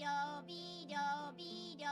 비료 비료 비료.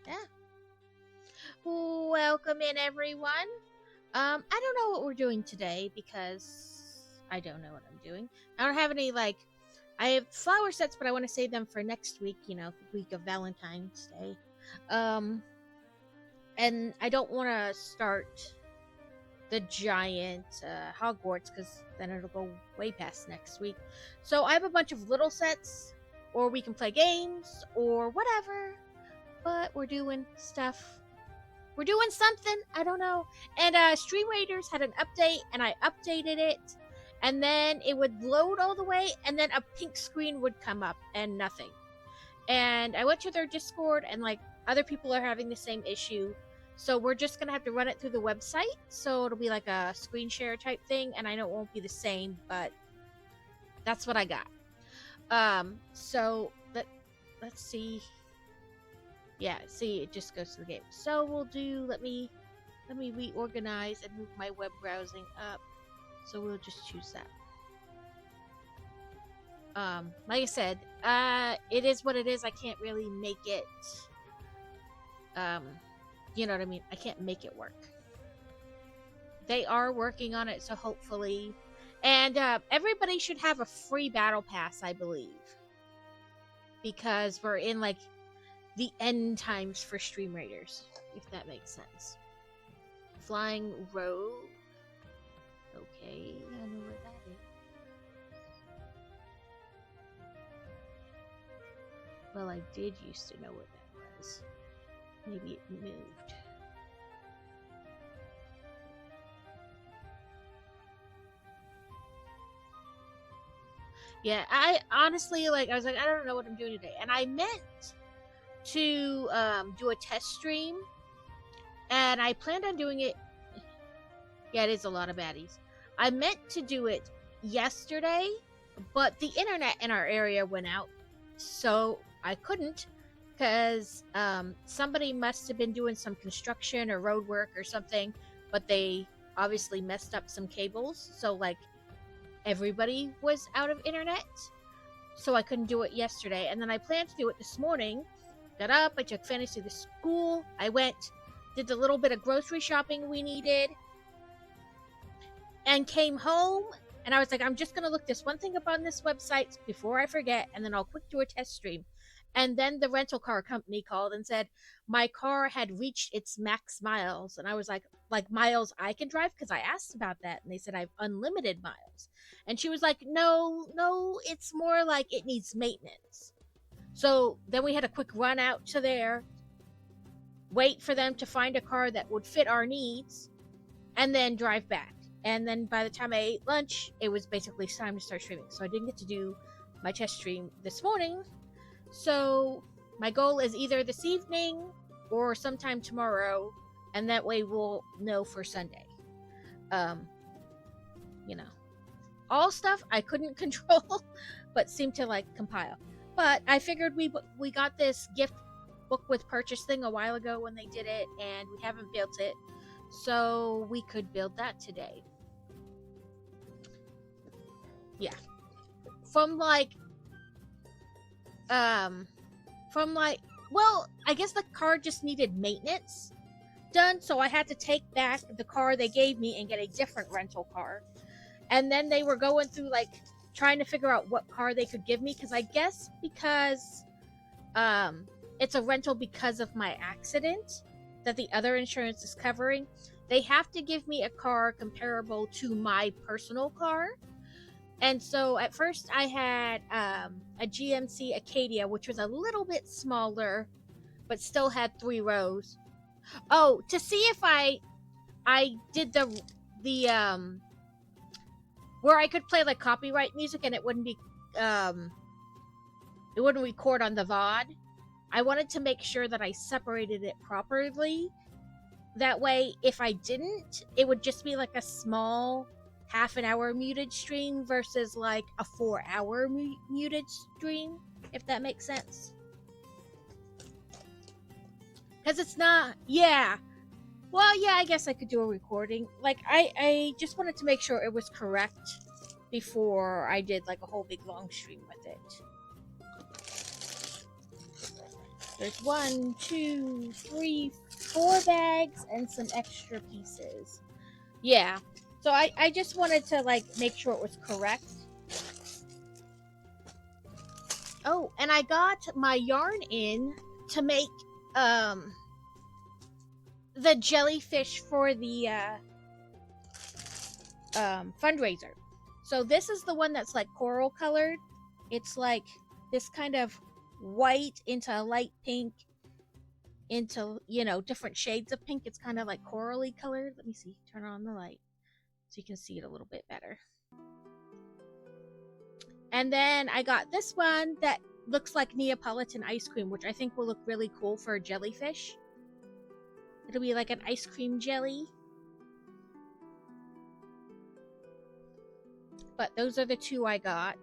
Yeah. Welcome in, everyone. I don't know what we're doing today because I don't know what I'm doing. I don't have any, like, I have flower sets, but I want to save them for next week, you know, the week of Valentine's Day. And I don't want to start the giant Hogwarts because then it'll go way past next week. So I have a bunch of little sets, or we can play games, or whatever. But we're doing stuff. We're doing something. I don't know. And Stream Raiders had an update, and I updated it, and then it would load all the way, and then a pink screen would come up, and nothing. And I went to their Discord, and like other people are having the same issue. So we're just gonna have to run it through the website. So it'll be like a screen share type thing, and I know it won't be the same, but that's what I got. So let's see. Yeah, see, it just goes to the game. So we'll do. Let me reorganize and move my web browsing up. So we'll just choose that. Like I said, it is what it is. I can't really make it. You know what I mean? I can't make it work. They are working on it, so hopefully. And everybody should have a free battle pass, I believe. Because we're in, like, the end times for Stream Raiders, if that makes sense. Flying Rogue. Okay, I know where that is. Well, I did used to know what that was. Maybe it moved. Yeah, I honestly, like, I was like, I don't know what I'm doing today. And I meant to do a test stream. And I planned on doing it. Yeah, it is a lot of baddies. I meant to do it yesterday, but the internet in our area went out. So I couldn't. Because somebody must have been doing some construction or road work or something, but they obviously messed up some cables. So, like, everybody was out of internet. So I couldn't do it yesterday. And then I planned to do it this morning. Got up, I took Fantasy to school. I went, did the little bit of grocery shopping we needed, and came home. And I was like, I'm just going to look this one thing up on this website before I forget, and then I'll quick do a test stream. And then the rental car company called and said my car had reached its max miles. And I was like miles I can drive? Because I asked about that. And they said I have unlimited miles. And she was like, no, it's more like it needs maintenance. So then we had a quick run out to there, wait for them to find a car that would fit our needs, and then drive back. And then by the time I ate lunch, it was basically time to start streaming. So I didn't get to do my test stream this morning. So my goal is either this evening or sometime tomorrow, and that way we'll know for Sunday. You know, all stuff I couldn't control, but seemed to like compile. But I figured we got this gift book with purchase thing a while ago when they did it, and we haven't built it, so we could build that today. Yeah, from like well, I guess the car just needed maintenance done, so I had to take back the car they gave me and get a different rental car. And then they were going through, like, trying to figure out what car they could give me, because I guess because it's a rental because of my accident that the other insurance is covering, they have to give me a car comparable to my personal car. And so at first I had a GMC Acadia, which was a little bit smaller, but still had 3 rows. Oh, to see if I did the where I could play like copyright music and it wouldn't be it wouldn't record on the VOD. I wanted to make sure that I separated it properly. That way, if I didn't, it would just be like a small half an hour muted stream versus like a 4-hour muted stream, if that makes sense. Because it's not, yeah. Well, yeah, I guess I could do a recording. Like, I just wanted to make sure it was correct before I did like a whole big long stream with it. There's 1, 2, 3, 4 bags and some extra pieces. Yeah. So I just wanted to like make sure it was correct. Oh, and I got my yarn in to make the jellyfish for the fundraiser. So this is the one that's like coral colored. It's like this kind of white into a light pink into, you know, different shades of pink. It's kind of like corally colored. Let me see. Turn on the light so you can see it a little bit better. And then I got this one that looks like Neapolitan ice cream, which I think will look really cool for a jellyfish. It'll be like an ice cream jelly. But those are the two I got.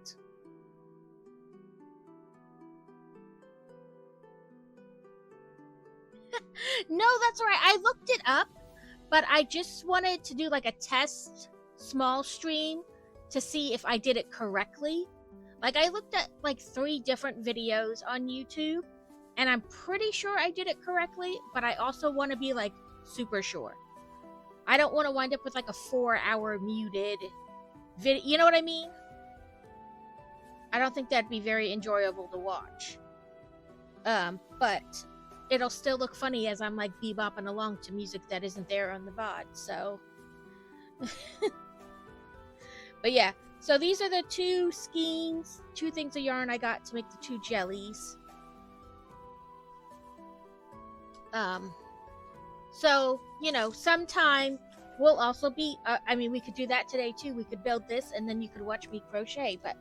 No, that's all right. I looked it up, but I just wanted to do like a test small stream to see if I did it correctly. Like I looked at like 3 different videos on YouTube, and I'm pretty sure I did it correctly, but I also want to be like super sure. I don't want to wind up with like a 4-hour muted video. You know what I mean? I don't think that'd be very enjoyable to watch. But it'll still look funny as I'm like bebopping along to music that isn't there on the VOD, so. But yeah, so these are the 2 skeins, 2 things of yarn I got to make the 2 jellies. So, you know, sometime we'll also be, I mean, we could do that today too. We could build this and then you could watch me crochet. But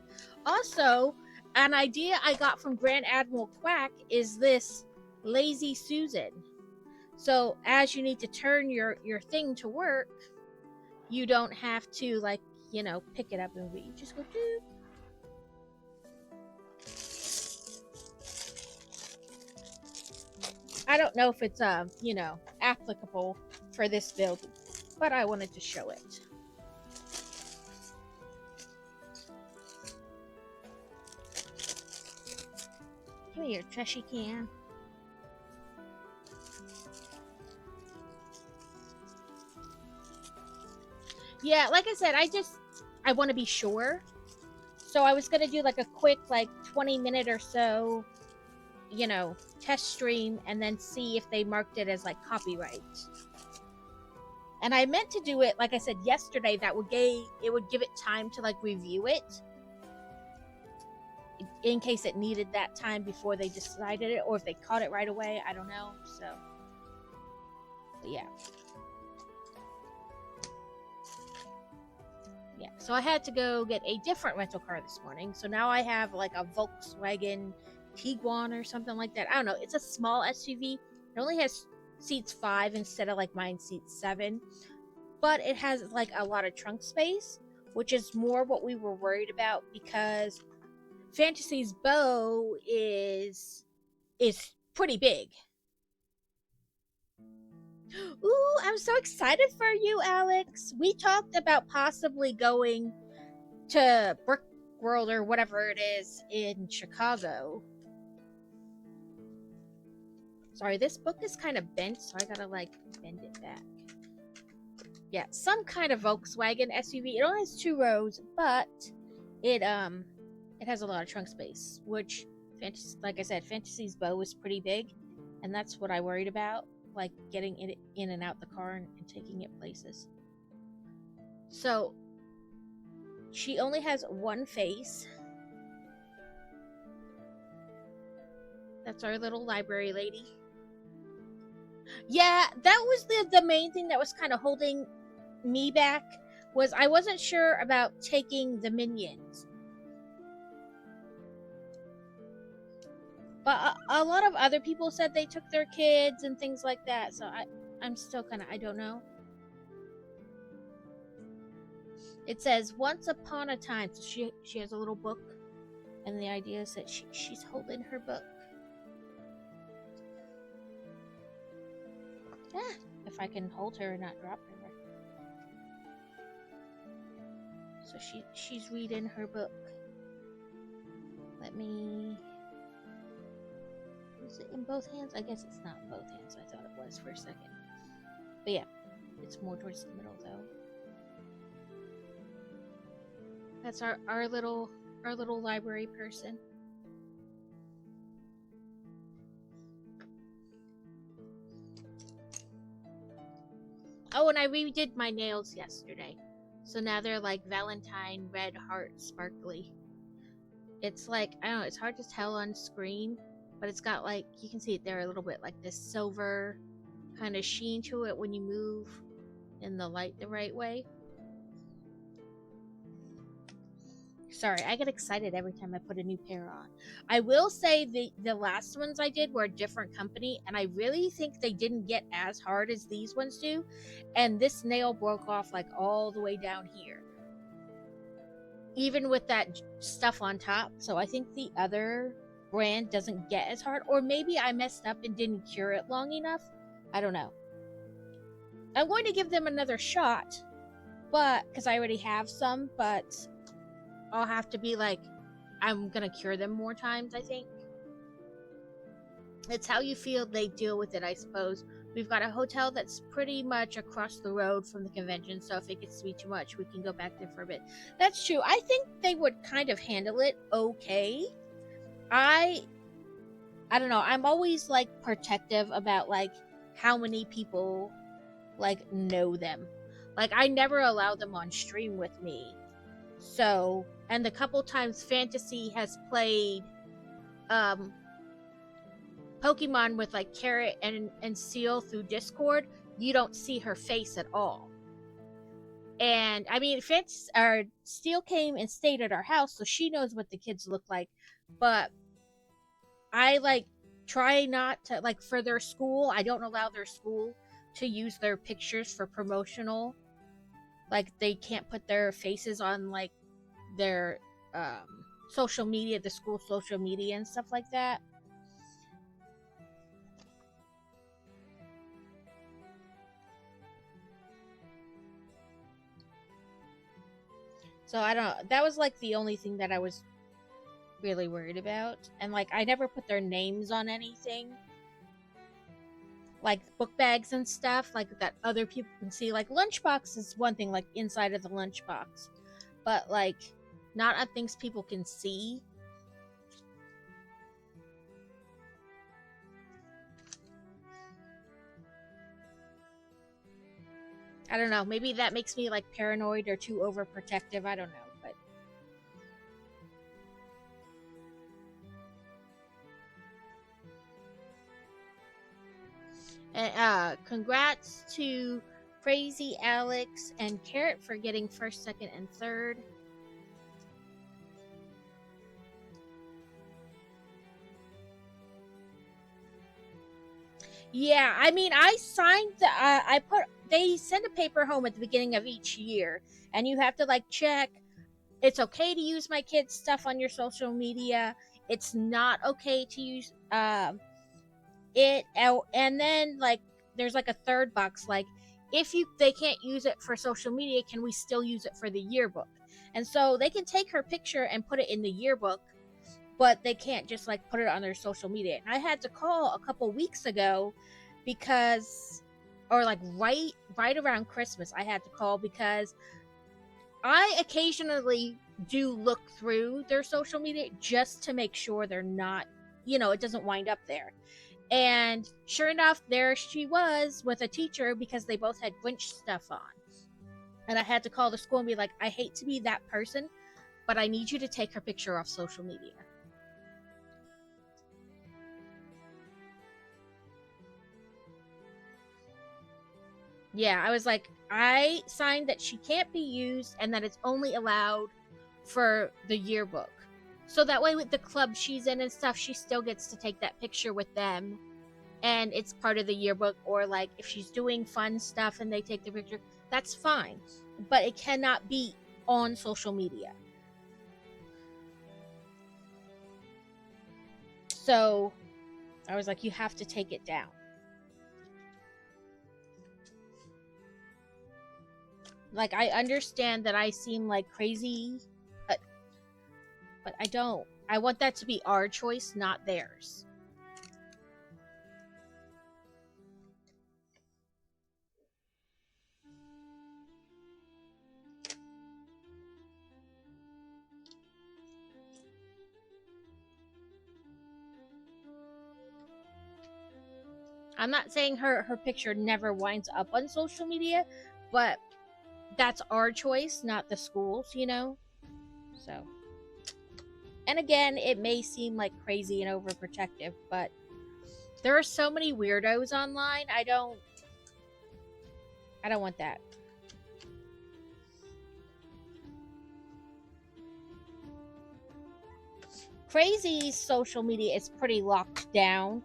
also, an idea I got from Grand Admiral Quack is this Lazy Susan. So as you need to turn your thing to work, you don't have to like, you know, pick it up and we just go do. I don't know if it's you know, applicable for this build, but I wanted to show it. Give me your trashy can. Yeah, like I said, I want to be sure. So I was going to do like a quick, like 20-minute or so, you know, test stream and then see if they marked it as like copyright. And I meant to do it, like I said yesterday, it would give it time to like review it in case it needed that time before they decided it, or if they caught it right away. I don't know. So, but yeah. Yeah, so I had to go get a different rental car this morning. So now I have like a Volkswagen Tiguan or something like that. I don't know. It's a small SUV. It only has seats 5 instead of like mine seats 7. But it has like a lot of trunk space, which is more what we were worried about because Fantasy's bow is pretty big. Ooh, I'm so excited for you, Alex. We talked about possibly going to Brick World or whatever it is in Chicago. Sorry, this book is kind of bent, so I gotta like bend it back. Yeah, some kind of Volkswagen SUV. It only has 2 rows, but it has a lot of trunk space, which, like I said, Fantasy's bow is pretty big, and that's what I worried about, like getting it in and out the car and taking it places. So she only has 1 face. That's our little library lady. Yeah, that was the main thing that was kind of holding me back, was I wasn't sure about taking the minions. But a lot of other people said they took their kids and things like that, so I'm still kind of, I don't know. It says, once upon a time, so she has a little book, and the idea is that she's holding her book. Ah, if I can hold her and not drop her. So she's reading her book. Let me Is it in both hands? I guess it's not in both hands. I thought it was for a second. But yeah, it's more towards the middle though. That's our little library person. Oh, and I redid my nails yesterday. So now they're like Valentine red heart sparkly. It's like, I don't know, it's hard to tell on screen, but it's got like, you can see it there a little bit, like this silver kind of sheen to it when you move in the light the right way. Sorry, I get excited every time I put a new pair on. I will say the last ones I did were a different company, and I really think they didn't get as hard as these ones do. And this nail broke off like all the way down here, even with that stuff on top. So I think the other brand doesn't get as hard, or maybe I messed up and didn't cure it long enough. I don't know. I'm going to give them another shot, but because I already have some, but I'll have to be like, I'm gonna cure them more times, I think. It's how you feel they deal with it, I suppose. We've got a hotel that's pretty much across the road from the convention, so if it gets to be too much, we can go back there for a bit. That's true. I think they would kind of handle it okay. I don't know. I'm always like protective about like how many people like know them. Like I never allow them on stream with me. So, and the couple times Fantasy has played Pokemon with like Carrot and Seal through Discord, you don't see her face at all. And I mean, Steel came and stayed at our house, so she knows what the kids look like. But I like try not to, like, for their school, I don't allow their school to use their pictures for promotional. Like, they can't put their faces on like their social media, the school social media and stuff like that. So I don't know. That was like the only thing that I was really worried about. And like I never put their names on anything. Like book bags and stuff, like that other people can see. Like lunchbox is one thing, like inside of the lunchbox. But like not on things people can see. I don't know. Maybe that makes me like paranoid or too overprotective. I don't know, but and congrats to Crazy Alex and Carrot for getting first, second, and third. Yeah, I mean, I signed they send a paper home at the beginning of each year, and you have to like check it's okay to use my kids' stuff on your social media. It's not okay to use it, and then like there's like a third box, like if they can't use it for social media, can we still use it for the yearbook? And so they can take her picture and put it in the yearbook, but they can't just like put it on their social media. And I had to call a couple weeks ago because, or like right around Christmas, I had to call because I occasionally do look through their social media just to make sure they're not, it doesn't wind up there. And sure enough, there she was with a teacher because they both had Grinch stuff on. And I had to call the school and be like, I hate to be that person, but I need you to take her picture off social media. Yeah, I was like, I signed that she can't be used and that it's only allowed for the yearbook. So that way with the club she's in and stuff, she still gets to take that picture with them. And it's part of the yearbook. Or like if she's doing fun stuff and they take the picture, that's fine. But it cannot be on social media. So I was like, you have to take it down. Like, I understand that I seem like crazy, but I don't. I want that to be our choice, not theirs. I'm not saying her picture never winds up on social media, but that's our choice, not the school's, you know? So, and again, it may seem like crazy and overprotective, but there are so many weirdos online. I don't want that. Crazy social media is pretty locked down.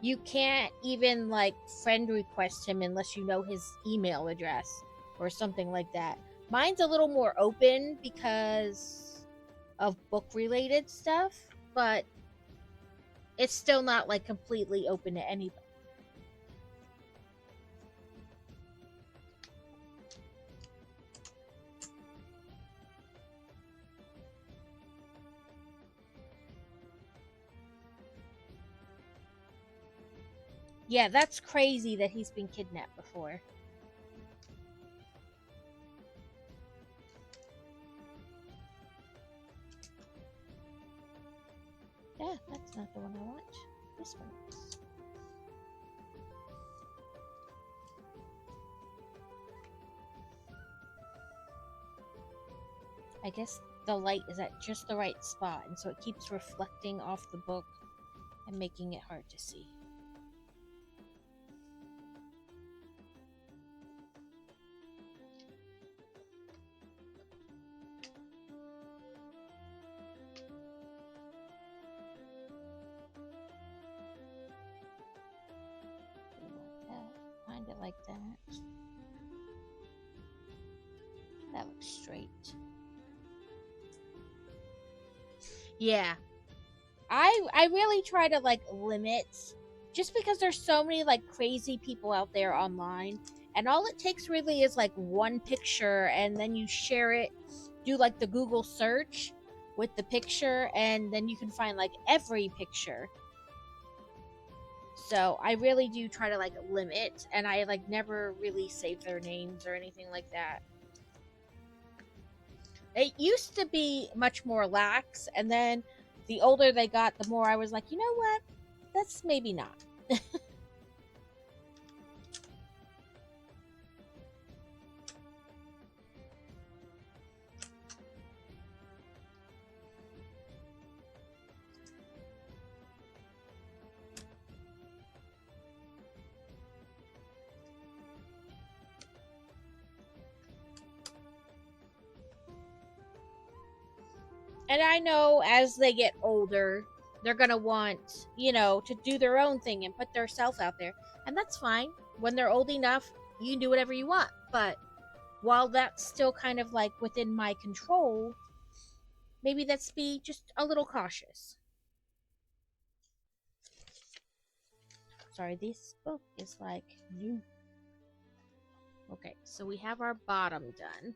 You can't even like friend request him unless you know his email address or something like that. Mine's a little more open because of book related stuff, but it's still not like completely open to anybody. Yeah, that's crazy that he's been kidnapped before. Yeah, that's not the one I want. This one is. I guess the light is at just the right spot, and so it keeps reflecting off the book and making it hard to see. Find it like that. That looks straight. Yeah. I really try to like limit, just because there's so many like crazy people out there online, and all it takes really is like one picture, and then you share it, do like the Google search with the picture, and then you can find like every picture. So I really do try to like limit, and I like never really save their names or anything like that. It used to be much more lax, and then the older they got, the more I was like, you know what? That's maybe not. And I know as they get older, they're going to want, you know, to do their own thing and put their self out there. And that's fine. When they're old enough, you can do whatever you want. But while that's still kind of like within my control, maybe let's be just a little cautious. Sorry, this book is like new. Okay, so we have our bottom done.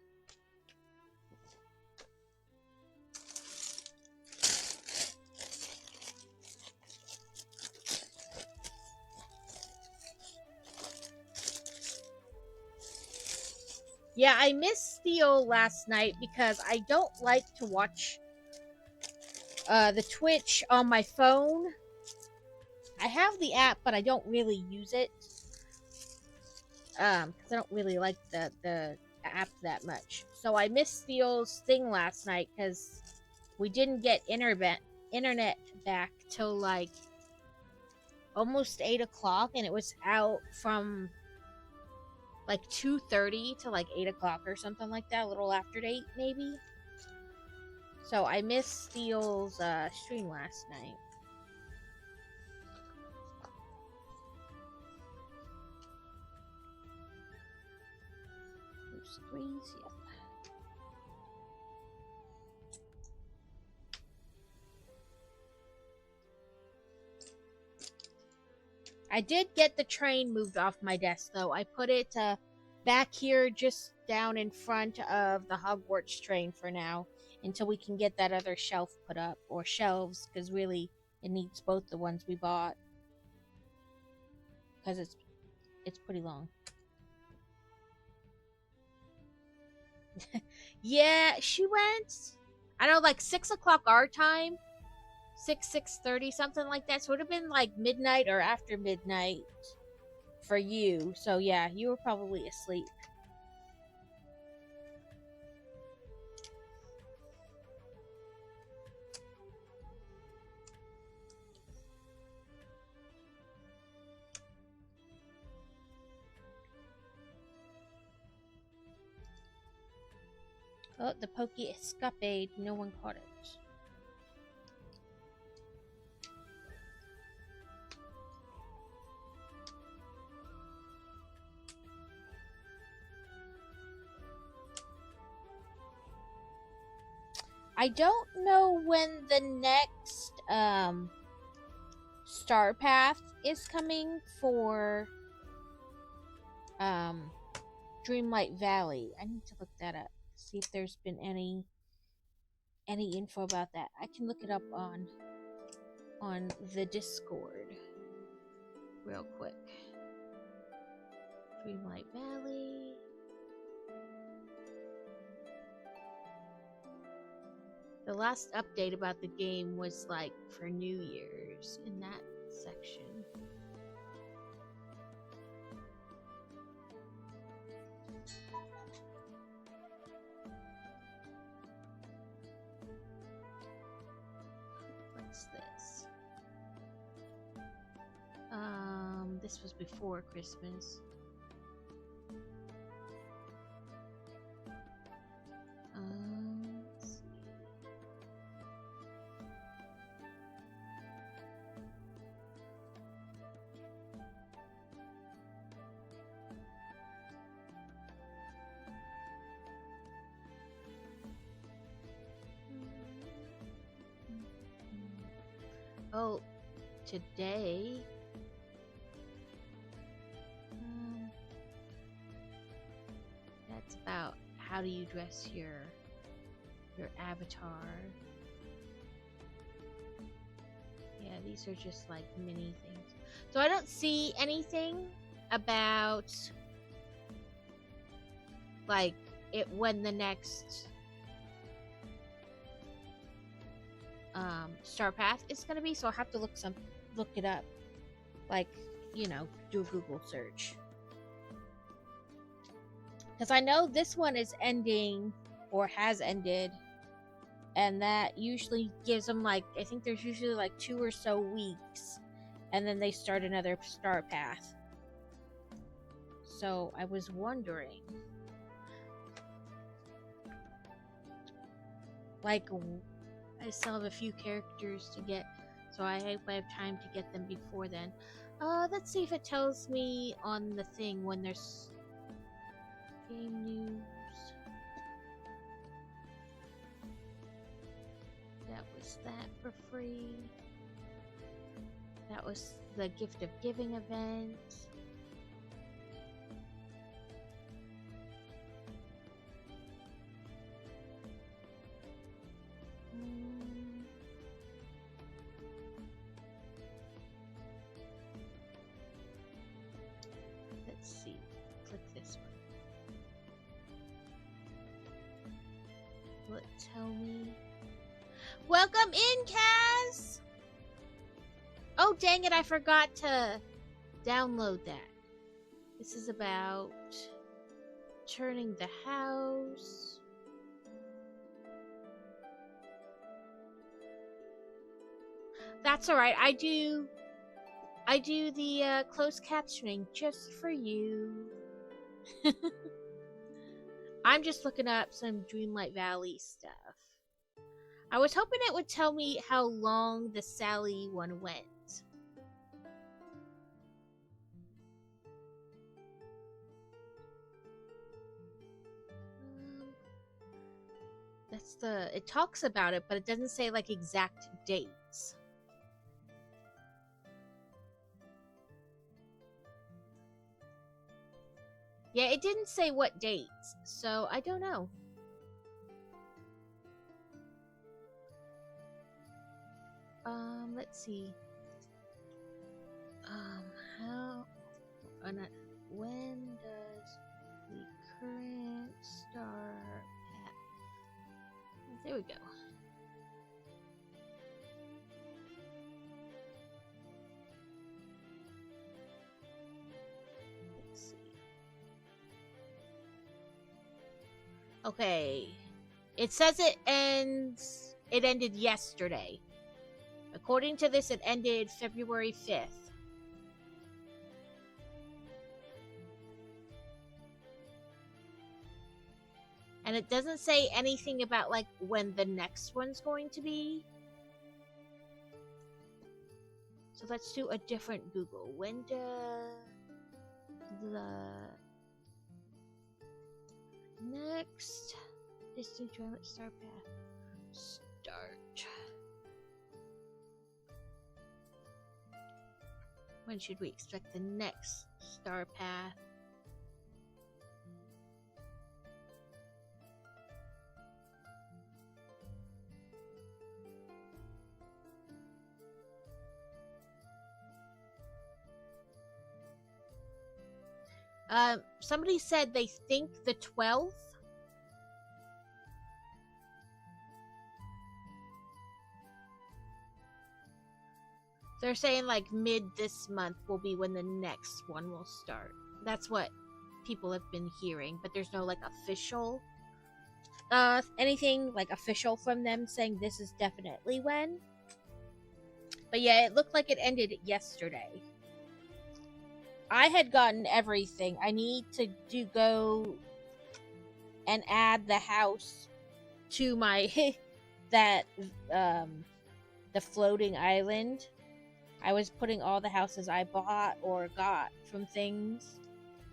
Yeah, I missed Steel last night because I don't like to watch the Twitch on my phone. I have the app, but I don't really use it. Because I don't really like the app that much. So I missed Steel's thing last night because we didn't get internet back till like almost 8 o'clock, and it was out from like 2:30 to like 8 o'clock or something like that, a little after 8 maybe. So I missed Steel's stream last night. There's threes, yep. I did get the train moved off my desk though. I put it back here just down in front of the Hogwarts train for now until we can get that other shelf put up, or shelves, because really it needs both the ones we bought because it's pretty long. Yeah, she went, I don't know, like 6 o'clock our time. 6:30, something like that. So it would have been like midnight or after midnight for you. So yeah, you were probably asleep. Oh, the Pokey escapade. No one caught it. I don't know when the next Star Path is coming for Dreamlight Valley. I need to look that up. See if there's been any info about that. I can look it up on the Discord real quick. Dreamlight Valley. The last update about the game was like for New Year's in that section. What's this? This was before Christmas. Let's see. Oh, today. That's about how do you dress your avatar. Yeah, these are just like mini things. So I don't see anything about like it when the next Star Path is gonna be, so I'll have to look it up. Like, you know, do a Google search. Because I know this one is ending or has ended, and that usually gives them like, I think there's usually like 2 or so weeks, and then they start another Star Path. So I was wondering, like, I still have a few characters to get, so I hope I have time to get them before then. Let's see if it tells me on the thing when there's game news. That was that for free. That was the Gift of Giving event. Let's see. Click this one. Will it tell me? Welcome in, Kaz! Oh, dang it, I forgot to download that. This is about turning the house. That's alright, I do the closed captioning just for you. I'm just looking up some Dreamlight Valley stuff. I was hoping it would tell me how long the Sally one went. It talks about it, but it doesn't say like exact dates. Yeah, it didn't say what dates, so I don't know. Let's see. When does the current Star Path? There we go. Okay. It says it ends. It ended yesterday. According to this, it ended February 5th. And it doesn't say anything about like when the next one's going to be. So let's do a different Google. When does the next Disney Tournament Star Path start? When should we expect the next Star Path? Somebody said they think the 12th. They're saying like mid this month will be when the next one will start. That's what people have been hearing, but there's no like official anything like official from them saying this is definitely when. But yeah, it looked like it ended yesterday. I had gotten everything. I need to go and add the house to my that the floating island. I was putting all the houses I bought or got from things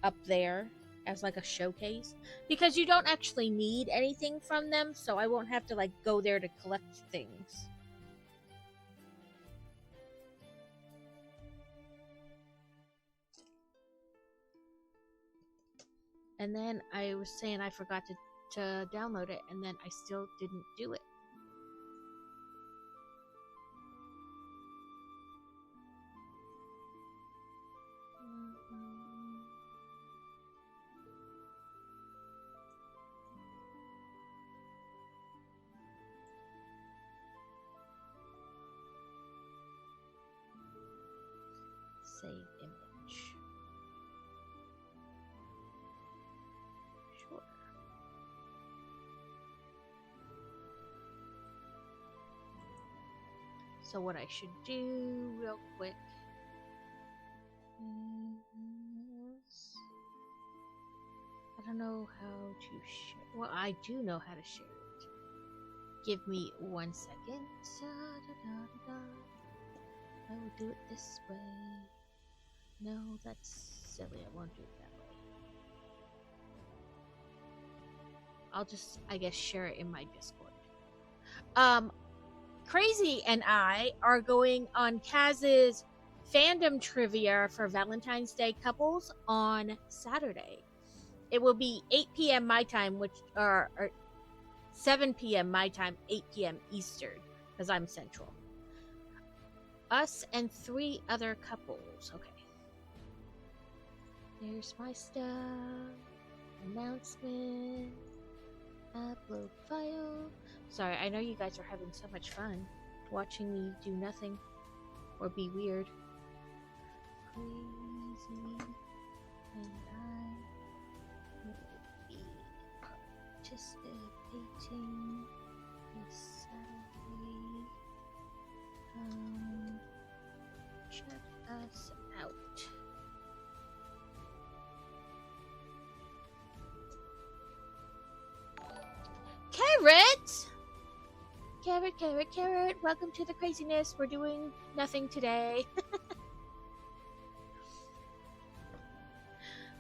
up there as like a showcase because you don't actually need anything from them, so I won't have to like go there to collect things. And then I was saying I forgot to download it, and then I still didn't do it. Save image. Sure. So what I should do real quick is I don't know how to share. Well, I do know how to share it. Give me 1 second. I will do it this way. No, that's silly. I won't do it that way. I'll just, I guess, share it in my Discord. Crazy and I are going on Kaz's fandom trivia for Valentine's Day couples on Saturday. It will be 8 p.m. my time, which are 7 p.m. my time, 8 p.m. Eastern, because I'm Central. Us and 3 other couples. Okay. There's my stuff. Announcement. Upload file. Sorry, I know you guys are having so much fun watching me do nothing or be weird. Crazy. And I will be participating this Saturday. Check us out. Carrot! Carrot, welcome to the craziness. We're doing nothing today.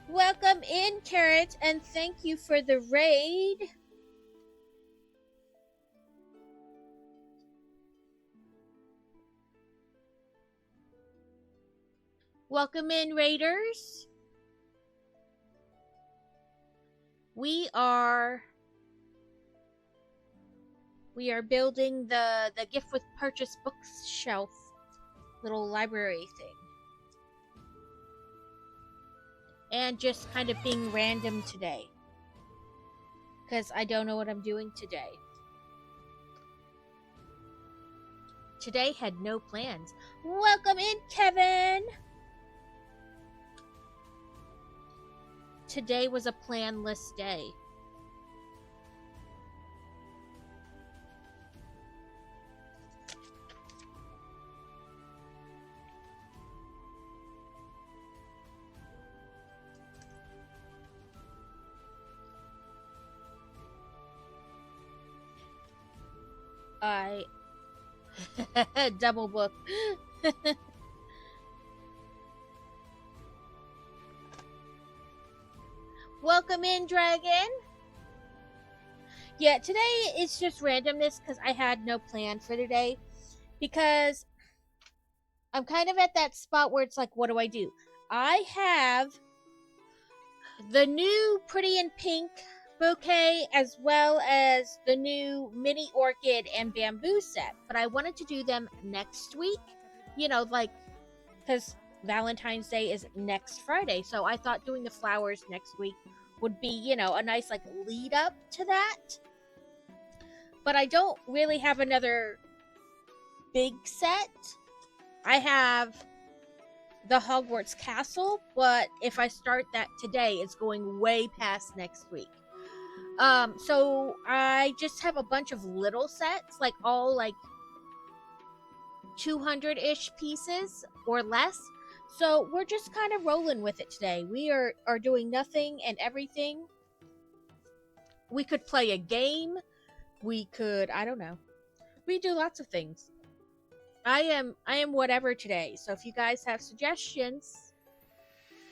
Welcome in, Carrot, and thank you for the raid. Welcome in, raiders. We are building the gift with purchase bookshelf little library thing. And just kind of being random today. Because I don't know what I'm doing today. Today had no plans. Welcome in, Kevin! Today was a planless day. I double book. Welcome in, Dragon. Yeah, today it's just randomness because I had no plan for today. Because I'm kind of at that spot where it's like, what do I do? I have the new Pretty in Pink bouquet as well as the new mini orchid and bamboo set, but I wanted to do them next week, like because Valentine's Day is next Friday, so I thought doing the flowers next week would be a nice like lead up to that. But I don't really have another big set. I have the Hogwarts Castle, but if I start that today, it's going way past next week. So I just have a bunch of little sets, like all like 200-ish pieces or less. So we're just kind of rolling with it today. We are doing nothing and everything. We could play a game. We could, I don't know. We do lots of things. I am whatever today. So if you guys have suggestions,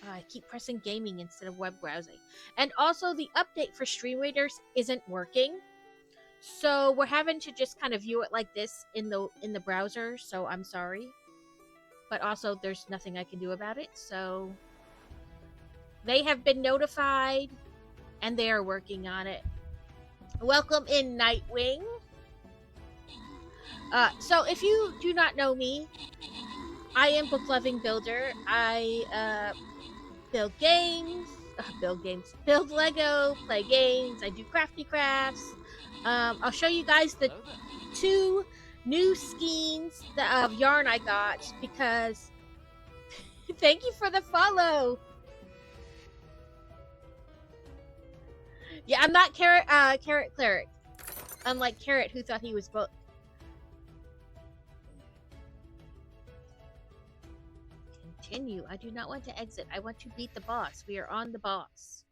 I keep pressing gaming instead of web browsing. And also the update for Stream Readers isn't working. So we're having to just kind of view it like this in the browser, so I'm sorry. But also there's nothing I can do about it. So they have been notified and they are working on it. Welcome in, Nightwing. So if you do not know me, I am Book Loving Builder. I build Lego, play games. I do crafty crafts. I'll show you guys the 2 new skeins of yarn I got because thank you for the follow. Yeah, I'm not Carrot Cleric. Unlike Carrot, who thought he was both. Continue. I do not want to exit. I want to beat the boss. We are on the boss.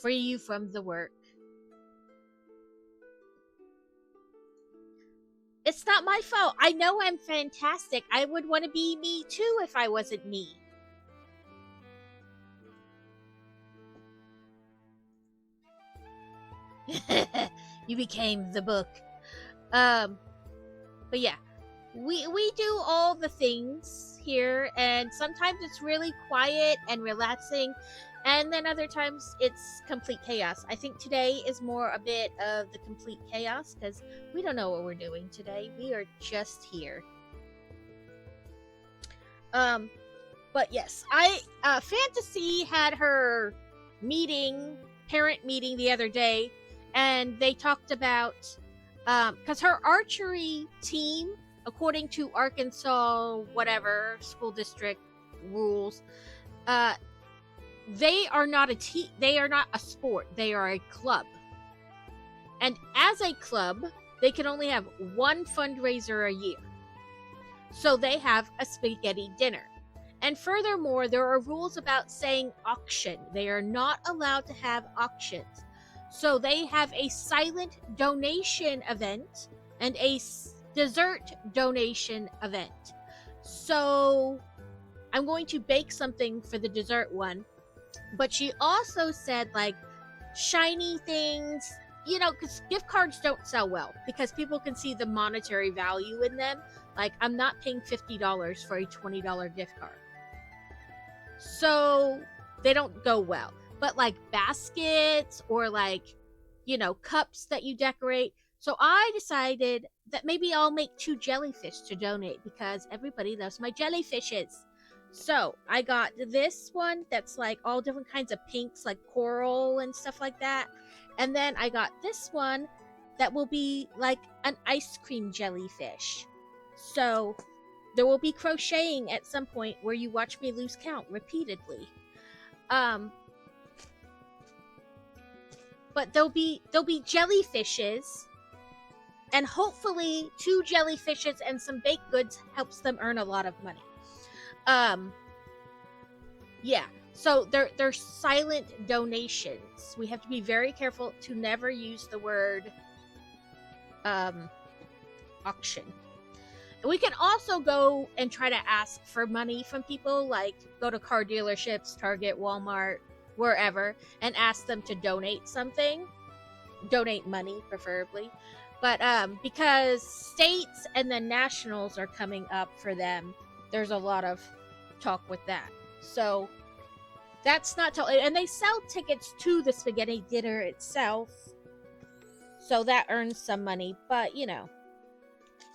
Free you from the work. It's not my fault. I know I'm fantastic. I would want to be me too if I wasn't me. You became the book. But yeah, we do all the things here, and sometimes it's really quiet and relaxing, and then other times it's complete chaos. I think today is more a bit of the complete chaos because we don't know what we're doing today. We are just here. But yes, Fantasy had her parent meeting the other day, and they talked about because her archery team, according to Arkansas whatever school district rules, they are not a team. They are not a sport. They are a club. And as a club, they can only have one fundraiser a year. So they have a spaghetti dinner. And furthermore, there are rules about saying auction. They are not allowed to have auctions. So they have a silent donation event and a dessert donation event. So I'm going to bake something for the dessert one. But she also said, like, shiny things, because gift cards don't sell well because people can see the monetary value in them. Like, I'm not paying $50 for a $20 gift card. So they don't go well. But like baskets or like, cups that you decorate. So I decided that maybe I'll make 2 jellyfish to donate because everybody loves my jellyfishes. So I got this one that's like all different kinds of pinks, like coral and stuff like that. And then I got this one that will be like an ice cream jellyfish. So there will be crocheting at some point where you watch me lose count repeatedly. But there'll be jellyfishes, and hopefully 2 jellyfishes and some baked goods helps them earn a lot of money. Yeah. So they're silent donations. We have to be very careful to never use the word auction. And we can also go and try to ask for money from people, like go to car dealerships, Target, Walmart, wherever, and ask them to donate something. Donate money, preferably. But because states and then nationals are coming up for them, there's a lot of talk with that. So that's not totally. And they sell tickets to the spaghetti dinner itself, so that earns some money. But you know,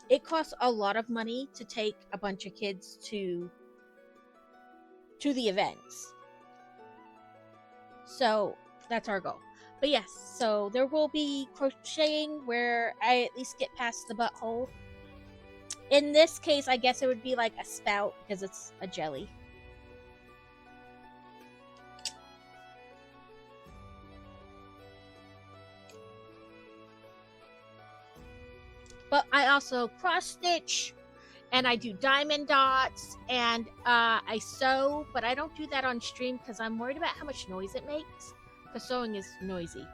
it costs a lot of money to take a bunch of kids to the events. So that's our goal. But yes, so there will be crocheting where I at least get past the butthole. In this case, I guess it would be like a spout because it's a jelly. But I also cross stitch, and I do diamond dots, and I sew, but I don't do that on stream because I'm worried about how much noise it makes, because sewing is noisy.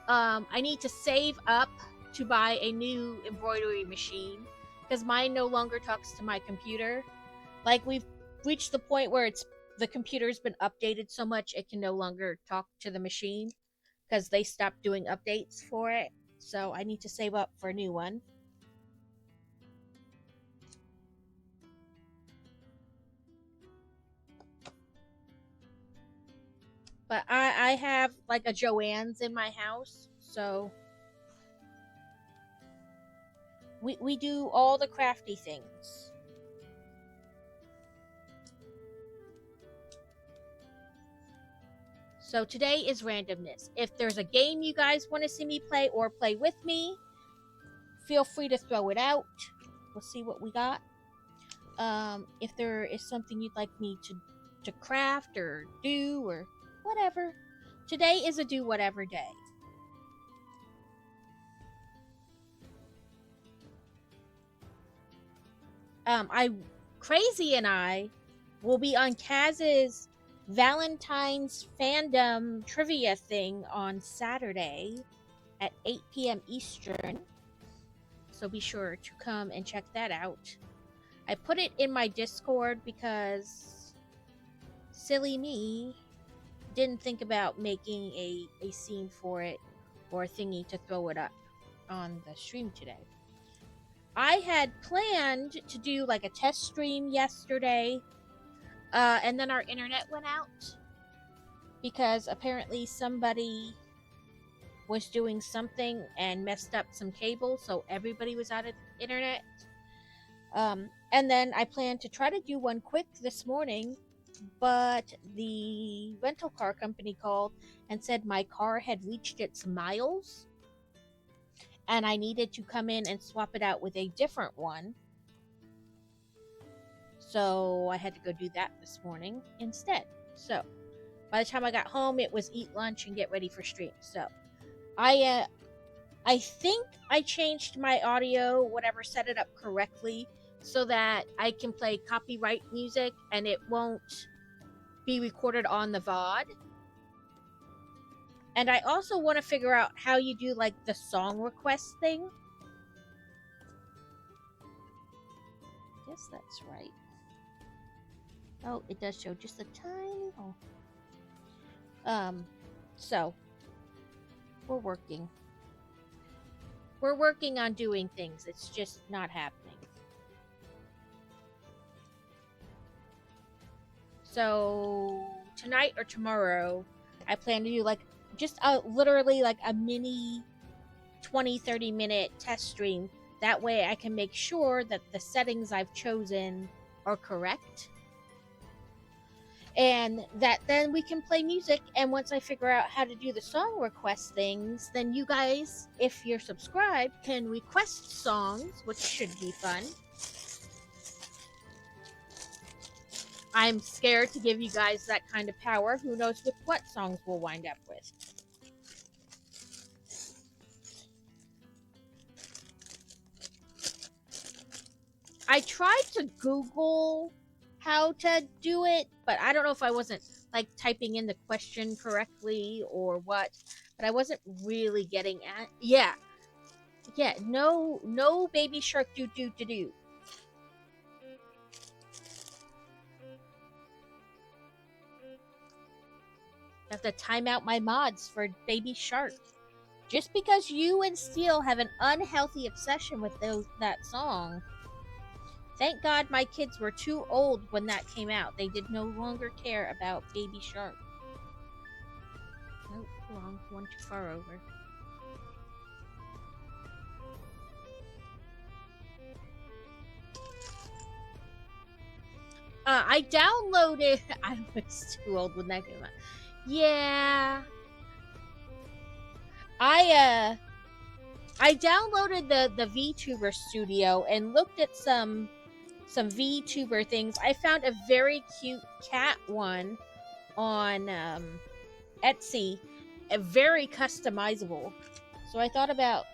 I need to save up to buy a new embroidery machine, because mine no longer talks to my computer. Like, we've reached the point where the computer's been updated so much it can no longer talk to the machine, because they stopped doing updates for it. So I need to save up for a new one. But I have like a Joann's in my house, so we do all the crafty things. So today is randomness. If there's a game you guys want to see me play or play with me, feel free to throw it out. We'll see what we got. If there is something you'd like me to craft or do or whatever. Today is a do whatever day. Crazy and I will be on Kaz's Valentine's fandom trivia thing on Saturday at 8 p.m. Eastern. So be sure to come and check that out. I put it in my Discord because silly me didn't think about making a scene for it or a thingy to throw it up on the stream today. I had planned to do like a test stream yesterday, and then our internet went out because apparently somebody was doing something and messed up some cable, so everybody was out of internet. And then I planned to try to do one quick this morning, but the rental car company called and said my car had reached its miles and I needed to come in and swap it out with a different one. So I had to go do that this morning instead. So by the time I got home, it was eat lunch and get ready for stream. So I think I changed my audio, whatever, set it up correctly so that I can play copyright music and it won't be recorded on the VOD. And I also want to figure out how you do like the song request thing. Guess that's right. Oh, it does show just a tiny hole. So we're working. We're working on doing things. It's just not happening. So tonight or tomorrow, I plan to do like just literally like a mini 20-30 minute test stream. That way I can make sure that the settings I've chosen are correct. And that then we can play music, and once I figure out how to do the song request things, then you guys, if you're subscribed, can request songs, which should be fun. I'm scared to give you guys that kind of power. Who knows with what songs we'll wind up with. I tried to Google how to do it, but I don't know if I wasn't like typing in the question correctly or what, but I wasn't really getting at. Yeah, yeah. No, no, baby shark do do do do. I have to time out my mods for Baby Shark. Just because you and Steel have an unhealthy obsession with that song. Thank God my kids were too old when that came out. They did no longer care about Baby Shark. Nope, wrong. One too far over. I downloaded. I was too old when that came out. Yeah. I downloaded the VTuber Studio and looked at some VTuber things. I found a very cute cat one on Etsy, very customizable. So I thought about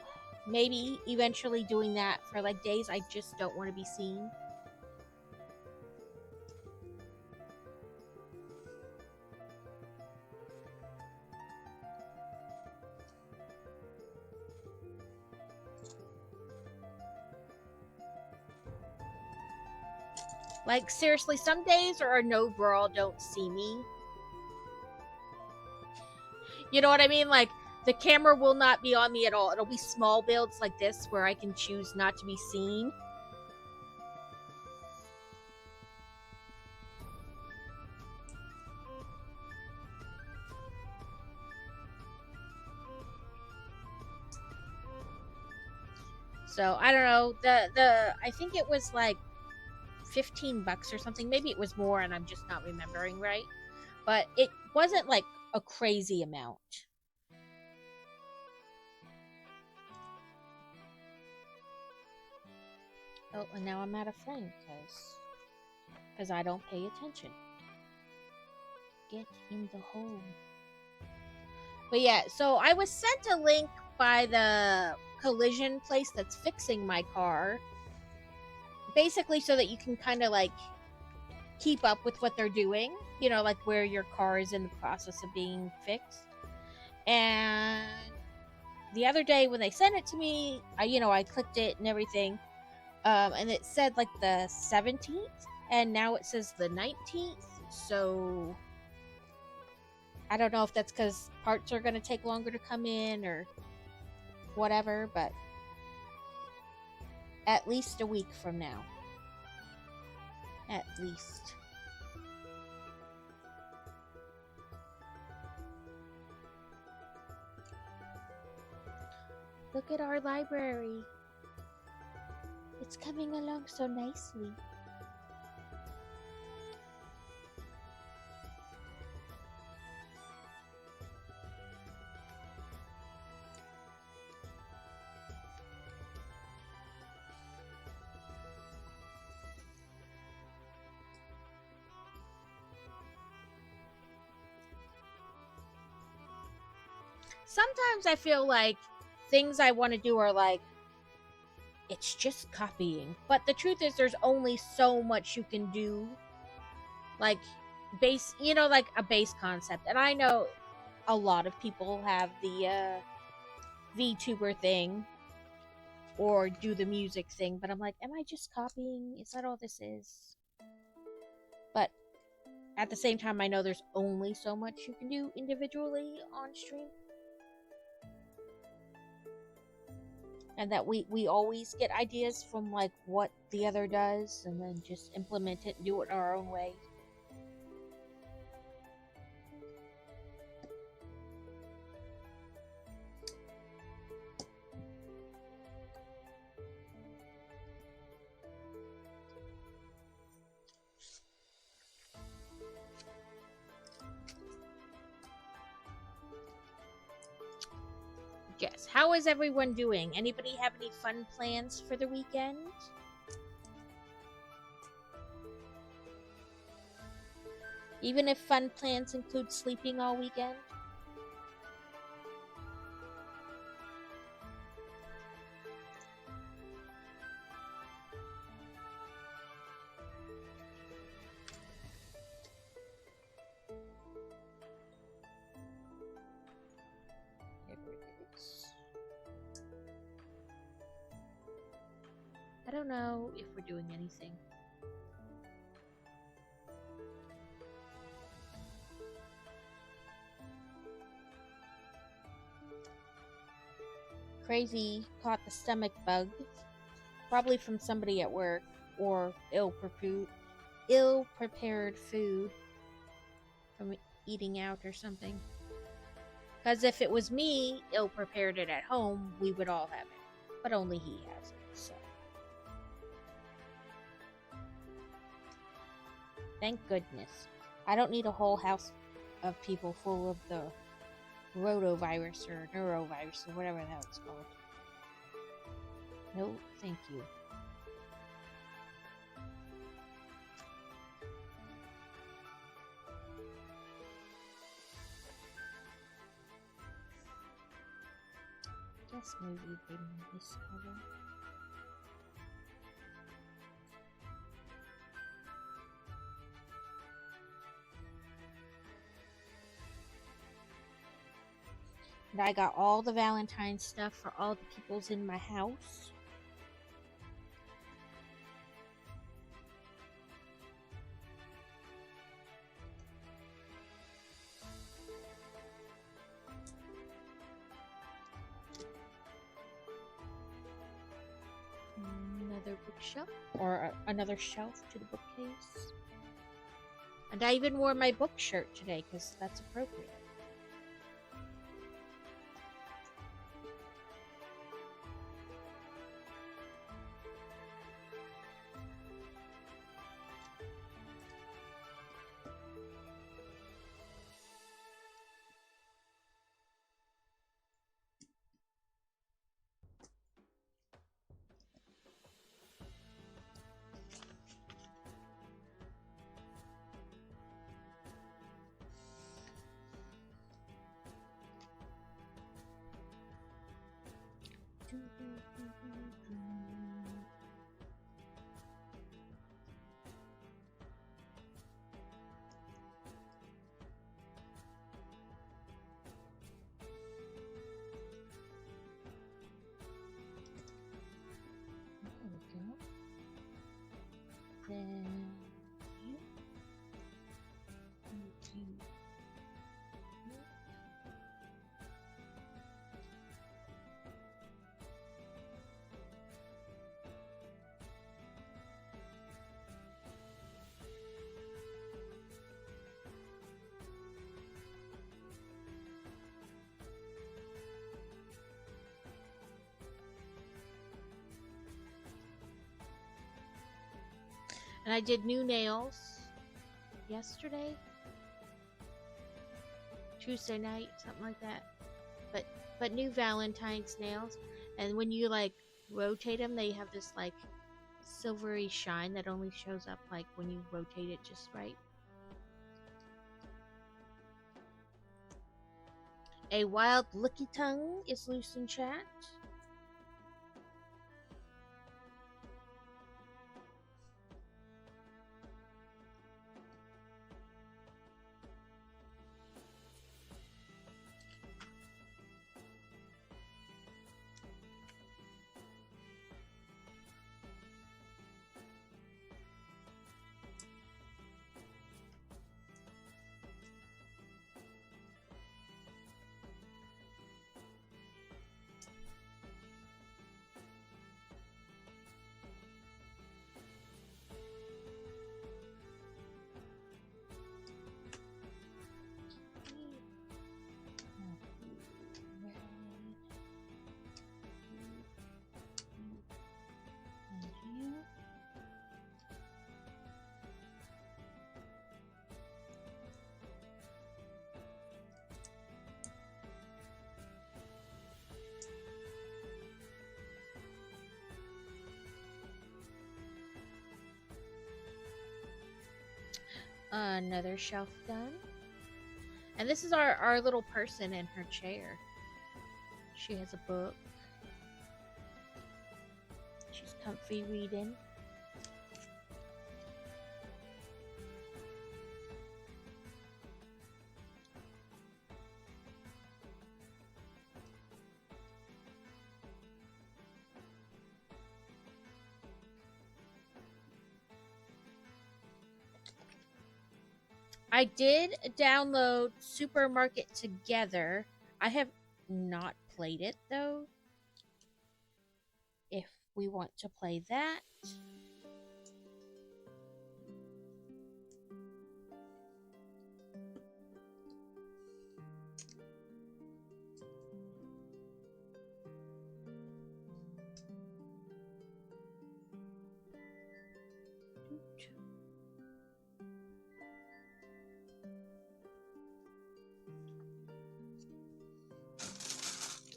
maybe eventually doing that for like days I just don't want to be seen. Like, seriously, some days are no girl don't see me. You know what I mean? Like, the camera will not be on me at all. It'll be small builds like this where I can choose not to be seen. So, I don't know. I think it was like $15 or something. Maybe it was more and I'm just not remembering right. But it wasn't like a crazy amount. Oh, and now I'm out of frame because I don't pay attention. Get in the hole. But yeah, so I was sent a link by the collision place that's fixing my car. Basically so that you can kind of like keep up with what they're doing, you know, like where your car is in the process of being fixed. And the other day when they sent it to me, I clicked it and everything. And it said like the 17th, and now it says the 19th. So I don't know if that's because parts are going to take longer to come in or whatever, but at least a week from now. At least. Look at our library. It's coming along so nicely. Sometimes I feel like things I want to do are like, it's just copying. But the truth is, there's only so much you can do. Like, like a base concept. And I know a lot of people have the VTuber thing or do the music thing. But I'm like, am I just copying? Is that all this is? But at the same time, I know there's only so much you can do individually on stream. And that we always get ideas from like what the other does and then just implement it and do it our own way. Yes. How is everyone doing? Anybody have any fun plans for the weekend? Even if fun plans include sleeping all weekend? I don't know if we're doing anything. Crazy caught the stomach bug, probably from somebody at work or ill-prepared food from eating out or something. Because if it was me ill-prepared it at home, we would all have it. But only he has it, so. Thank goodness. I don't need a whole house of people full of the rotavirus or neurovirus or whatever the hell it's called. No, thank you. Guess maybe they made this color. And I got all the Valentine's stuff for all the peoples in my house. Another bookshelf, or another shelf to the bookcase. And I even wore my book shirt today because that's appropriate. Then you. And I did new nails yesterday, Tuesday night, something like that. But new Valentine's nails, and when you like rotate them, they have this like silvery shine that only shows up like when you rotate it just right. A wild licky tongue is loose in chat. Another shelf done. And this is our little person in her chair. She has a book. She's comfy reading. I did download Supermarket Together. I have not played it though. If we want to play that.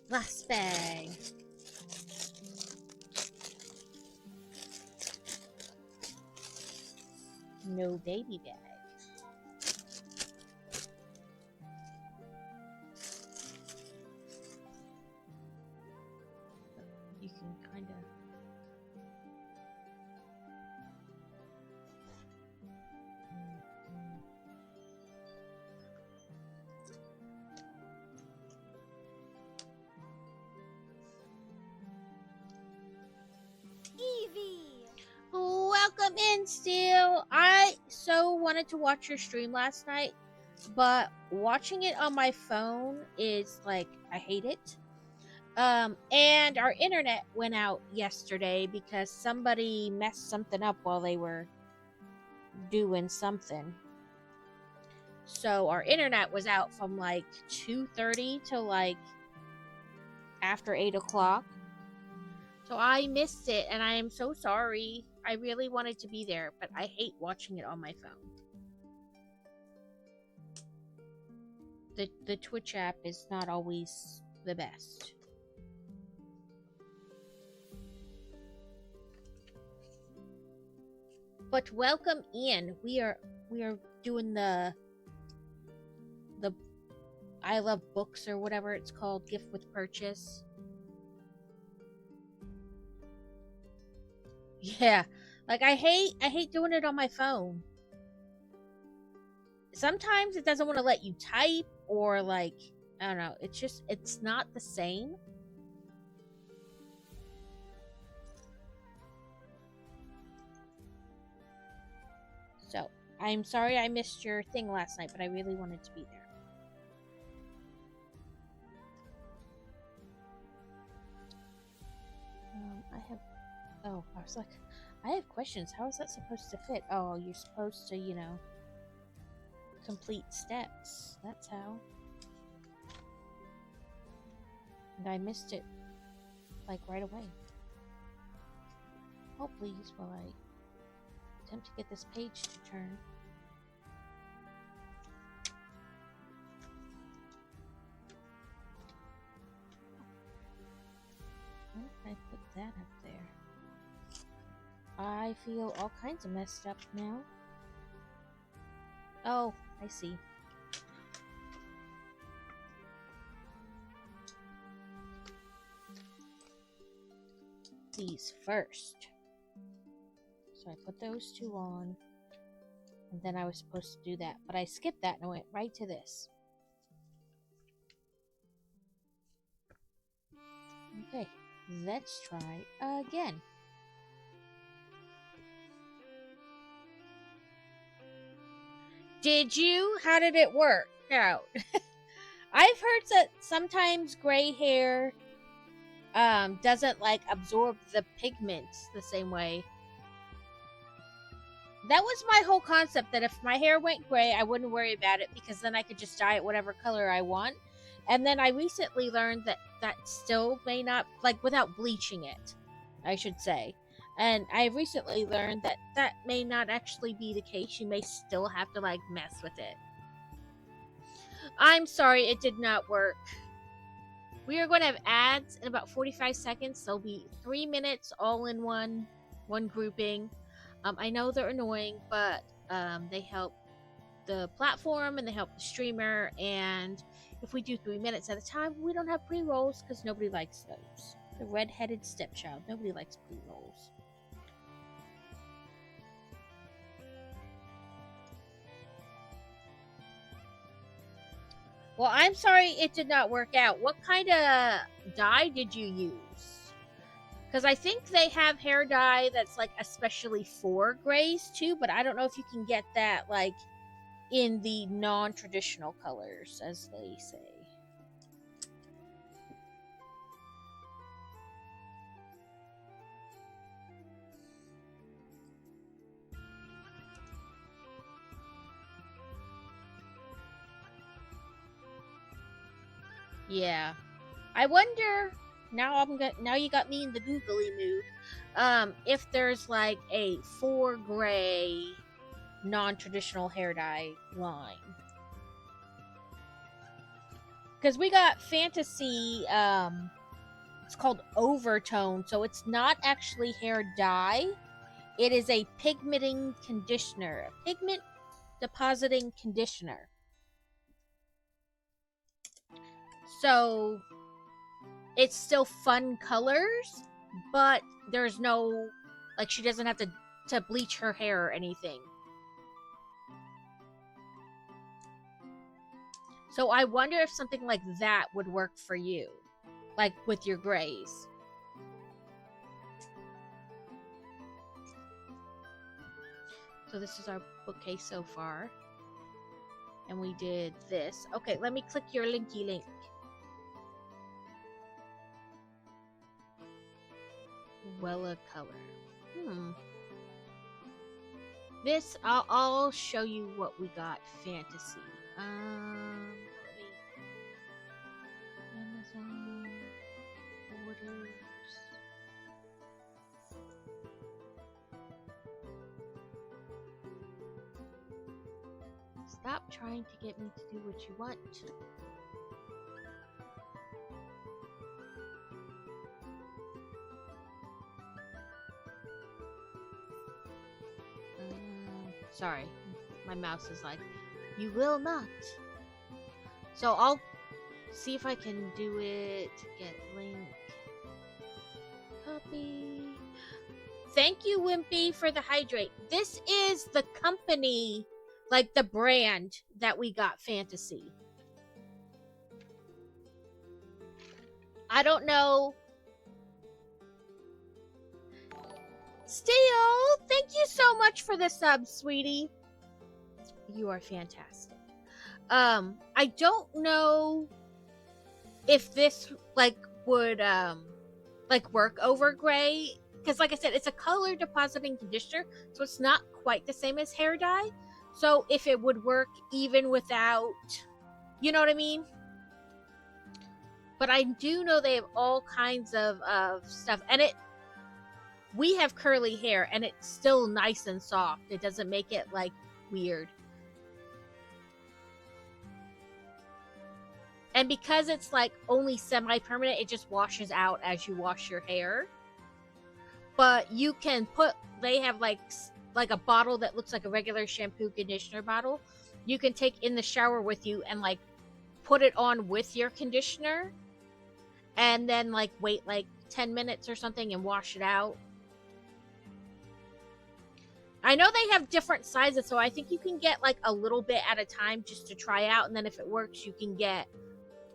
Last bag. No baby bag. You can kind of. Evie. Welcome in, Steel. I so wanted to watch your stream last night, but watching it on my phone is like I hate it. And our internet went out yesterday because somebody messed something up while they were doing something. So our internet was out from like 2:30 to like after 8 o'clock. So I missed it, and I am so sorry. I really wanted to be there, but I hate watching it on my phone. The Twitch app is not always the best. But welcome in. We are doing the I Love Books or whatever it's called, gift with purchase. Yeah. Like I hate doing it on my phone. Sometimes it doesn't want to let you type, or like I don't know, it's not the same. So I'm sorry I missed your thing last night, but I really wanted to be there. I was like, I have questions. How is that supposed to fit? Oh, you're supposed to, complete steps. That's how. And I missed it, like, right away. Oh, please, while I attempt to get this page to turn. Why did I put that up there? I feel all kinds of messed up now. Oh, I see. These first. So I put those two on, and then I was supposed to do that, but I skipped that and I went right to this. Okay, let's try again. Did you? How did it work out? I've heard that sometimes gray hair doesn't like absorb the pigments the same way. That was my whole concept, that if my hair went gray, I wouldn't worry about it because then I could just dye it whatever color I want. And then I recently learned that that still may not, like without bleaching it, I should say. And I recently learned that that may not actually be the case. You may still have to like mess with it. I'm sorry it did not work. We are going to have ads in about 45 seconds. There'll be 3 minutes all in one grouping. I know they're annoying, but they help the platform and they help the streamer. And if we do 3 minutes at a time, we don't have pre-rolls because nobody likes those. The red-headed stepchild. Nobody likes pre-rolls. Well, I'm sorry it did not work out. What kind of dye did you use? Because I think they have hair dye that's like especially for grays too, but I don't know if you can get that like in the non-traditional colors, as they say. Yeah. I wonder, now you got me in the googly mood. If there's like a 4 gray non-traditional hair dye line. Because we got Fantasy, it's called Overtone, so it's not actually hair dye. It is a pigmenting conditioner, a pigment depositing conditioner. So it's still fun colors, but there's no, like, she doesn't have to bleach her hair or anything. So I wonder if something like that would work for you, like with your grays. So this is our bookcase so far. And we did this. Okay, let me click your linky link. Wella color. This, I'll show you what we got. Fantasy. Amazon orders. Stop trying to get me to do what you want. Sorry, my mouse is like, you will not. So I'll see if I can do it. Get link. Copy. Thank you, Wimpy, for the hydrate. This is the company, like the brand that we got Fantasy. I don't know. Steel, thank you so much for the sub, sweetie. You are fantastic. I don't know if this would work over gray, because like I said, it's a color depositing conditioner, so it's not quite the same as hair dye. So if it would work even without, you know what I mean? But I do know they have all kinds of stuff, and we have curly hair, and it's still nice and soft. It doesn't make it, like, weird. And because it's, like, only semi-permanent, it just washes out as you wash your hair. But you can they have, like a bottle that looks like a regular shampoo conditioner bottle. You can take in the shower with you and, like, put it on with your conditioner. And then, like, wait, like, 10 minutes or something and wash it out. I know they have different sizes, so I think you can get like a little bit at a time just to try out, and then if it works, you can get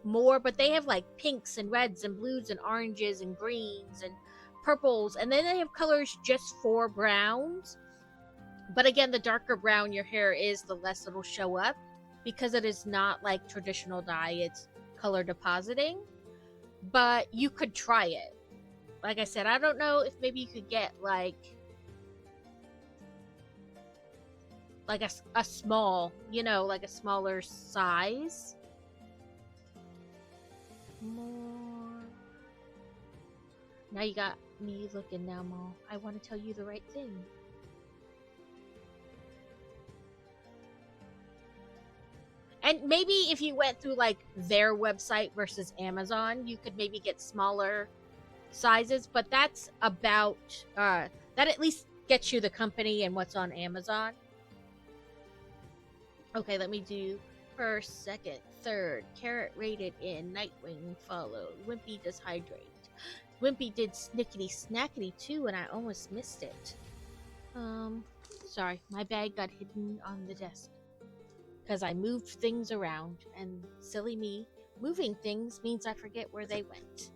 more. But they have like pinks and reds and blues and oranges and greens and purples, and then they have colors just for browns. But again, the darker brown your hair is, the less it'll show up, because it is not like traditional dye, it's color depositing. But you could try it. Like I said, I don't know if maybe you could get like a small, like a smaller size. More. Now you got me looking now, Mo. I want to tell you the right thing. And maybe if you went through like their website versus Amazon, you could maybe get smaller sizes, but that's about that at least gets you the company and what's on Amazon. Okay, let me do first, second, third. Carrot rated in. Nightwing followed. Wimpy does hydrate. Wimpy did snickety snackety too, and I almost missed it. Sorry, my bag got hidden on the desk because I moved things around, and silly me, moving things means I forget where they went.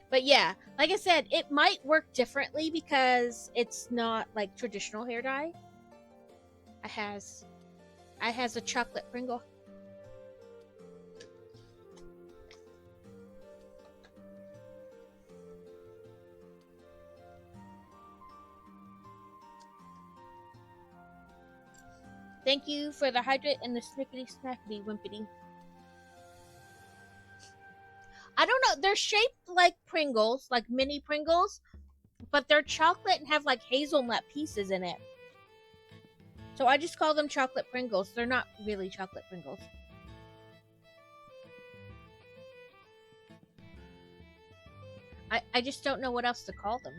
But yeah, like I said, it might work differently because it's not like traditional hair dye. It has I has a chocolate Pringle. Thank you for the hydrate and the snickety snackety wimpity. I don't know. They're shaped like Pringles, like mini Pringles, but they're chocolate and have like hazelnut pieces in it. So I just call them chocolate Pringles. They're not really chocolate Pringles. I just don't know what else to call them.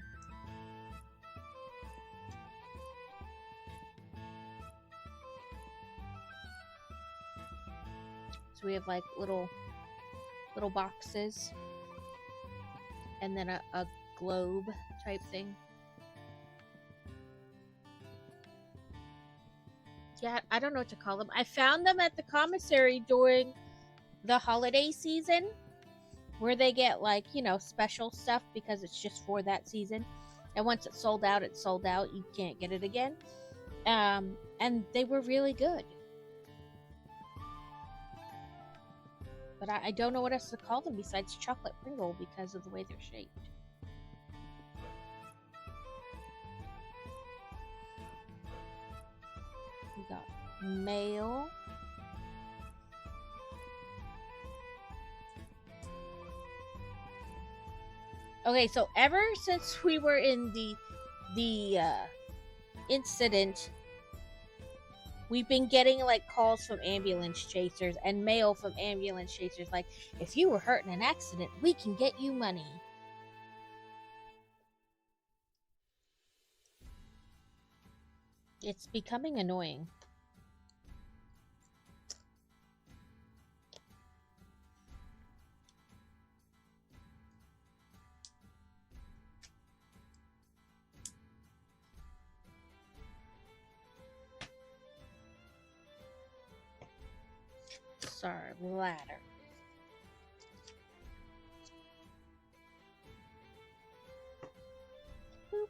So we have like little boxes and then a globe type thing. Yeah, I don't know what to call them. I found them at the commissary during the holiday season where they get like, special stuff because it's just for that season. And once it's sold out, it's sold out. You can't get it again. And they were really good. But I don't know what else to call them besides chocolate Pringle because of the way they're shaped. We got mail. Okay, so ever since we were in the incident, we've been getting like calls from ambulance chasers and mail from ambulance chasers like, if you were hurt in an accident, we can get you money. It's becoming annoying. Sorry, ladder. Boop.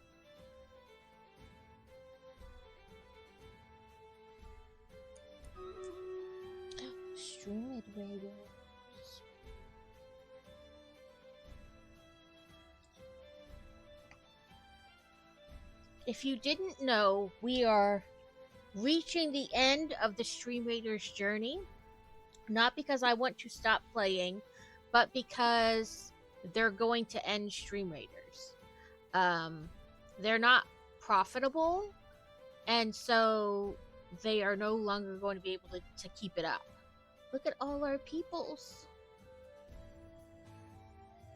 Stream Raiders. If you didn't know, we are reaching the end of the Stream Raiders journey. Not because I want to stop playing, but because they're going to end Stream Raiders. They're not profitable, and so they are no longer going to be able to keep it up. Look at all our peoples.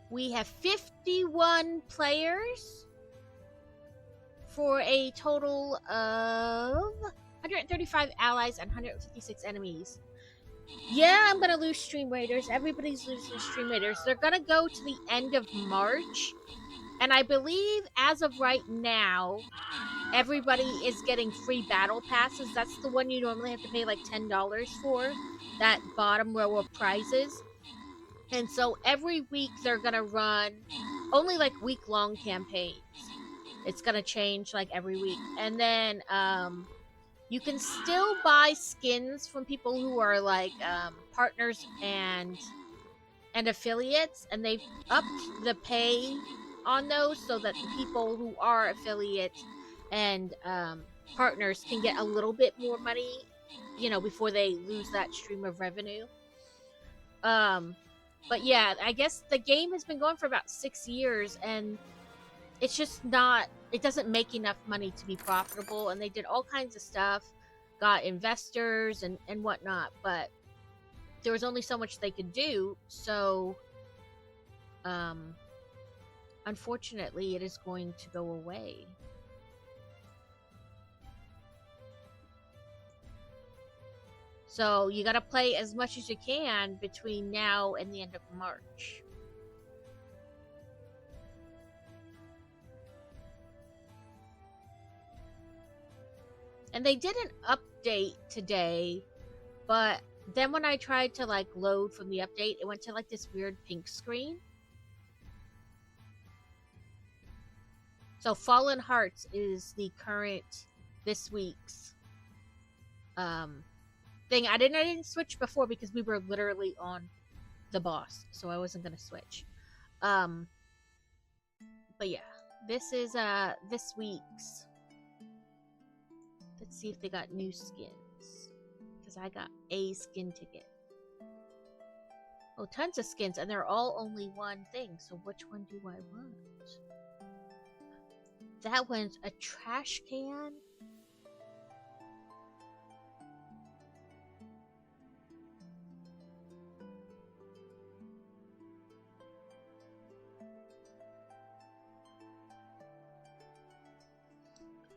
We have 51 players for a total of 135 allies and 156 enemies. Yeah, I'm gonna lose Stream Raiders. Everybody's losing Stream Raiders. They're gonna go to the end of March. And I believe as of right now, everybody is getting free battle passes. That's the one you normally have to pay like $10 for. That bottom row of prizes. And so every week they're gonna run only like week-long campaigns. It's gonna change like every week. And then you can still buy skins from people who are like partners and affiliates, and they've upped the pay on those so that the people who are affiliates and partners can get a little bit more money, before they lose that stream of revenue. But yeah, I guess the game has been going for about 6 years, and it's just not, it doesn't make enough money to be profitable, and they did all kinds of stuff, got investors and whatnot, but there was only so much they could do, so unfortunately it is going to go away. So you gotta play as much as you can between now and the end of March. And they did an update today, but then when I tried to like load from the update, it went to like this weird pink screen. So Fallen Hearts is the current this week's thing. I didn't switch before because we were literally on the boss, so I wasn't gonna switch. But yeah, this is this week's. Let's see if they got new skins, because I got a skin ticket. Oh, tons of skins, and they're all only one thing. So which one do I want? That one's a trash can.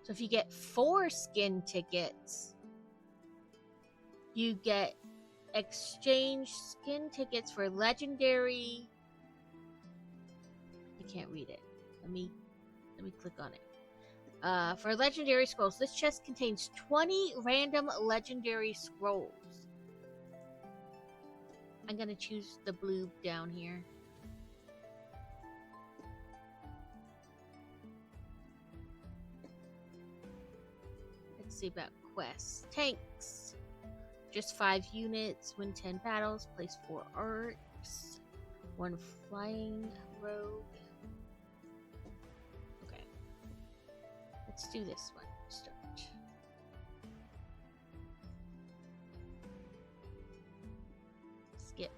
So if you get 4 skin tickets, you get exchange skin tickets for legendary. I can't read it. Let me click on it. For legendary scrolls, this chest contains 20 random legendary scrolls. I'm gonna choose the blue down here. Let's see about quests. Tanks. Just 5 units, win 10 battles, place 4 arcs, 1 flying rogue. Okay. Let's do this one. Start. Skip.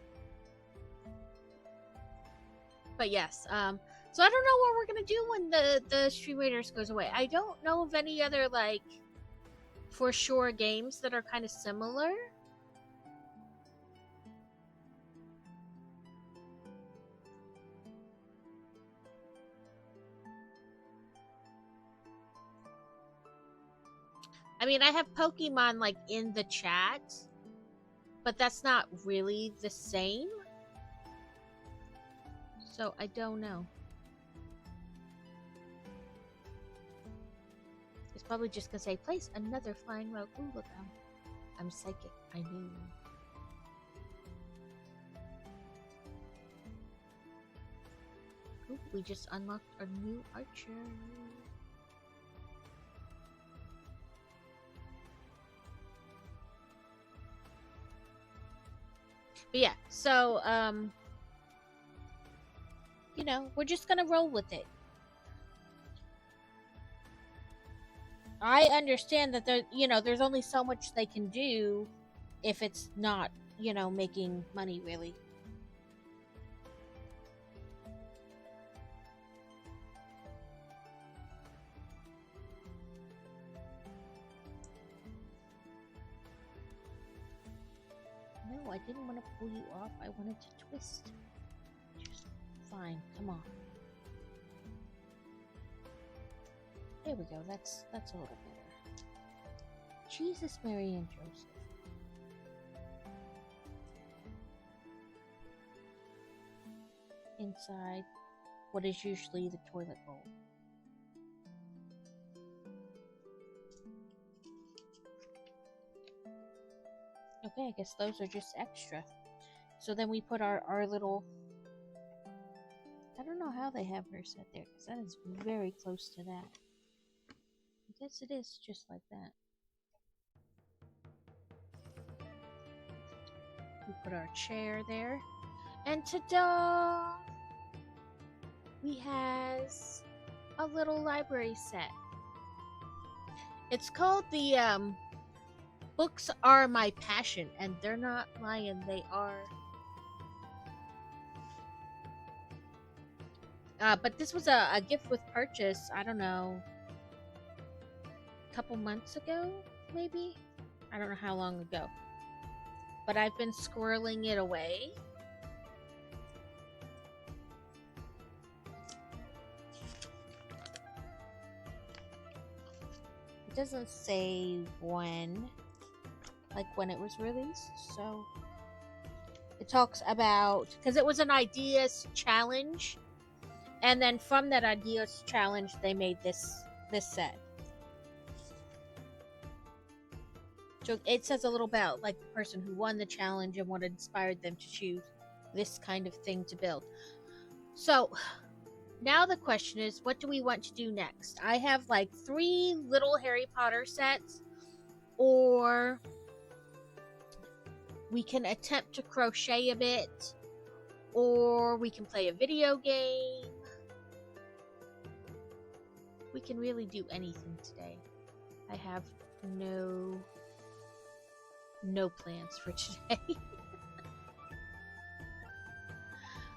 But yes, so I don't know what we're gonna do when the Stream Raiders goes away. I don't know of any other, like, for sure games that are kind of similar. I mean, I have Pokemon, like, in the chat, but that's not really the same. So I don't know. It's probably just gonna say, place another flying rogue. Ooh, look, I'm psychic. I knew. Ooh, we just unlocked our new archer. But yeah, so, you know, we're just gonna roll with it. I understand that there, you know, there's only so much they can do if it's not, you know, making money, really. No, I didn't want to pull you off. I wanted to twist. Just fine. Come on. There we go. That's a little better. Jesus, Mary, and Joseph. Inside what is usually the toilet bowl. Okay, I guess those are just extra. So then we put our little... I don't know how they have her set there, because that is very close to that. I guess it is just like that. We put our chair there. And ta-da! We has a little library set. It's called the, Books Are My Passion, and they're not lying, they are. But this was a gift with purchase, I don't know, a couple months ago, maybe? I don't know how long ago. But I've been squirreling it away. It doesn't say when, like when it was released, so it talks about, because it was an ideas challenge, and then from that ideas challenge they made this set. So it says a little about like the person who won the challenge and what inspired them to choose this kind of thing to build. So now the question is, what do we want to do next? I have like 3 little Harry Potter sets, or we can attempt to crochet a bit, or we can play a video game. We can really do anything today. I have no plans for today.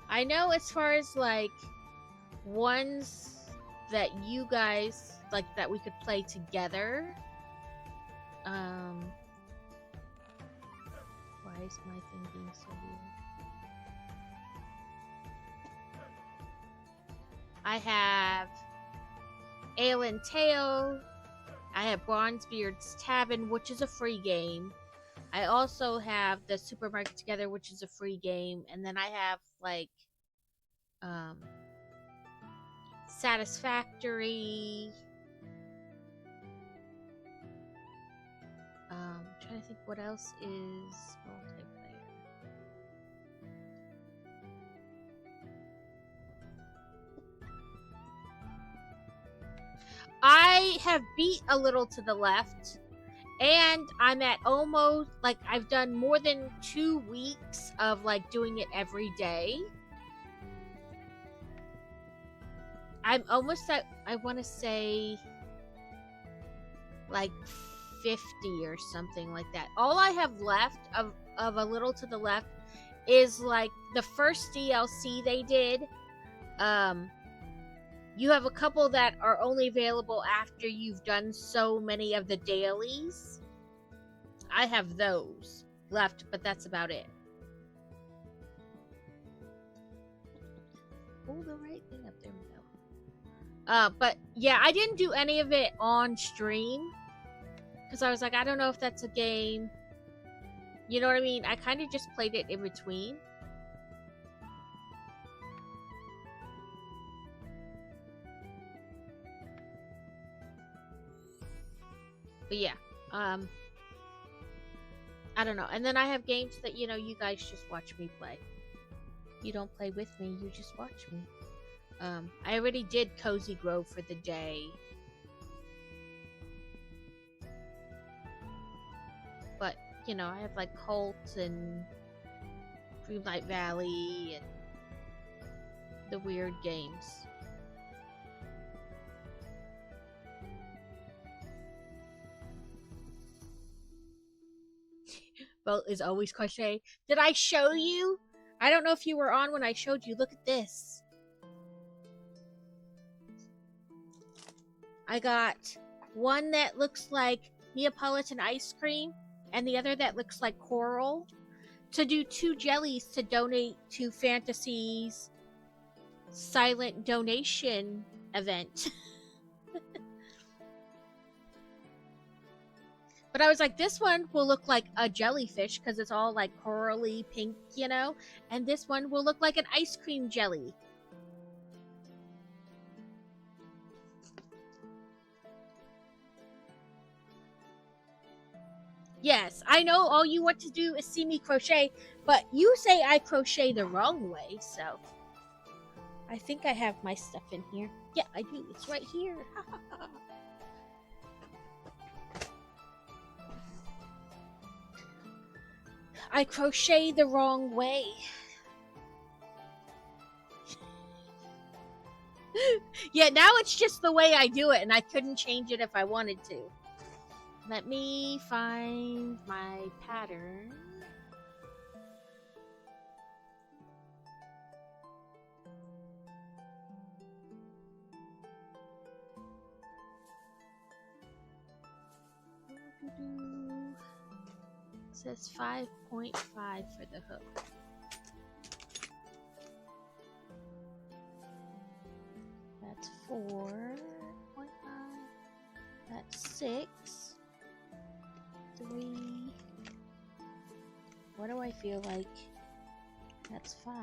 I know as far as like ones that you guys like that we could play together. Why is my thing being so weird? I have Ale and Tail. I have Bronzebeard's Tavern, which is a free game. I also have the Supermarket Together, which is a free game, and then I have like Satisfactory. I'm trying to think what else is multiplayer. I have beat A Little to the Left, and I'm at almost, like, I've done more than 2 weeks of, like, doing it every day. I'm almost at, I want to say, like, 50 or something like that. All I have left of A Little to the Left is, like, the first DLC they did. You have a couple that are only available after you've done so many of the dailies. I have those left, but that's about it. Pull the right thing up. There we go. But yeah, I didn't do any of it on stream because I was like, I don't know if that's a game. You know what I mean? I kind of just played it in between. But yeah, I don't know. And then I have games that, you know, you guys just watch me play. You don't play with me, you just watch me. I already did Cozy Grove for the day. But, you know, I have like Holt and Dreamlight Valley and the weird games. Belt is always crochet. Did I show you? I don't know if you were on when I showed you. Look at this. I got one that looks like Neapolitan ice cream and the other that looks like coral to do 2 jellies to donate to Fantasy's silent donation event. But I was like, this one will look like a jellyfish because it's all like corally pink, you know? And this one will look like an ice cream jelly. Yes, I know all you want to do is see me crochet, but you say I crochet the wrong way, so. I think I have my stuff in here. Yeah, I do. It's right here. I crochet the wrong way. Yeah, now it's just the way I do it, and I couldn't change it if I wanted to. Let me find my pattern. It says 5.5 for the hook. That's 4.5. That's 6. 3. What do I feel like? That's 5.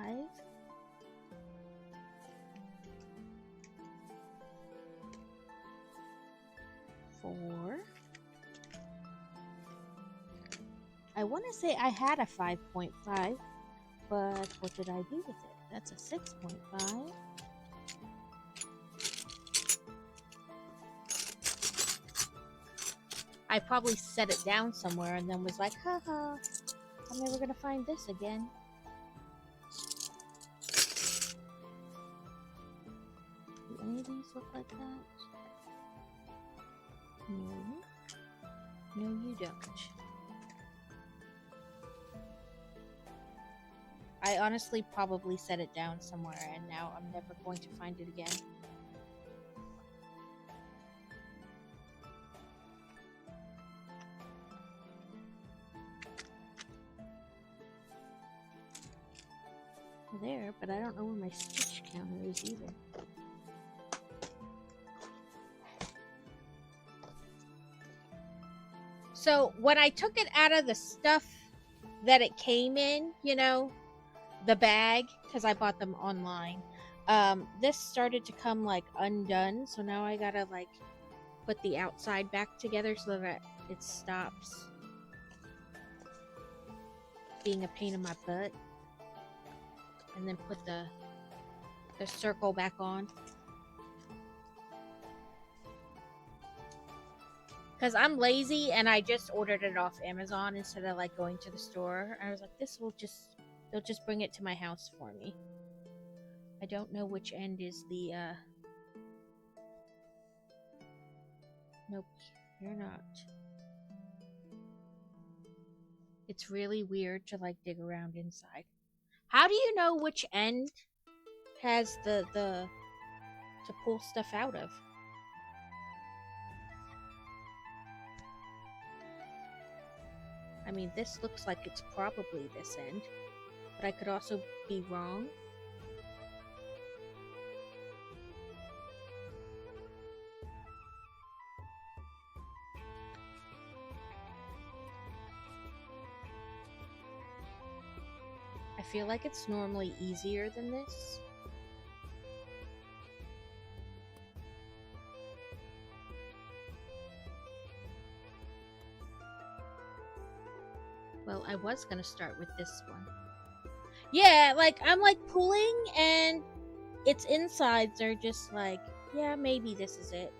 4. I want to say I had a 5.5, but what did I do with it? That's a 6.5. I probably set it down somewhere and then was like, haha. I'm never gonna find this again. Do any of these look like that? No. No, you don't. I honestly probably set it down somewhere and now I'm never going to find it again. There, but I don't know where my stitch counter is either. So when I took it out of the stuff that it came in, you know, the bag, because I bought them online, this started to come like undone. So now I gotta like put the outside back together so that it stops being a pain in my butt. And then put the circle back on. Because I'm lazy and I just ordered it off Amazon instead of like going to the store. I was like, they'll just bring it to my house for me. I don't know which end is the, nope, you're not. It's really weird to like dig around inside. How do you know which end has the to pull stuff out of? I mean, this looks like it's probably this end, but I could also be wrong. I feel like it's normally easier than this. Well, I was gonna start with this one. Yeah, like, I'm like pulling and its insides are just like, yeah, maybe this is it.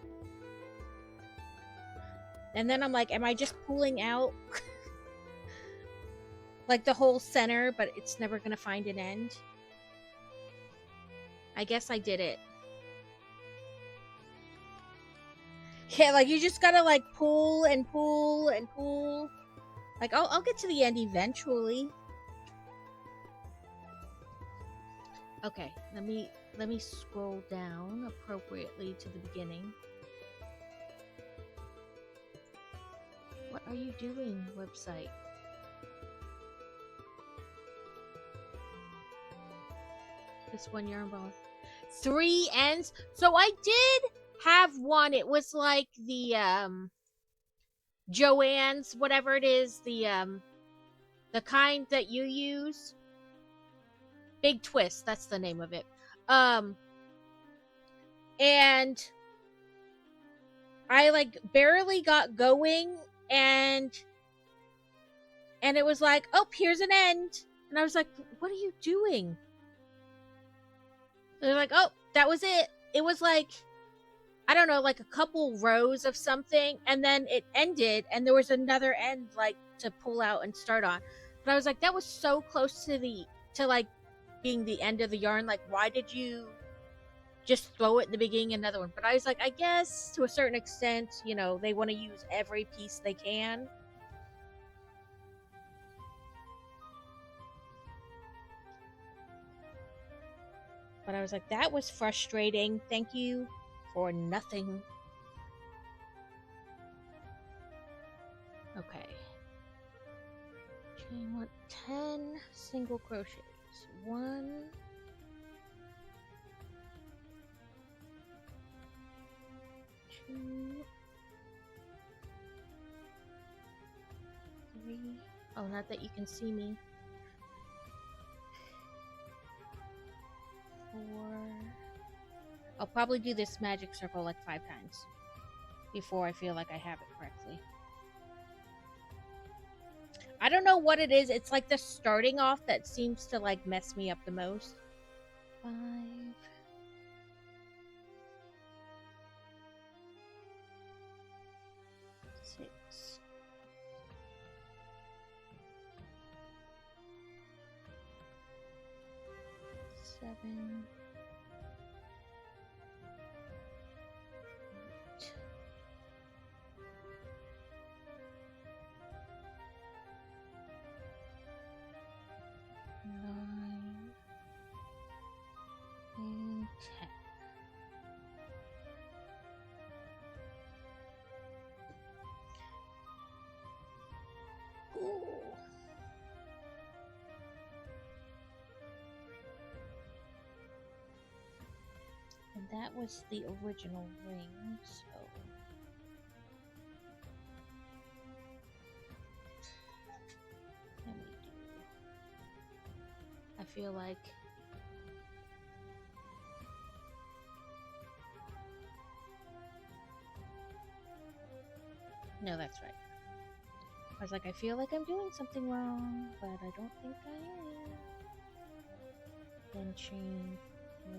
And then I'm like, am I just pulling out like the whole center, but it's never gonna find an end? I guess I did it. Yeah, like you just gotta like pull and pull and pull. Like I'll get to the end eventually. Okay, let me scroll down appropriately to the beginning. What are you doing, website? This one yarn ball. 3 ends. So I did have one. It was like the Joann's, whatever it is, the kind that you use. Big Twist, that's the name of it. And I like barely got going and it was like, oh, here's an end. And I was like, what are you doing? They're like, oh, that was it. It was like, I don't know, like a couple rows of something, and then it ended, and there was another end like to pull out and start on. But I was like, that was so close to like being the end of the yarn. Like, why did you just throw it in the beginning another one? But I was like, I guess to a certain extent, you know, they want to use every piece they can. But I was like, that was frustrating. Thank you for nothing. Okay. Chain want 10 single crochets. 1, 2, 3. Oh, not that you can see me. 4. I'll probably do this magic circle like 5 times before I feel like I have it correctly. I don't know what it is. It's like the starting off that seems to like mess me up the most. 5. 6. 7, 8, 9, and 10. Cool. And that was the original ring, so let me do. I feel like no, that's right. I was like, I feel like I'm doing something wrong, but I don't think I am. Then chain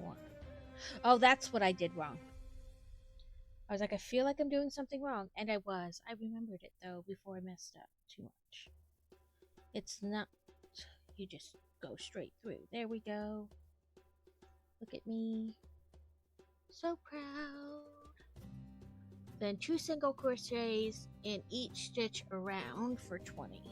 1. Oh, that's what I did wrong. I was like, I feel like I'm doing something wrong, and I was. I remembered it, though, before I messed up too much. It's not... You just go straight through. There we go. Look at me. So proud. Then 2 single crochets in each stitch around for 20.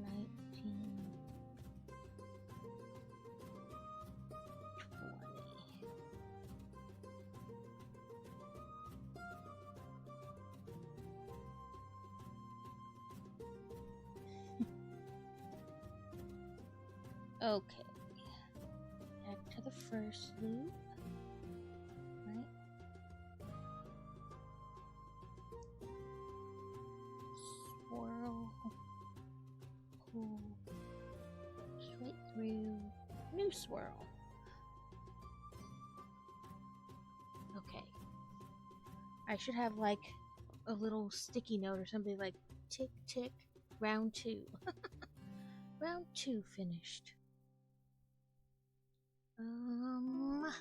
One, 2. Okay, back to the first loop, right? Swirl, pull, straight through, new swirl. Okay, I should have like a little sticky note or something like tick tick, round 2. Round 2 finished. I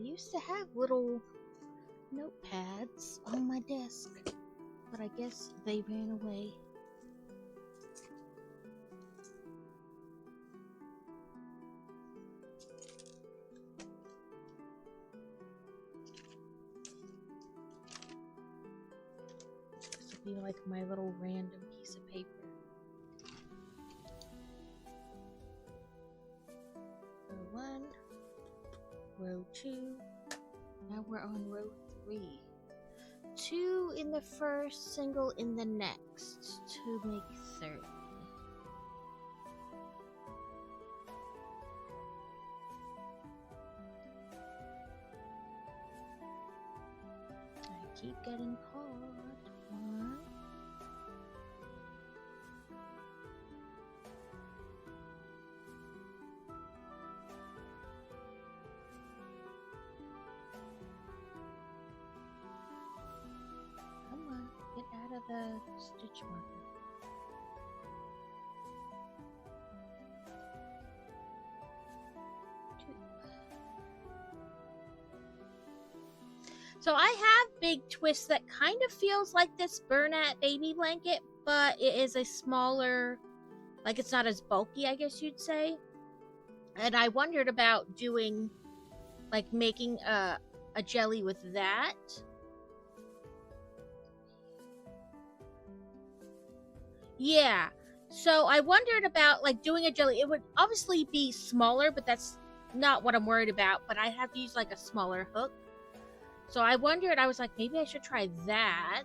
used to have little notepads on my desk, but I guess they ran away. This will be like my little random piece of paper. Row 1, row 2, now we're on row 3. 2 in the first, single in the next to make 30. I keep getting caught. 1, 2, stitch marker. So I have Big Twist that kind of feels like this Bernat baby blanket, but it is a smaller, like it's not as bulky, I guess you'd say. And I wondered about doing, like making a jelly with that. Yeah. So I wondered about like doing a jelly. It would obviously be smaller, but that's not what I'm worried about. But I have to use like a smaller hook. So I wondered, I was like, maybe I should try that.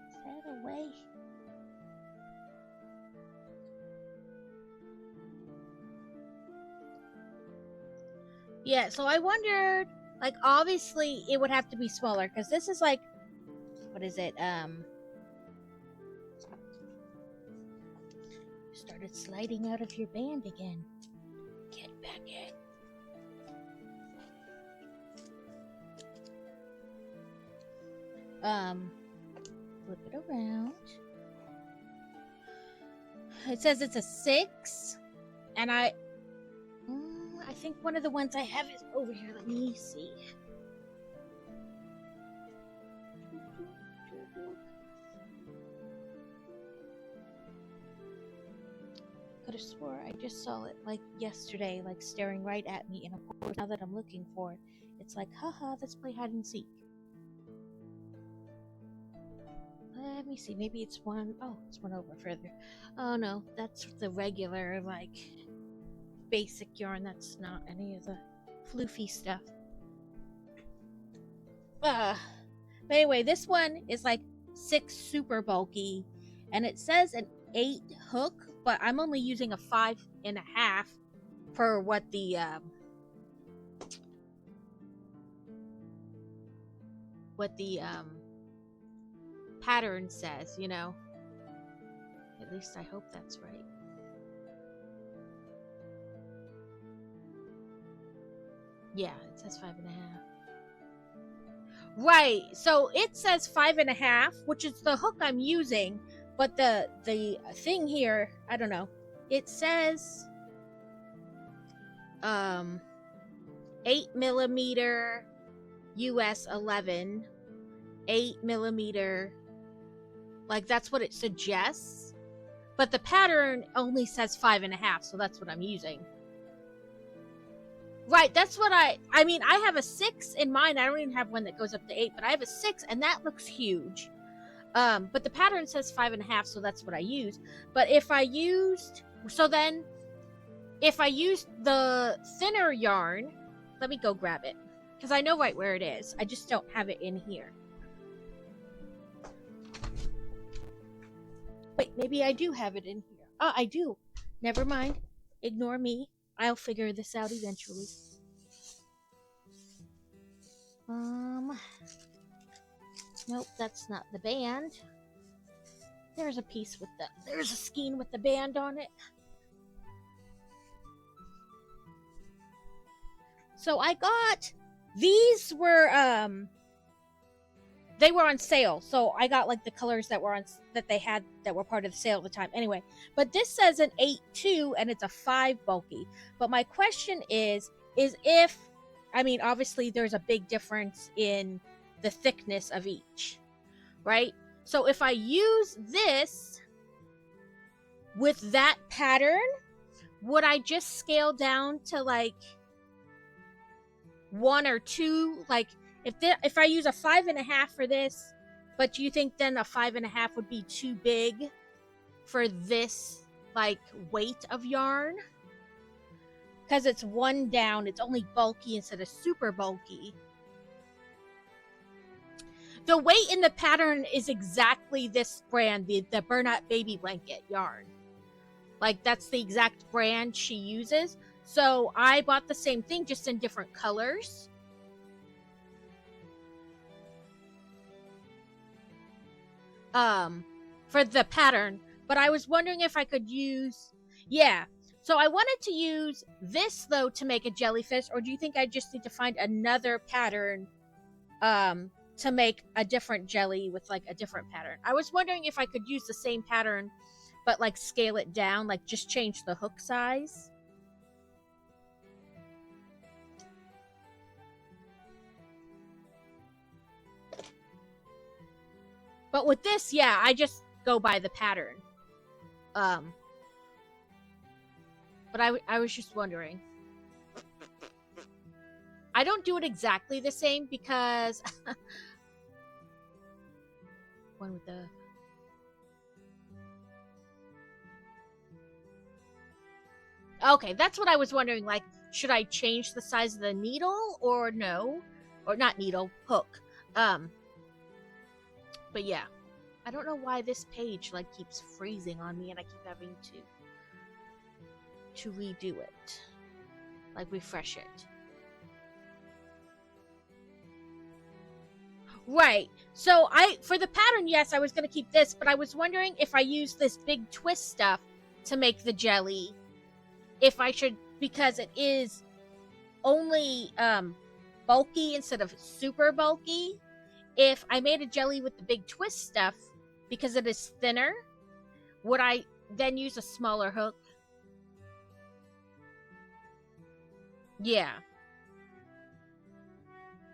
Is that away? Yeah, so I wondered, like, obviously it would have to be smaller because this is like, what is it? Started sliding out of your band again. Get back in. Flip it around. It says it's a 6, and I think one of the ones I have is over here. Let me see. Could have swore I just saw it like yesterday, like staring right at me, and of course now that I'm looking for it, it's like, haha, let's play hide and seek. Let me see, maybe it's one. Oh, it's one over further. Oh no, that's the regular, like, basic yarn. That's not any of the floofy stuff. But anyway, this one is like 6 super bulky, and it says an 8 hook, but I'm only using a 5.5 for what the pattern says, you know. At least I hope that's right. Yeah, it says 5.5. Right, so it says 5.5, which is the hook I'm using, but the thing here, I don't know. It says 8mm US 11, 8mm, like that's what it suggests, but the pattern only says 5.5, so that's what I'm using. Right, that's what I mean, I have a 6 in mine. I don't even have one that goes up to 8, but I have a 6, and that looks huge. But the pattern says 5.5, so that's what I use. But if I used the thinner yarn, let me go grab it. Because I know right where it is. I just don't have it in here. Wait, maybe I do have it in here. Oh, I do. Never mind. Ignore me. I'll figure this out eventually. Nope, that's not the band. There's a piece with there's a skein with the band on it. So I got, these were, they were on sale. So I got like the colors that were that they had that were part of the sale at the time. Anyway, but this says an 8-2 and it's a 5 bulky. But my question is if, I mean, obviously there's a big difference in the thickness of each, right? So if I use this with that pattern, would I just scale down to like 1 or 2? Like if I use a 5.5 for this, but do you think then a 5.5 would be too big for this like weight of yarn? Because it's 1 down, it's only bulky instead of super bulky. The weight in the pattern is exactly this brand, the Bernat Baby Blanket yarn. Like that's the exact brand she uses. So I bought the same thing, just in different colors. For the pattern, but I was wondering if I could use, yeah. So I wanted to use this though to make a jellyfish, or do you think I just need to find another pattern, to make a different jelly with like a different pattern? I was wondering if I could use the same pattern, but like scale it down, like just change the hook size. But with this, yeah, I just go by the pattern. But I was just wondering. I don't do it exactly the same because one with the okay, that's what I was wondering. Like, should I change the size of the needle or no? Or not needle, hook. But yeah. I don't know why this page like keeps freezing on me and I keep having to redo it. Like refresh it. Right. So for the pattern, yes, I was going to keep this, but I was wondering if I use this big twist stuff to make the jelly, if I should, because it is only bulky instead of super bulky. If I made a jelly with the big twist stuff, because it is thinner, would I then use a smaller hook? Yeah.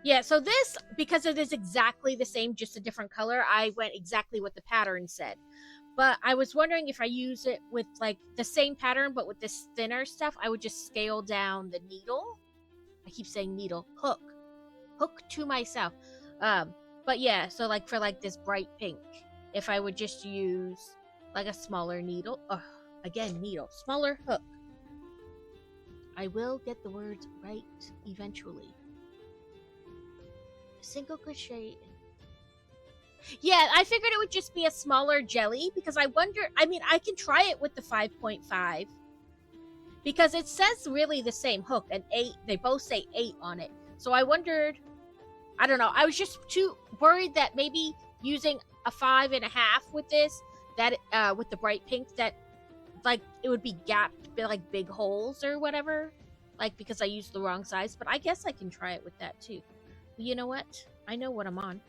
Yeah, so this, because it is exactly the same, just a different color, I went exactly what the pattern said. But I was wondering if I use it with like the same pattern, but with this thinner stuff, I would just scale down the needle. I keep saying needle. Hook. Hook to myself. But yeah, so like for like this bright pink, if I would just use like a smaller needle, again, needle, smaller hook. I will get the words right eventually. Single crochet. Yeah, I figured it would just be a smaller jelly because I wonder, I mean, I can try it with the 5.5 because it says really the same hook, and 8, they both say 8 on it. So I wondered, I don't know, I was just too worried that maybe using a 5.5 with this, that with the bright pink, that like it would be gapped, like big holes or whatever, like because I used the wrong size. But I guess I can try it with that too. You know what? I know what I'm on.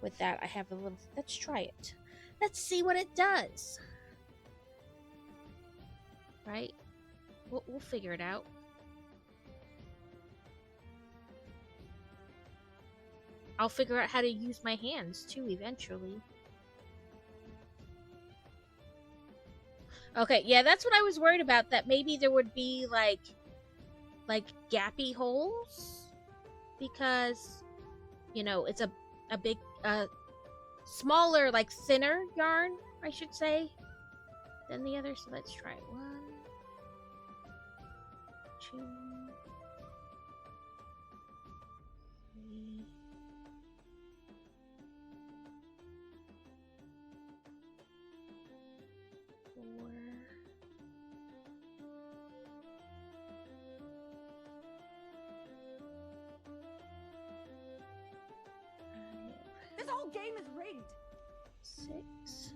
With that, I have a little. Let's try it. Let's see what it does. Right? We'll figure it out. I'll figure out how to use my hands too eventually. Okay, yeah, that's what I was worried about. That maybe there would be like gappy holes because, you know, it's a big, smaller, like thinner yarn, I should say, than the other. So let's try it. 1, 2. game is rigged. 6.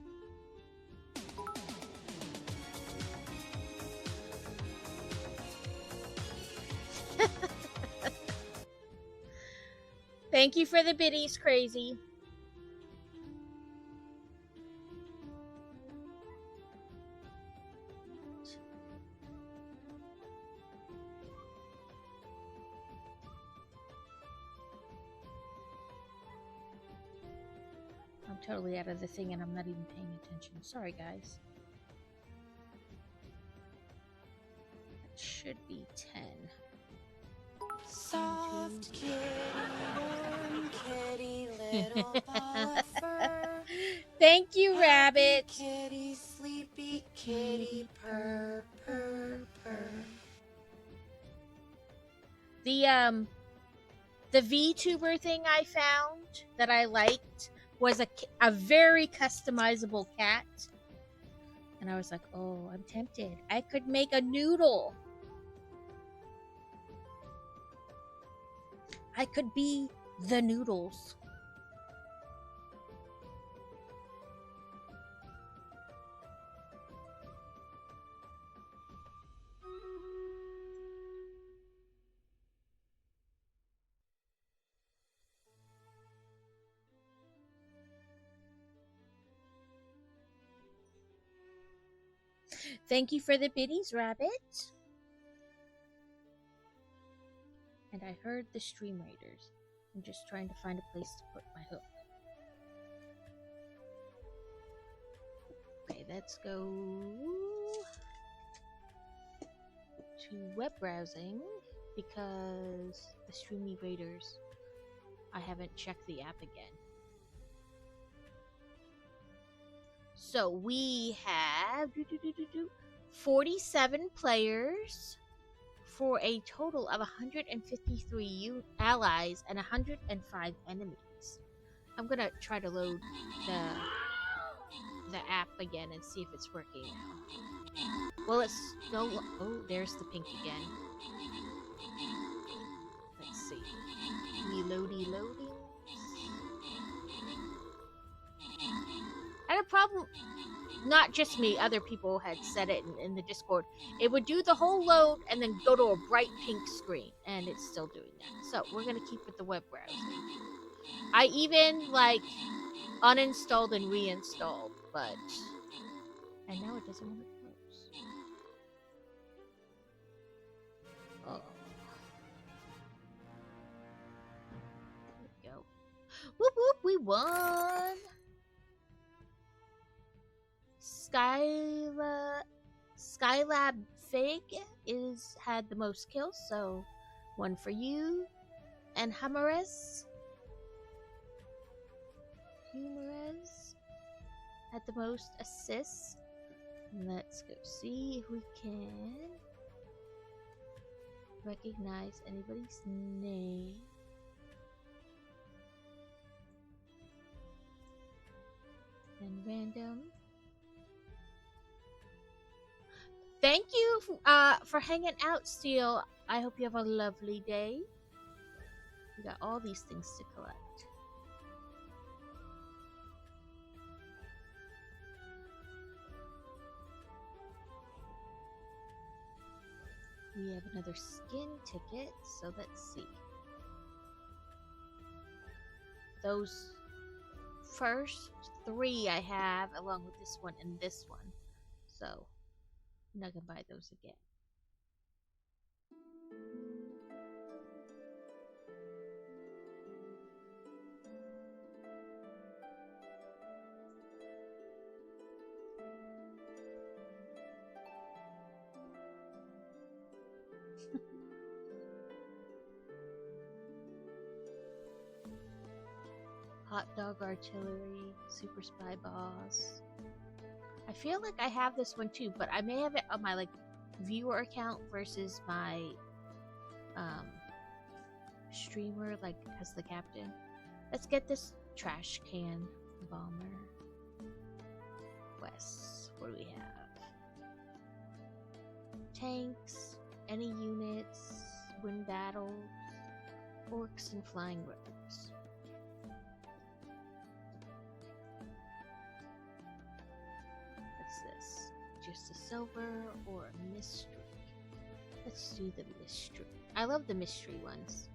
Thank you for the biddies, Crazy. I'm totally out of the thing and I'm not even paying attention. Sorry, guys. That should be 10. Soft kitty, warm kitty, little ball of fur. Thank you, Happy Rabbit. kitty, sleepy kitty, purr, purr, purr. The VTuber thing I found that I liked was a very customizable cat. And I was like, oh, I'm tempted. I could make a noodle. I could be the noodles. Thank you for the biddies, Rabbit. And I heard the Stream Raiders. I'm just trying to find a place to put my hook. Okay, let's go to web browsing because the Streamy Raiders, I haven't checked the app again. So we have 47 players for a total of 153 allies and 105 enemies. I'm gonna try to load the app again and see if it's working. Well, it's no. Oh, there's the pink again. Let's see. Loading. I had a problem. Not just me, other people had said it in the Discord. It would do the whole load and then go to a bright pink screen, and it's still doing that. So we're gonna keep with the web browsing. I even uninstalled and reinstalled, and now it doesn't want to close. Oh. There we go. Whoop whoop, we won! Skylab Fig had the most kills, so one for you. And Humorous had the most assists. Let's go see if we can recognize anybody's name. And random. Thank you for hanging out, Steel. I hope you have a lovely day. We got all these things to collect. We have another skin ticket, so let's see. Those first 3 I have, along with this one and this one. So I'm not gonna buy those again. Hot Dog Artillery, Super Spy Boss. I feel like I have this one too, but I may have it on my viewer account versus my streamer as the captain. Let's get this Trash Can Bomber. Wes, what do we have? Tanks, any units, win battles, orcs and flying rogues. just a silver or a mystery? Let's do the mystery. I love the mystery ones.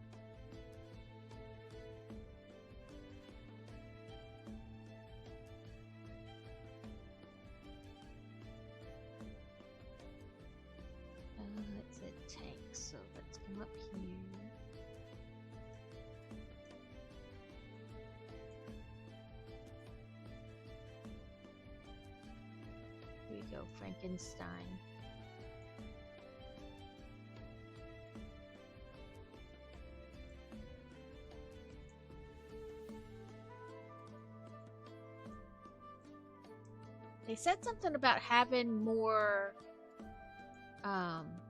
It's a tank, so let's come up here. Here you go, Frankenstein. They said something about having more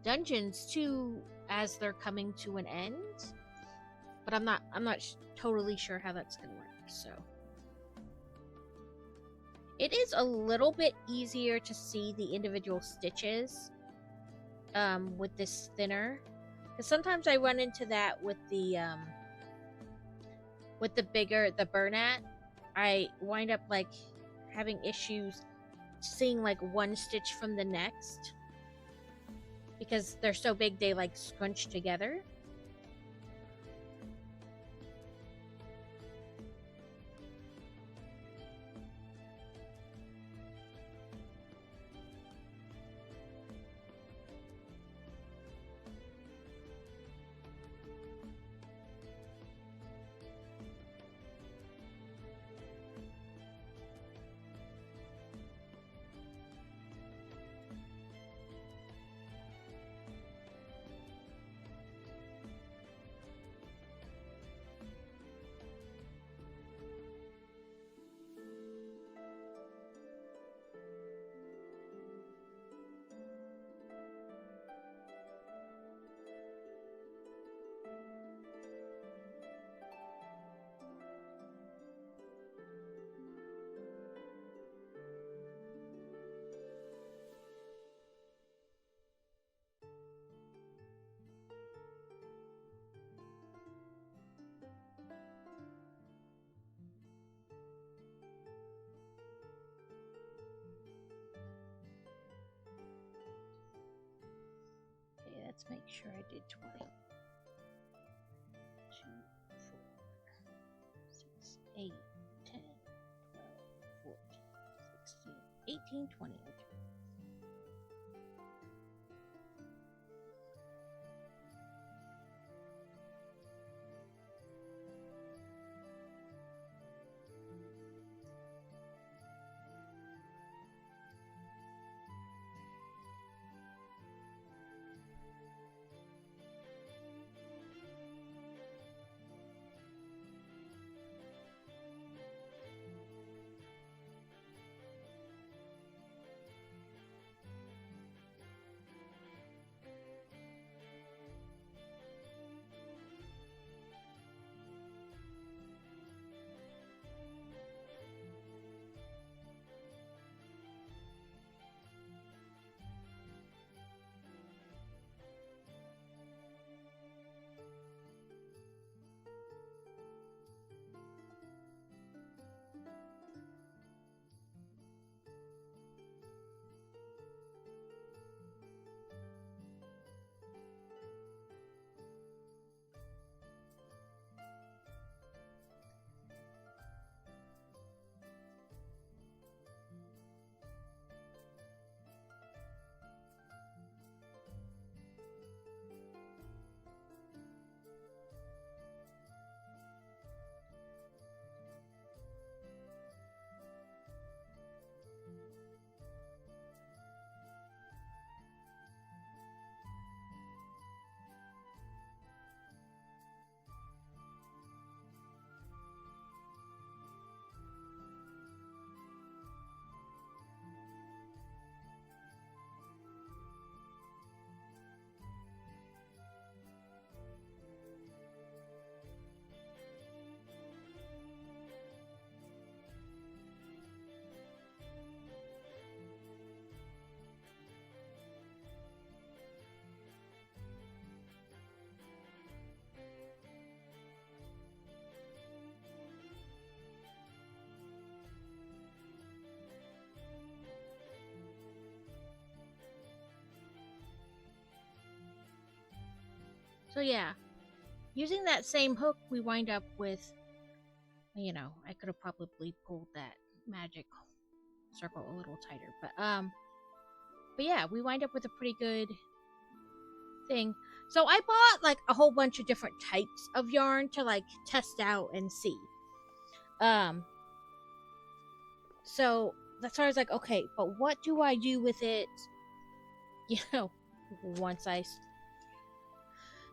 dungeons too as they're coming to an end, but I'm not totally sure how that's gonna work. So it is a little bit easier to see the individual stitches with this thinner, because sometimes I run into that with the Bernat. I wind up like having issues seeing like one stitch from the next because they're so big they like scrunch together. Let's make sure I did 20. 2, 4, 6, 8, 10, 12, 14, 16, 18, 20. Okay. So yeah, using that same hook, we wind up with, you know, I could have probably pulled that magic circle a little tighter, but yeah, we wind up with a pretty good thing. So I bought like a whole bunch of different types of yarn to like test out and see. So that's why I was like, okay, but what do I do with it? You know, once I,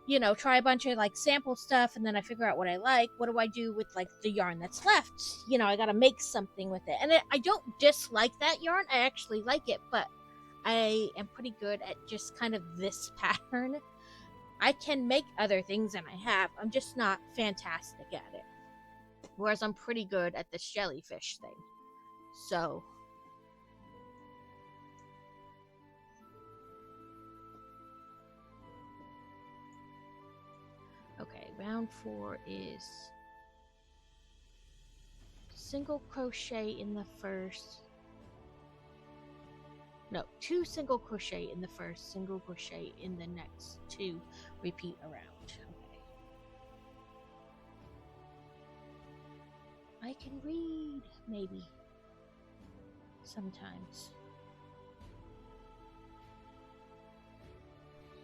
you know, try a bunch of like sample stuff and then I figure out what I like. What do I do with like the yarn that's left? You know, I gotta make something with it. And I don't dislike that yarn. I actually like it, but I am pretty good at just kind of this pattern. I can make other things, and I have. I'm just not fantastic at it. Whereas I'm pretty good at this jellyfish thing. So. Okay, round 4 is single crochet in the first. No, 2 single crochet in the first, single crochet in the next 2, repeat around. Okay. I can read, maybe. Sometimes.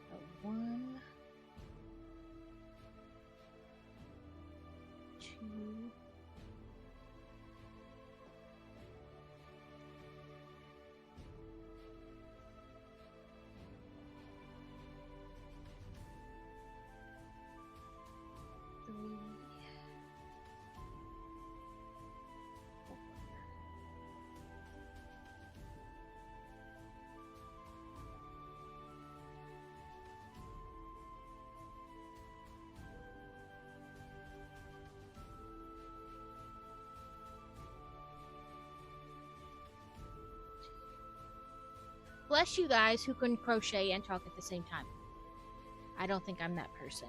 So 1, 2, 3, 4. Bless you guys who can crochet and talk at the same time. I don't think I'm that person.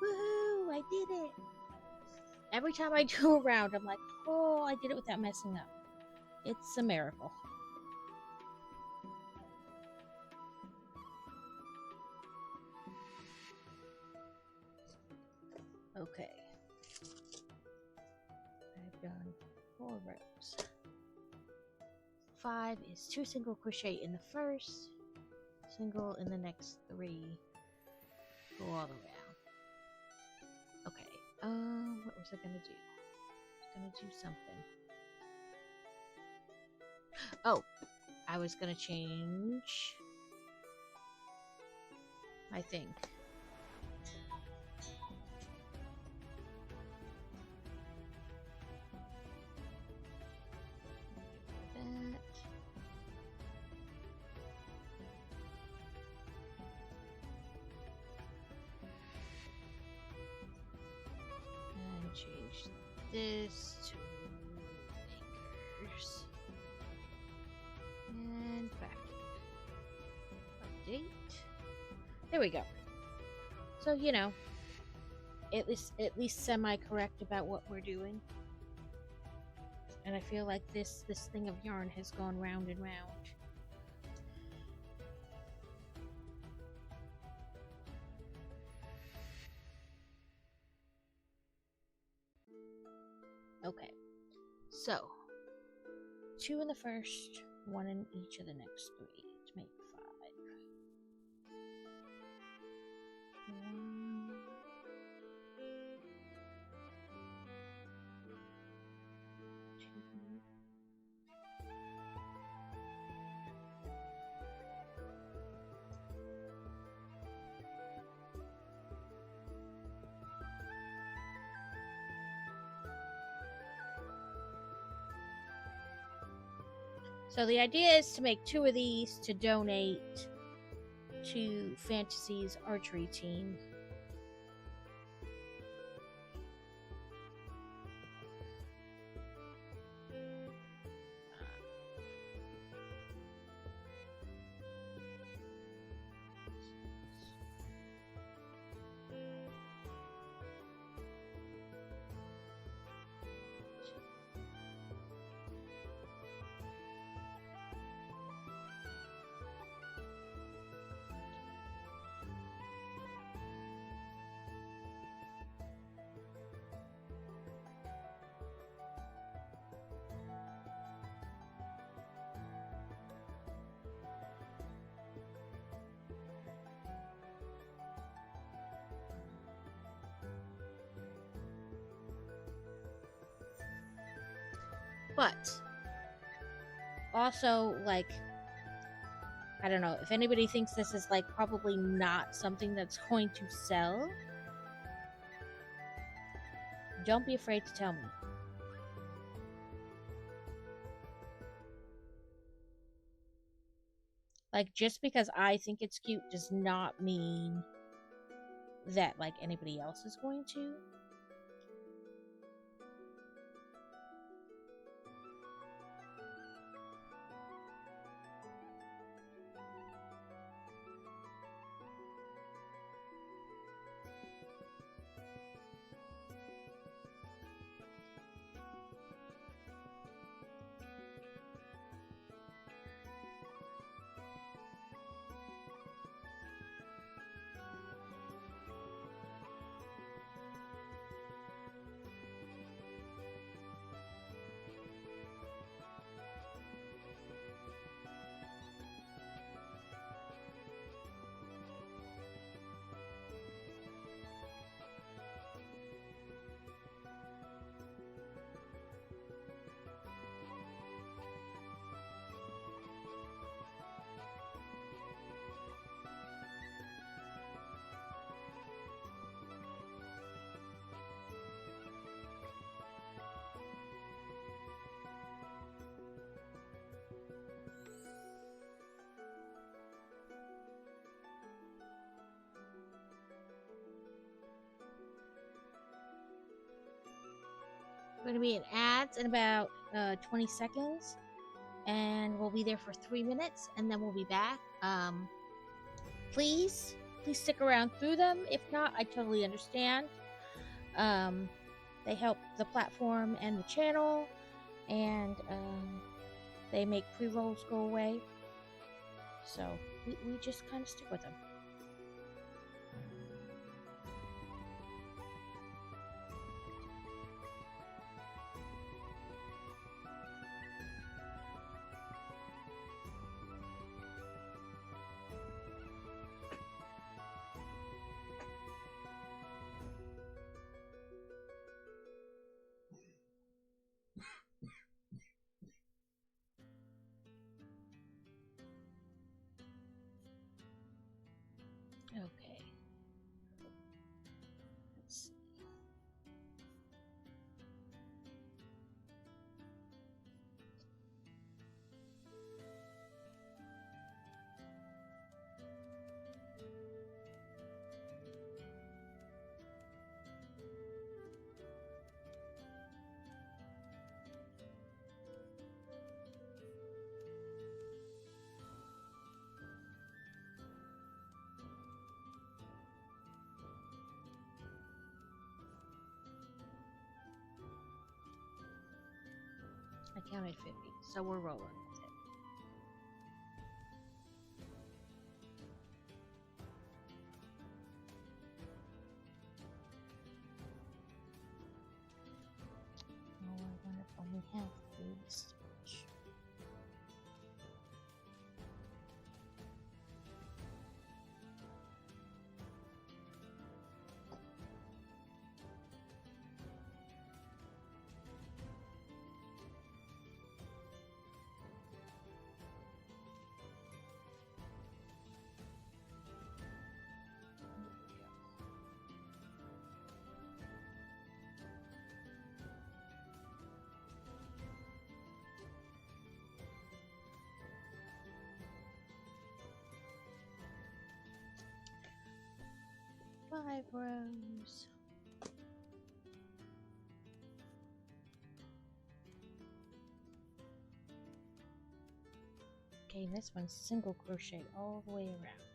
Woohoo! I did it! Every time I do a round, I'm like, oh, I did it without messing up. It's a miracle. Okay. I've done 4 rows. 5 is 2 single crochet in the first, single in the next 3, go all the way out. Okay, what was I gonna do? I was gonna do something. Oh, I was gonna change, I think. That. And change this to anchors. And back. Update. There we go. So, you know, at least semi-correct about what we're doing. And I feel like this thing of yarn has gone round and round. Okay. So, 2 in the first, 1 in each of the next 3 to make 5. 1, 2. So the idea is to make 2 of these to donate to Fantasy's archery team. But also, like, I don't know if anybody thinks this is like probably not something that's going to sell. Don't be afraid to tell me. Like, just because I think it's cute does not mean that like anybody else is going to. We're going to be in ads in about 20 seconds, and we'll be there for 3 minutes, and then we'll be back. Please stick around through them. If not, I totally understand. They help the platform and the channel, and they make pre-rolls go away. So we just kind of stick with them. I counted 50, so we're rolling with it. Oh, I wonder if only have this much. Five rows. Okay, this one's single crochet all the way around.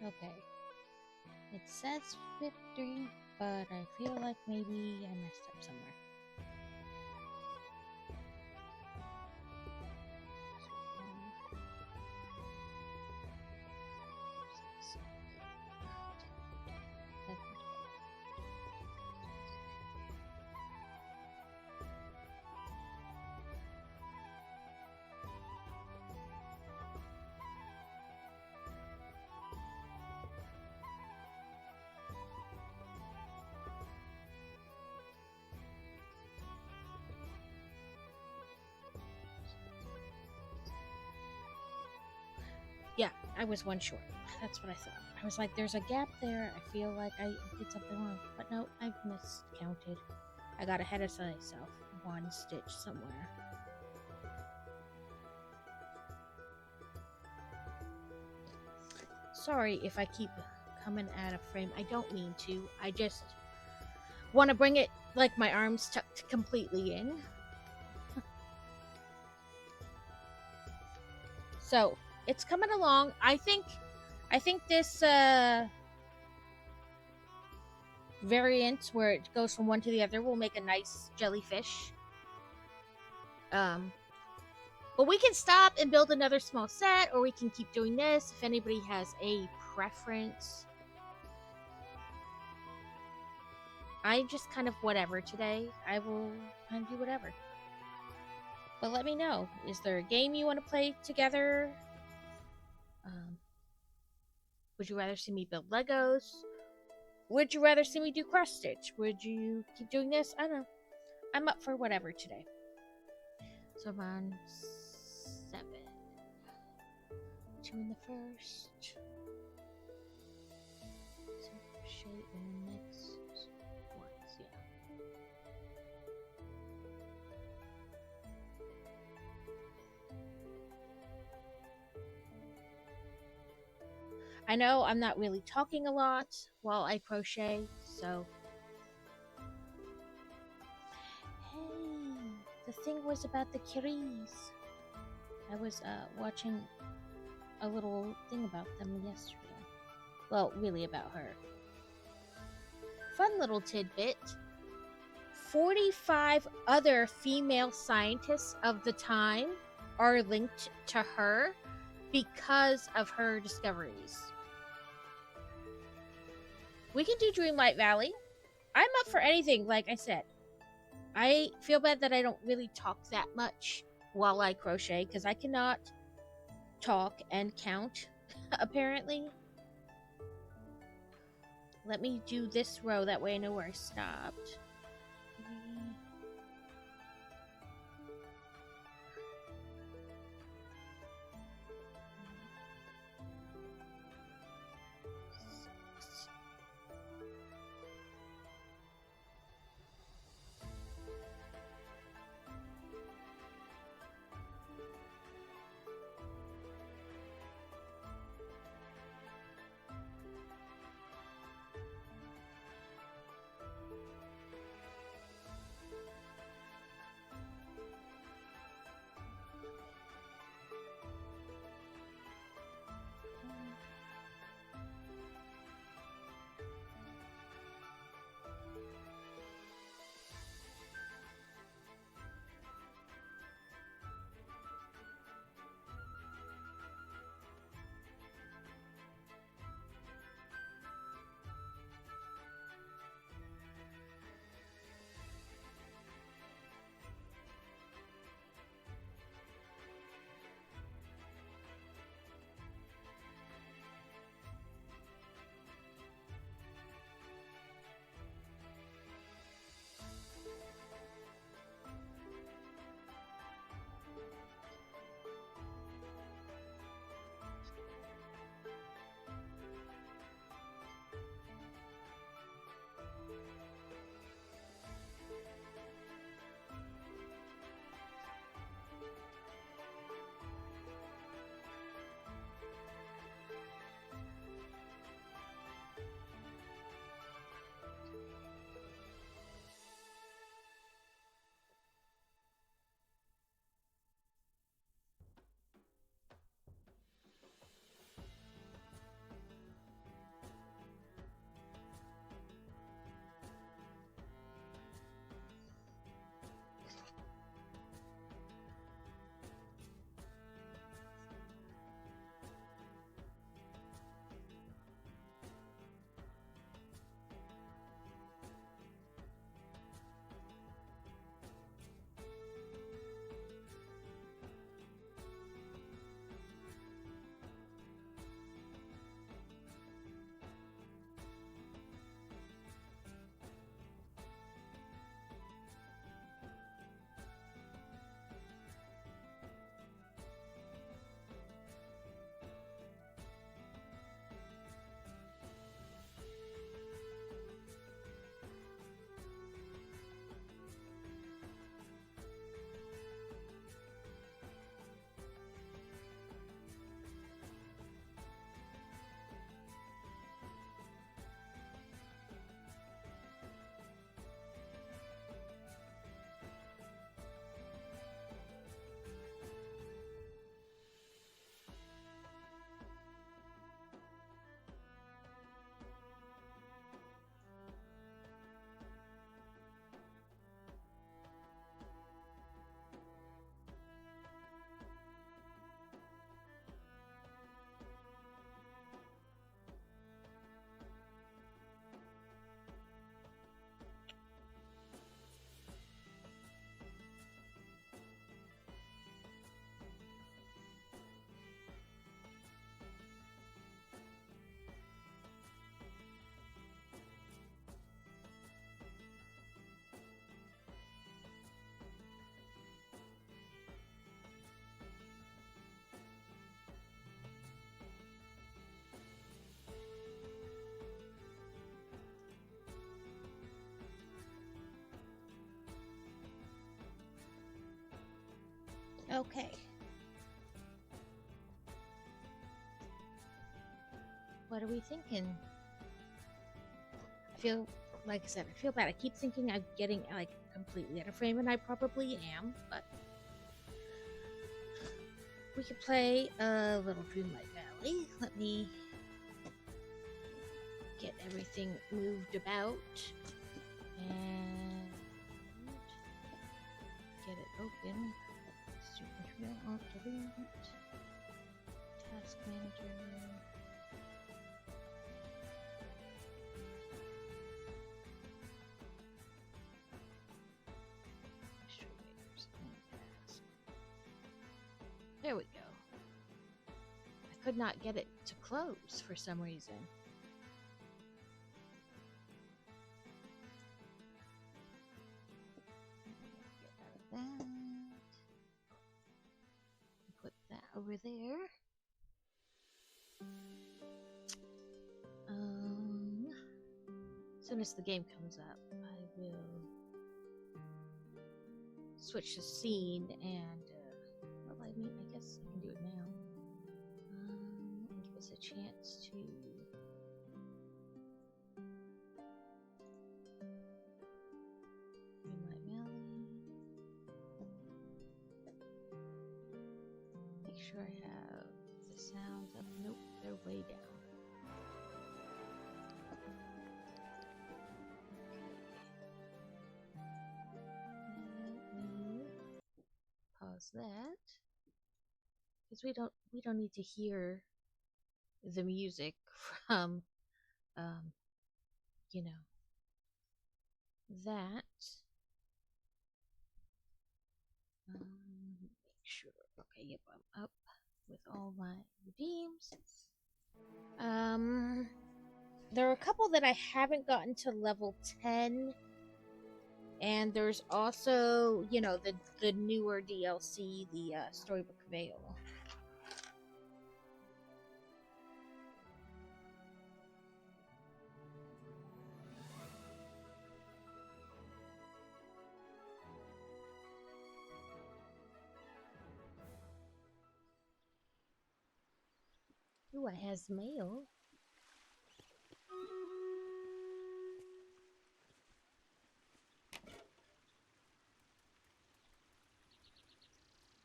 Okay. It says 50, but I feel like maybe I messed up somewhere. I was one short. That's what I thought. I was like, there's a gap there. I feel like I did something wrong. But no, I've miscounted. I got ahead of myself. One stitch somewhere. Sorry if I keep coming out of frame. I don't mean to. I just want to bring it like my arms tucked completely in. So, it's coming along. I think this variant where it goes from one to the other will make a nice jellyfish. But we can stop and build another small set, or we can keep doing this if anybody has a preference. I'm just kind of whatever today. I will kind of do whatever. But let me know. Is there a game you want to play together? Would you rather see me build Legos? Would you rather see me do cross stitch? Would you keep doing this? I don't know. I'm up for whatever today. So I'm on 7. 2 in the first. So crochet in the next ones, yeah. I know I'm not really talking a lot while I crochet, so... Hey, the thing was about the kitties. I was watching a little thing about them yesterday. Well, really about her. Fun little tidbit. 45 other female scientists of the time are linked to her because of her discoveries. We can do Dreamlight Valley. I'm up for anything, like I said. I feel bad that I don't really talk that much while I crochet, because I cannot talk and count, apparently. Let me do this row, that way I know where I stopped. 6. Okay. What are we thinking? I feel, like I said, I feel bad. I keep thinking I'm getting like completely out of frame, and I probably am, but we could play a little Dreamlight Valley. Let me get everything moved about and get it open. Super Trail, Alt Delete, Task Manager. There we go. I could not get it to close for some reason. Get out of that. Put that over there. As soon as the game comes up, I will switch the scene and well, I mean, I guess I can do it now. Give us a chance to Dreamlight Valley. Make sure I have the sounds up. Nope, they're way down. Pause that, because we don't need to hear the music from you know, that. Make sure. Okay, yep, I'm up with all my redeems. There are a couple that I haven't gotten to level 10. And there's also, you know, the newer DLC, the Storybook Veil. Ooh, it has mail.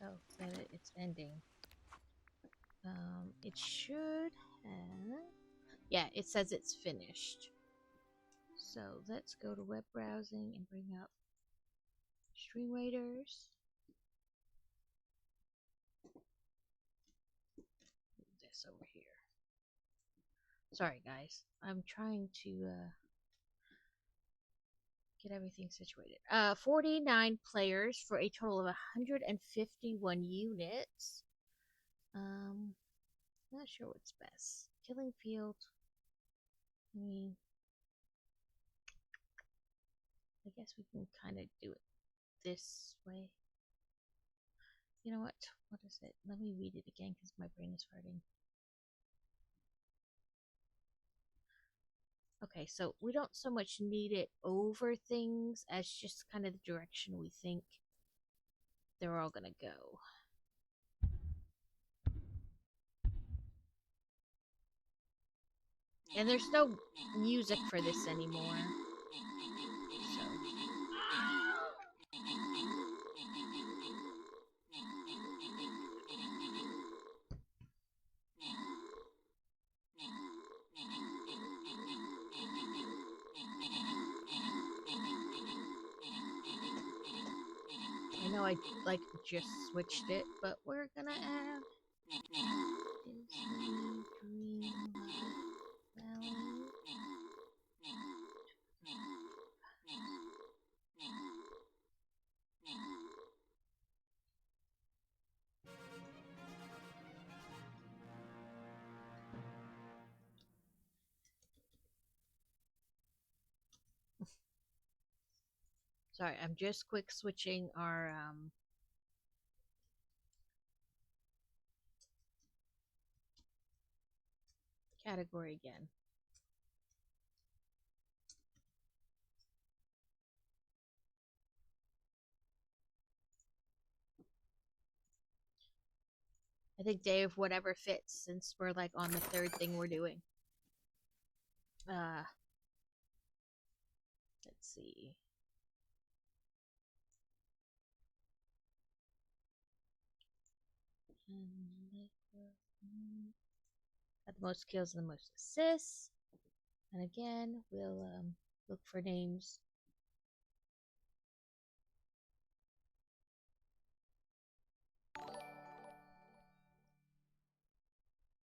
Oh, but it's ending. It should have... Yeah, it says it's finished. So let's go to web browsing and bring up Stream Raiders. Move this over here. Sorry, guys. I'm trying to get everything situated. 49 players for a total of 151 units. Not sure what's best. Killing Field. I mean, I guess we can kind of do it this way. You know what? What is it? Let me read it again because my brain is farting. Okay, so we don't so much need it over things as just kind of the direction we think they're all gonna go. And there's no music for this anymore. So. I know I like just switched it, but we're gonna add Disney Dreamlight Valley. Sorry, I'm just quick switching our category again. I think day of whatever fits since we're like on the third thing we're doing. Let's see. Got the most kills and the most assists. And again, we'll look for names.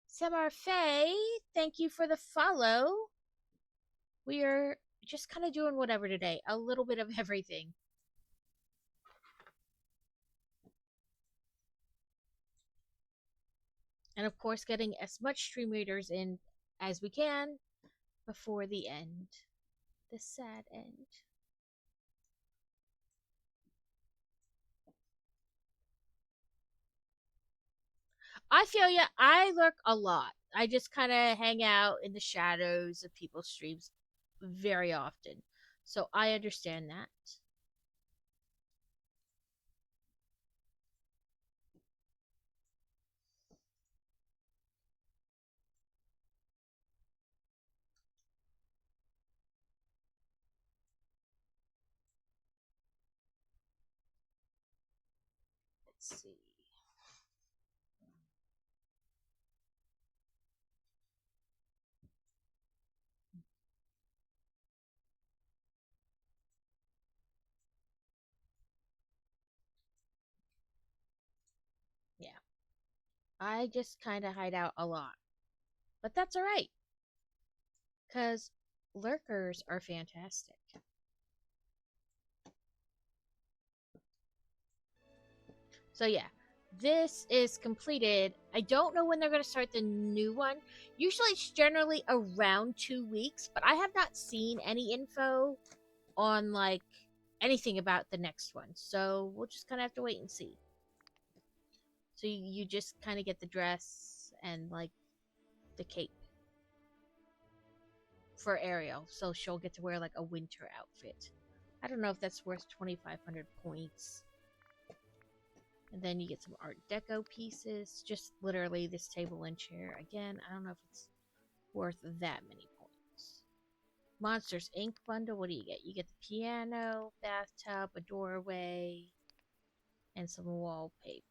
Samar Faye, thank you for the follow. We are just kind of doing whatever today. A little bit of everything. And of course, getting as much stream readers in as we can before the end. The sad end. I feel ya. I lurk a lot. I just kind of hang out in the shadows of people's streams very often. So I understand that. Let's see. Yeah. I just kind of hide out a lot. But that's alright. Because lurkers are fantastic. So yeah, this is completed. I don't know when they're going to start the new one. Usually it's generally around 2 weeks, but I have not seen any info on like anything about the next one. So we'll just kind of have to wait and see. So you just kind of get the dress and like the cape for Ariel. So she'll get to wear like a winter outfit. I don't know if that's worth 2,500 points. And then you get some Art Deco pieces. Just literally this table and chair. Again, I don't know if it's worth that many points. Monsters Inc. bundle. What do you get? You get the piano, bathtub, a doorway, and some wallpaper.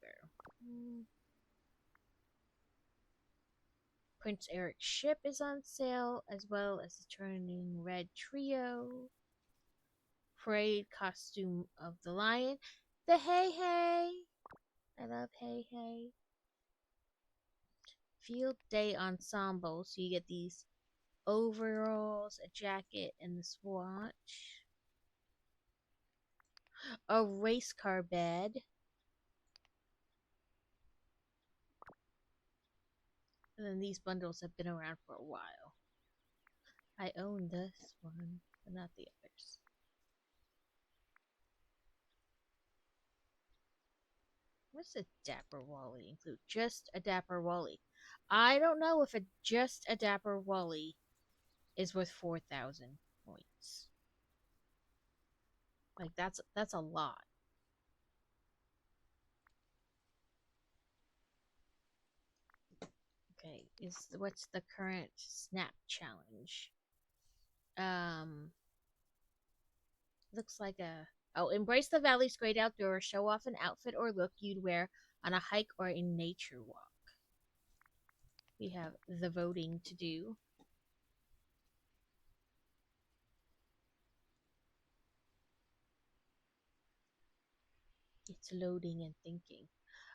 Prince Eric's ship is on sale, as well as the Turning Red trio. Parade costume of the lion. The Hey Hey. I love Hey Hey. Field Day Ensemble. So you get these overalls, a jacket, and the swatch. A race car bed. And then these bundles have been around for a while. I own this one, but not the others. What's a Dapper Wally include? Just a Dapper Wally. I don't know if just a Dapper Wally is worth 4,000 points. Like that's a lot. Okay, what's the current snap challenge? Looks like embrace the valley's great outdoors. Show off an outfit or look you'd wear on a hike or a nature walk. We have the voting to do. It's loading and thinking.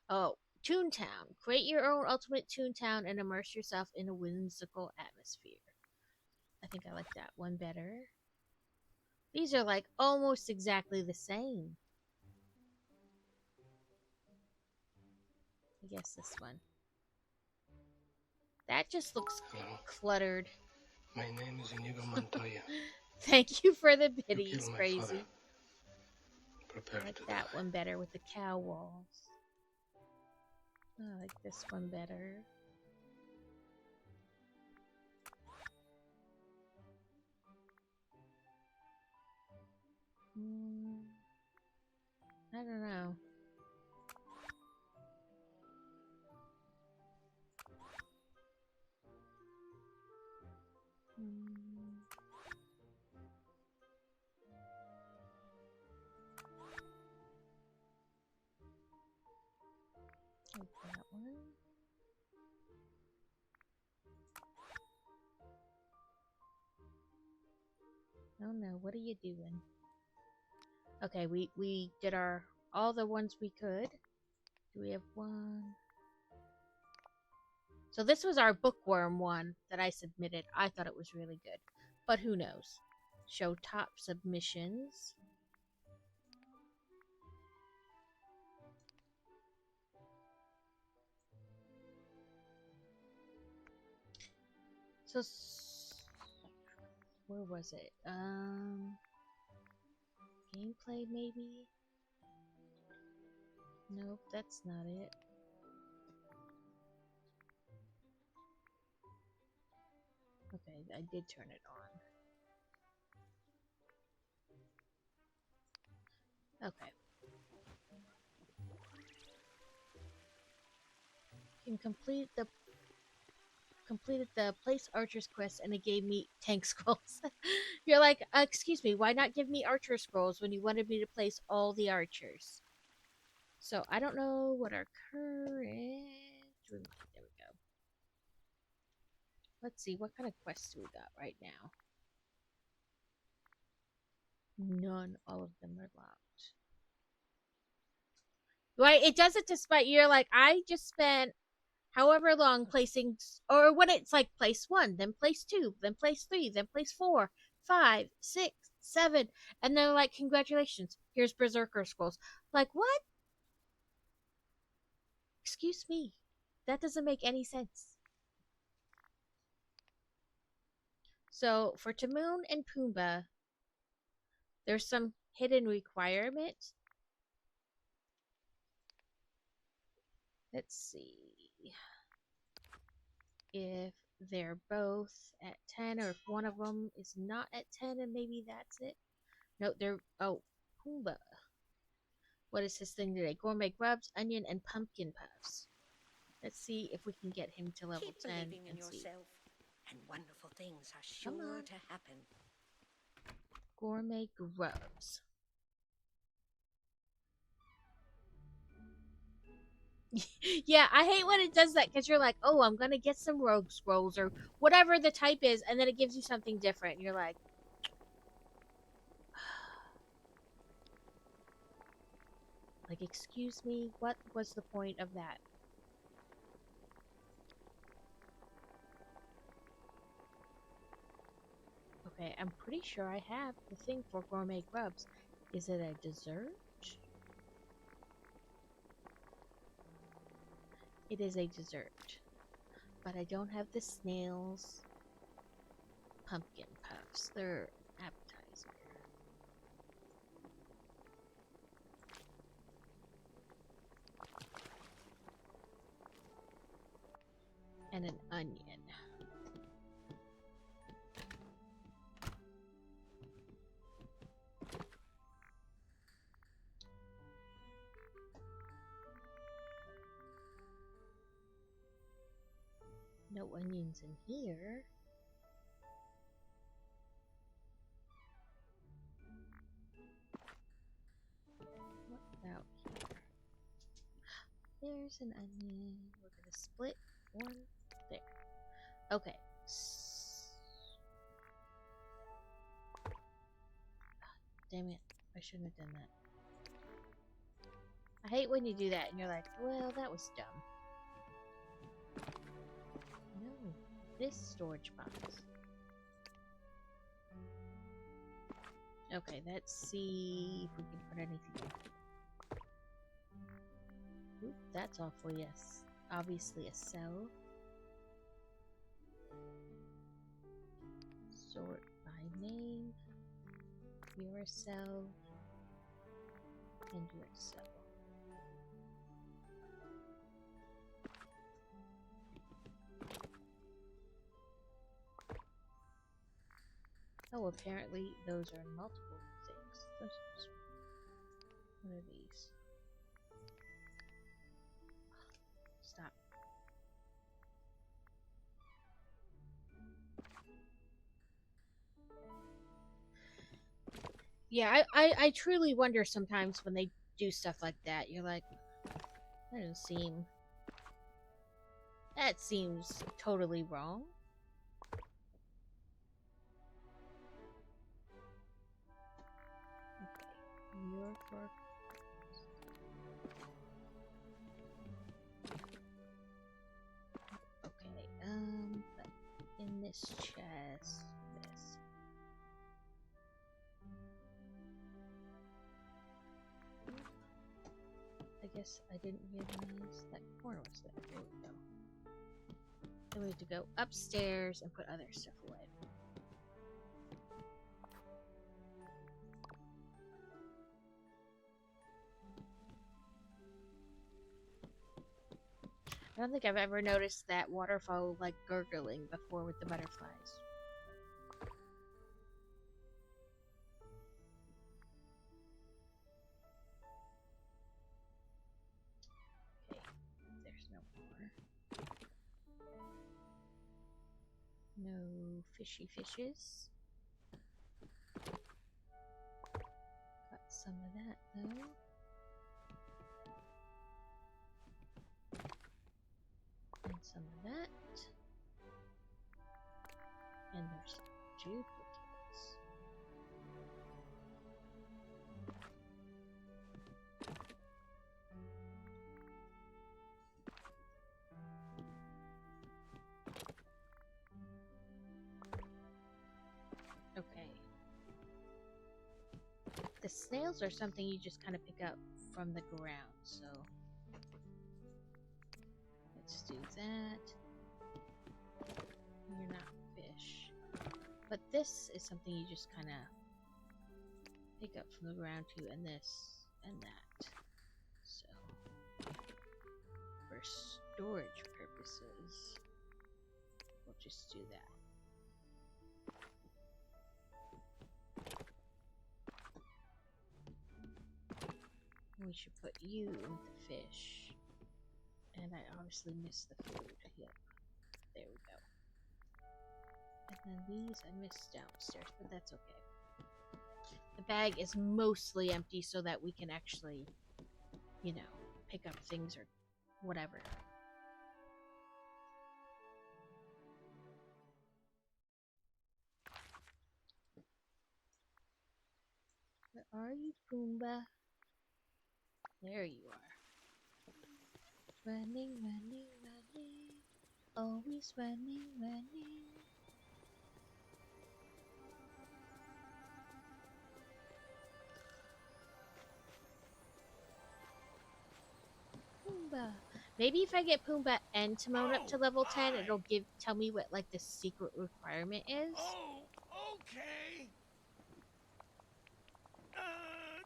Oh, Toontown. Create your own ultimate Toontown and immerse yourself in a whimsical atmosphere. I think I like that one better. These are like almost exactly the same. I guess this one. That just looks cluttered. My name is Inigo Montoya. Thank you for the biddies, Crazy. Father. Prepare I like to that die. one better with the cow walls. I like this one better. I don't know. Oh no, what are you doing? Okay, we did all the ones we could. Do we have one? So this was our bookworm one that I submitted. I thought it was really good. But who knows? Show top submissions. So where was it? Gameplay maybe? Nope, that's not it. Okay, I did turn it on. Okay. Can completed the place archer's quest and it gave me tank scrolls. You're like, excuse me, why not give me archer scrolls when you wanted me to place all the archers? So I don't know what our current. There we go. Let's see, what kind of quests do we got right now? None. All of them are locked. Right? It does it to spite. You're like, I just spent however long placing, or when it's like place 1, then place 2, then place 3, then place 4, 5, 6, 7, and they're like, congratulations, here's Berserker Scrolls. Like, what? Excuse me. That doesn't make any sense. So, for Timon and Pumbaa, there's some hidden requirement. Let's see. If they're both at 10, or if one of them is not at 10, and maybe that's it. No, they're. Oh, Pumbaa. What is his thing today? Gourmet grubs, onion, and pumpkin puffs. Let's see if we can get him to level Keep 10 believing in and see. yourself, and wonderful things are Come sure on. to happen. Gourmet grubs. Yeah, I hate when it does that because you're like, oh, I'm gonna get some rogue scrolls or whatever the type is, and then it gives you something different. And you're like, excuse me, what was the point of that? Okay, I'm pretty sure I have the thing for gourmet grubs. Is it a dessert? It is a dessert. But I don't have the snails pumpkin puffs. They're appetizer. And an onion. No onions in here. What about here? There's an onion. We're gonna split one there. Okay. Damn it. I shouldn't have done that. I hate when you do that and you're like, well, that was dumb. No, this storage box. Okay, let's see if we can put anything in. Oop, that's awful, yes. Obviously a cell. Sort by name. You're a cell. And you're a cell. Oh, apparently those are multiple things. What are these? Stop. Yeah, I truly wonder sometimes when they do stuff like that. You're like, that doesn't seem... That seems totally wrong. for. Okay, but in this chest, this. I guess I didn't realize that corner was there. There we go. Then we have to go upstairs and put other stuff away. I don't think I've ever noticed that waterfall like gurgling before with the butterflies. Okay, there's no more. No fishy fishes. Got some of that though. And some of that. And there's duplicates. Okay. The snails are something you just kind of pick up from the ground, so let's do that. You're not fish. But this is something you just kind of pick up from the ground too, and this and that. So, for storage purposes, we'll just do that. We should put you in the fish. And I obviously missed the food. Yep. There we go. And then these I missed downstairs, but that's okay. The bag is mostly empty so that we can actually, you know, pick up things or whatever. Where are you, Pumbaa? There you are. Running, running, running. Always running, running. Pumbaa. Maybe if I get Pumbaa and Timon up to level 10, it'll tell me what like the secret requirement is. Oh, okay.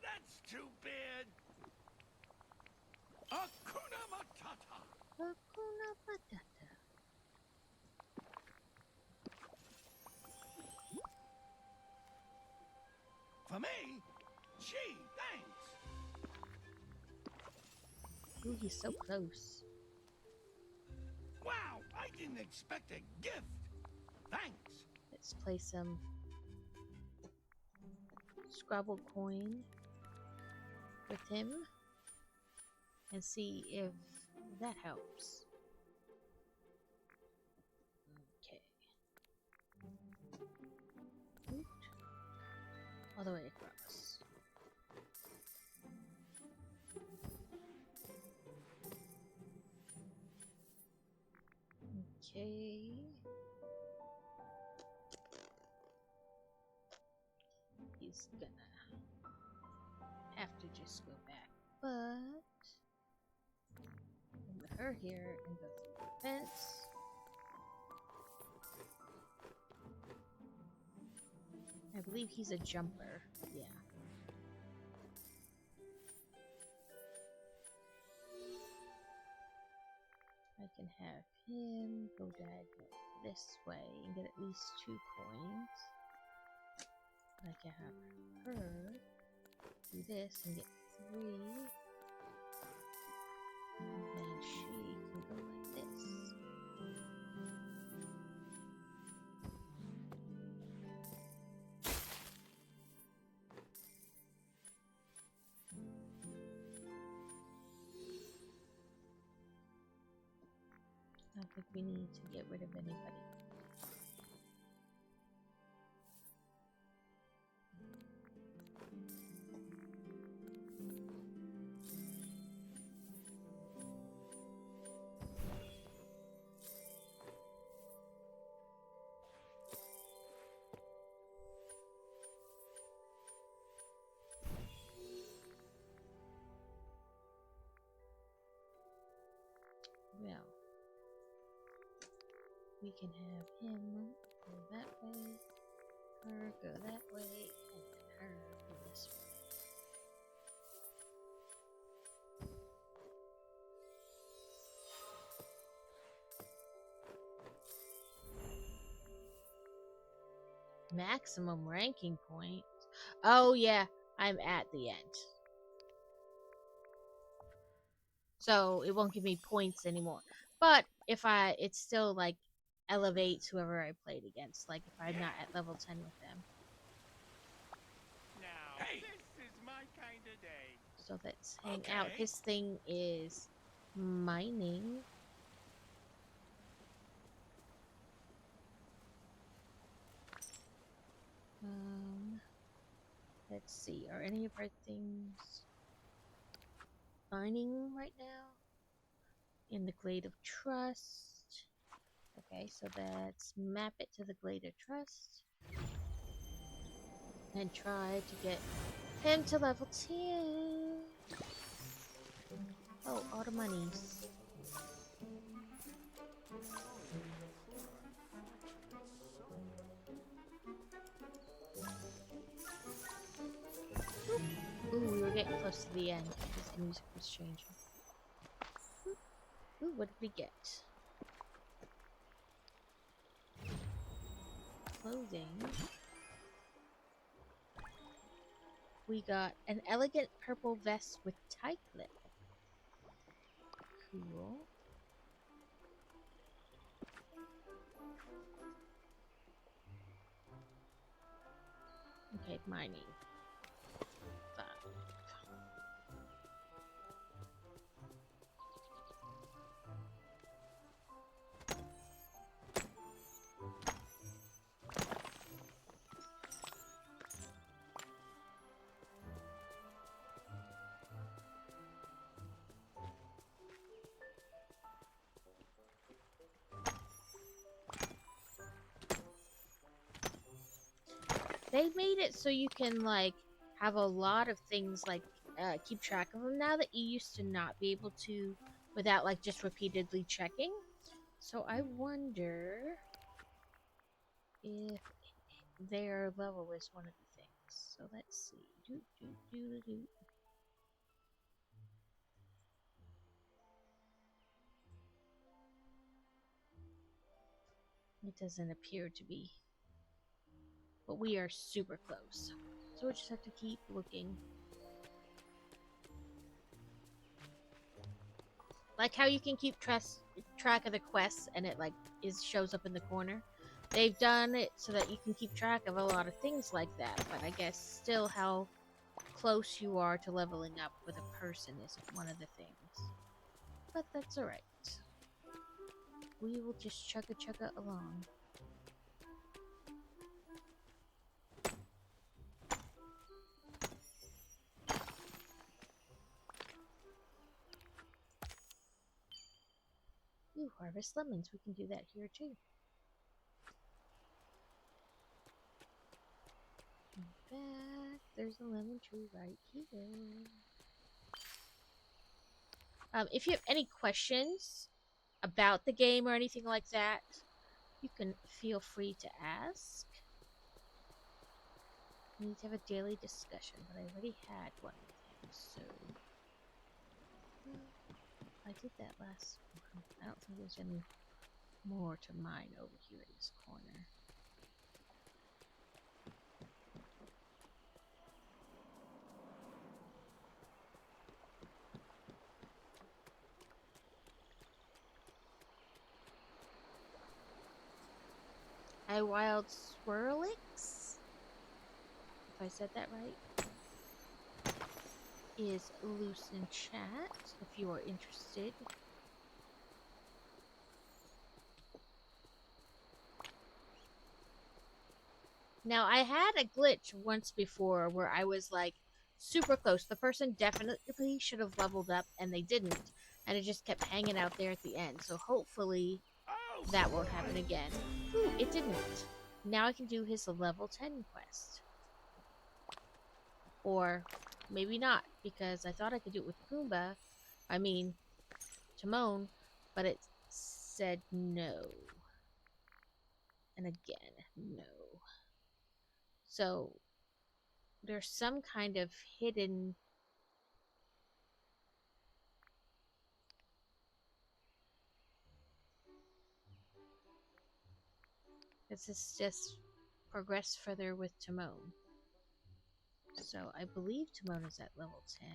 That's too bad. Hakuna Matata. Hakuna Matata. For me? Gee, thanks. Ooh, he's so close. Wow, I didn't expect a gift. Thanks. Let's play some Scrabble coin with him and see if that helps. Okay. Oot. All the way across. Okay. He's gonna have to just go back, but put her here and go through the fence. I believe he's a jumper. Yeah. I can have him go diagonal this way and get at least 2 coins. I can have her do this and get 3. And then she can go like this. I don't think we need to get rid of anybody. we can have him go that way, her go that way, and then her go this way. Maximum ranking point. Oh yeah, I'm at the end. So it won't give me points anymore. But if it still like elevates whoever I played against, like if I'm not at level 10 with them. Now, this is my kind of day. So let's hang out. Okay. His thing is mining. Let's see, are any of our things mining right now? In the Glade of Trust. Okay, so let's map it to the Glade of Trust. And try to get him to level 10. Oh, all the monies. Ooh, we were getting close to the end because the music was changing. Ooh, what did we get? Clothing. We got an elegant purple vest with tie clip. Cool. Okay, mining. They made it so you can like have a lot of things like keep track of them now that you used to not be able to without like just repeatedly checking. So I wonder if their level is one of the things. So let's see. It doesn't appear to be. But we are super close. So we just have to keep looking. Like how you can keep track of the quests and it like shows up in the corner. They've done it so that you can keep track of a lot of things like that, but I guess still how close you are to leveling up with a person isn't one of the things. But that's alright. We will just chugga along. Ooh, harvest lemons. We can do that here too. In fact, there's a lemon tree right here. If you have any questions about the game or anything like that, you can feel free to ask. We need to have a daily discussion, but I already had one with him, so I did that last one. I don't think there's any more to mine over here in this corner. Wild Swirlix, if I said that right, is loose in chat if you are interested. Now, I had a glitch once before where I was like super close. The person definitely should have leveled up and they didn't, and it just kept hanging out there at the end. So hopefully that won't happen again. Ooh, it didn't. Now I can do his level 10 quest. Or maybe not, because I thought I could do it with Pumbaa. I mean, Timon, but it said no. And again, no. So there's some kind of hidden... This is just progress further with Timon. So I believe Timon is at level 10.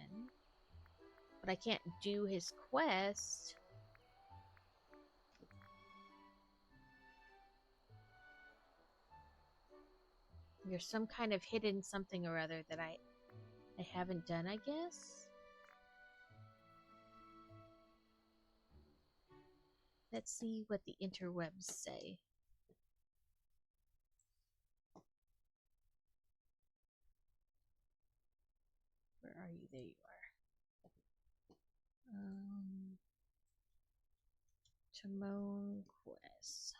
But I can't do his quest. There's some kind of hidden something or other that I haven't done, I guess. Let's see what the interwebs say. Where are you? There you are. Timon quest.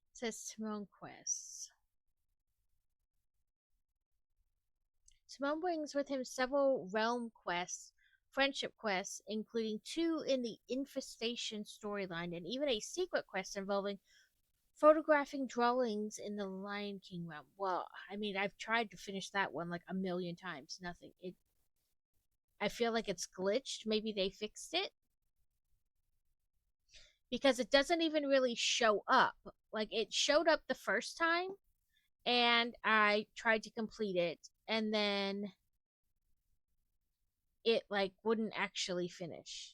It says Timon quests. Timon brings with him several realm quests, friendship quests, including 2 in the Infestation storyline, and even a secret quest involving photographing dwellings in the Lion King realm. Well, I mean, I've tried to finish that one like a million times. Nothing. I feel like it's glitched. Maybe they fixed it. Because it doesn't even really show up. Like, it showed up the first time, and I tried to complete it, and then it, like, wouldn't actually finish.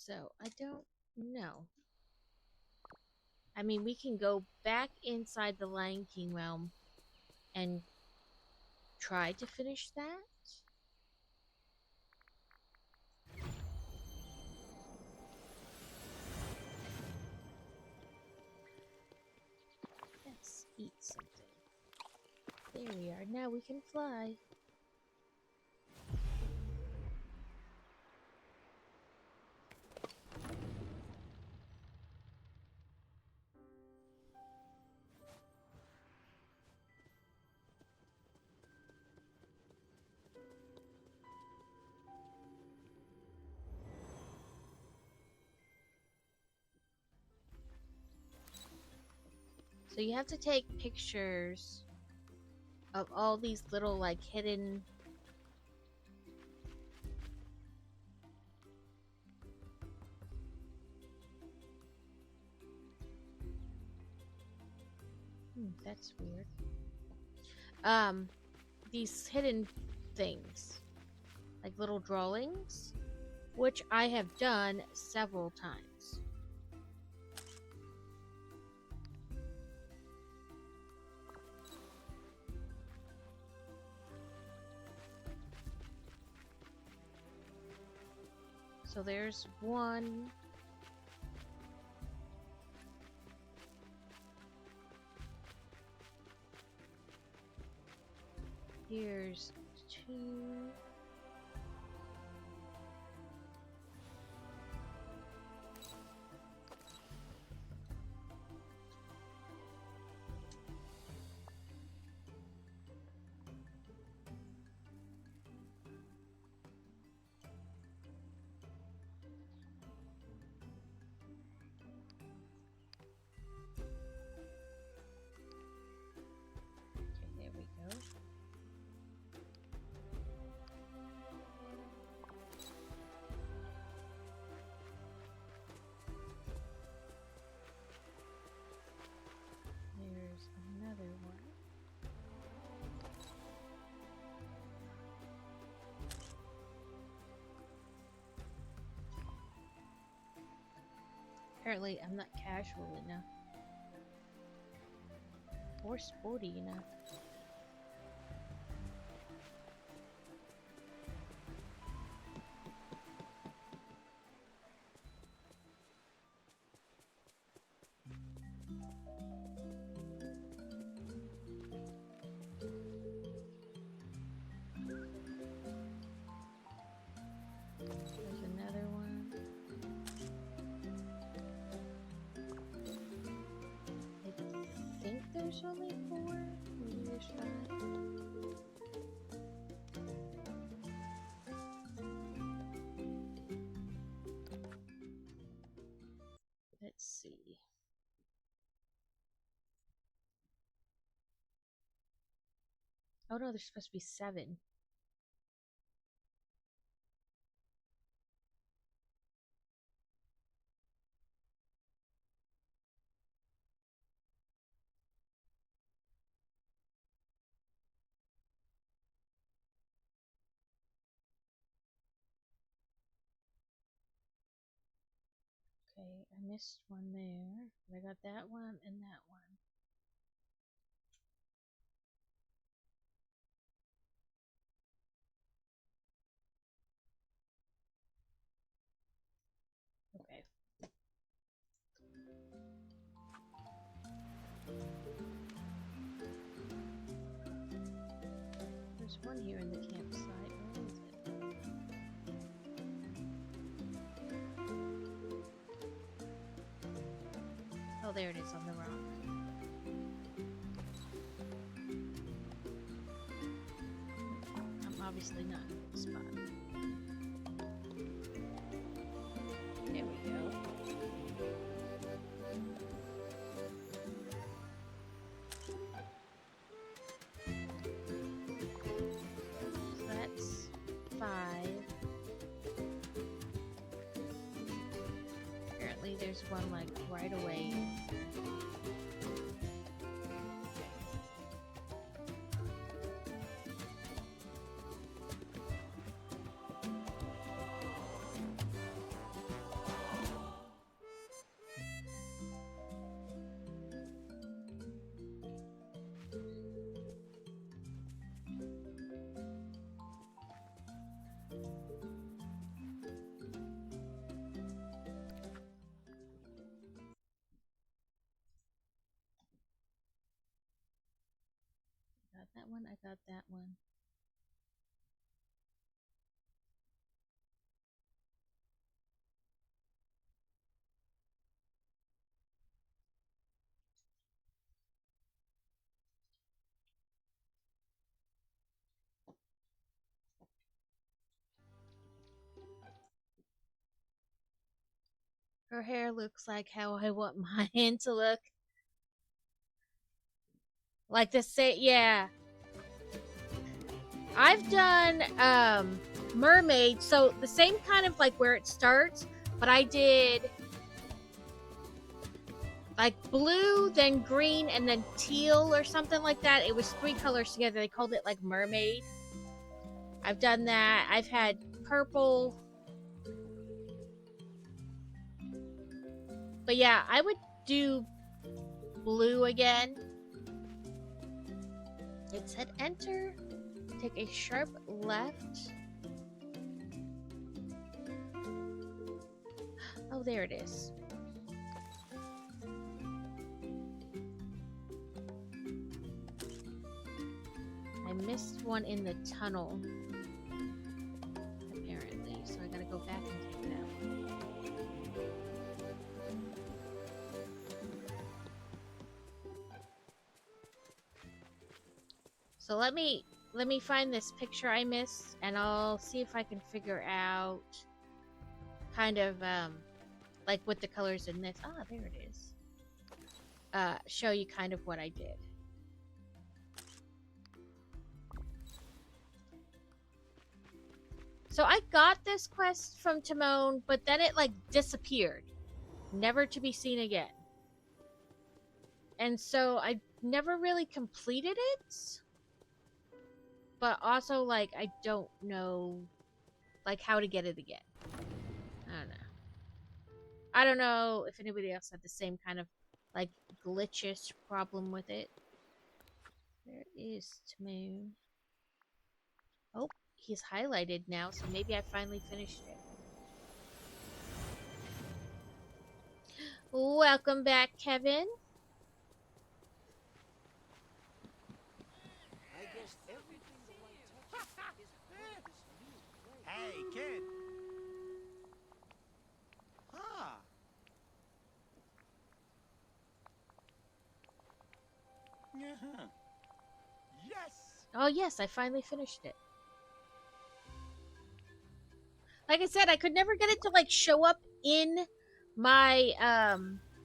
So, I don't know. I mean, we can go back inside the Lion King realm and try to finish that. Let's eat something. There we are. Now we can fly. So you have to take pictures of all these little, like, hidden... that's weird. These hidden things. Like little drawings. Which I have done several times. So there's one. Here's 2. Okay, there we go. Apparently, I'm not casual enough. Or sporty enough. There's another one. I think there's only 4. Maybe there's 5. Let's see. Oh no, there's supposed to be 7. Okay, I missed one there. But I got that one and that one. Okay. There's one here in the campsite. Where is it? Oh, there it is on the rock. I'm obviously not in the spot. There we go. So that's 5. Apparently there's one like right away. Got that one, I got that one. Her hair looks like how I want mine to look. Like the same, yeah. I've done mermaid, so the same kind of like where it starts, but I did like blue, then green, and then teal or something like that. It was 3 colors together. They called it like mermaid. I've done that. I've had purple. But yeah, I would do blue again. It said enter. Take a sharp left. Oh, there it is. I missed one in the tunnel. Apparently, so I gotta go back and take that one. So let me find this picture I missed, and I'll see if I can figure out kind of like what the colors in this. Ah, there it is. Show you kind of what I did. So I got this quest from Timon, but then it like disappeared, never to be seen again. And so I never really completed it. But also, like, I don't know, like, how to get it again. I don't know. I don't know if anybody else had the same kind of like glitchish problem with it. Where is Tmoon? Oh, he's highlighted now, so maybe I finally finished it. Welcome back, Kevin. Hey, kid. Huh. Uh-huh. Yes. Oh yes, I finally finished it. Like I said, I could never get it to like show up in my All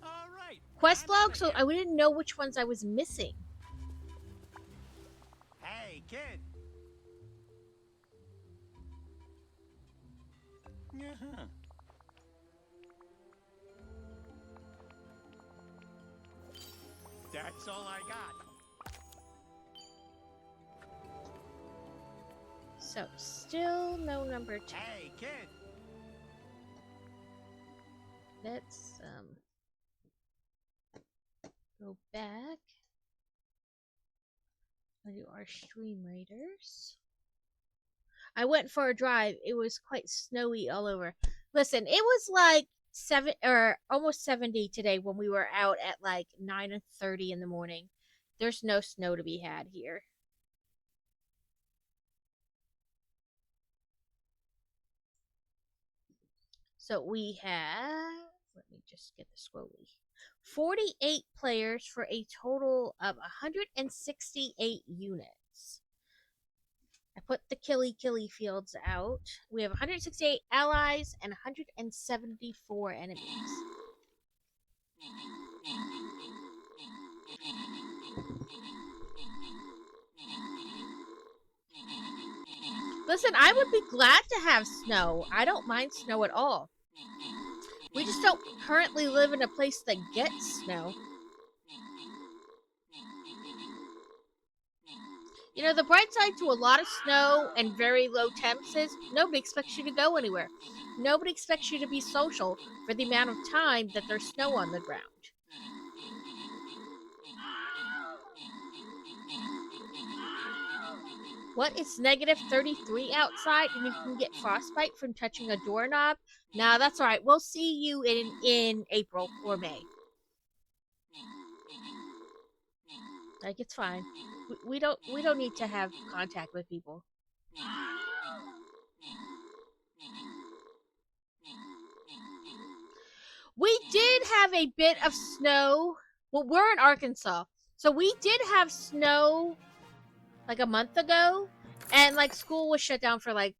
right. quest I'm outta log, so here. I didn't know which ones I was missing. Hey, kid. Uh-huh. That's all I got. So still no number 2. Hey, kid. Let's go back. I'll do our stream raiders. I went for a drive. It was quite snowy all over. Listen, it was like 7 or almost 70 today when we were out at like 9:30 in the morning. There's no snow to be had here. So we have, let me just get the scrolly. 48 players for a total of 168 units. I put the killy fields out. We have 168 allies and 174 enemies. Listen, I would be glad to have snow. I don't mind snow at all. We just don't currently live in a place that gets snow. You know, the bright side to a lot of snow and very low temps is nobody expects you to go anywhere. Nobody expects you to be social for the amount of time that there's snow on the ground. What? It's negative 33 outside and you can get frostbite from touching a doorknob? Nah, that's alright. We'll see you in April or May. Like, it's fine. We don't need to have contact with people. We did have a bit of snow. Well, we're in Arkansas. So we did have snow like a month ago. And like school was shut down for like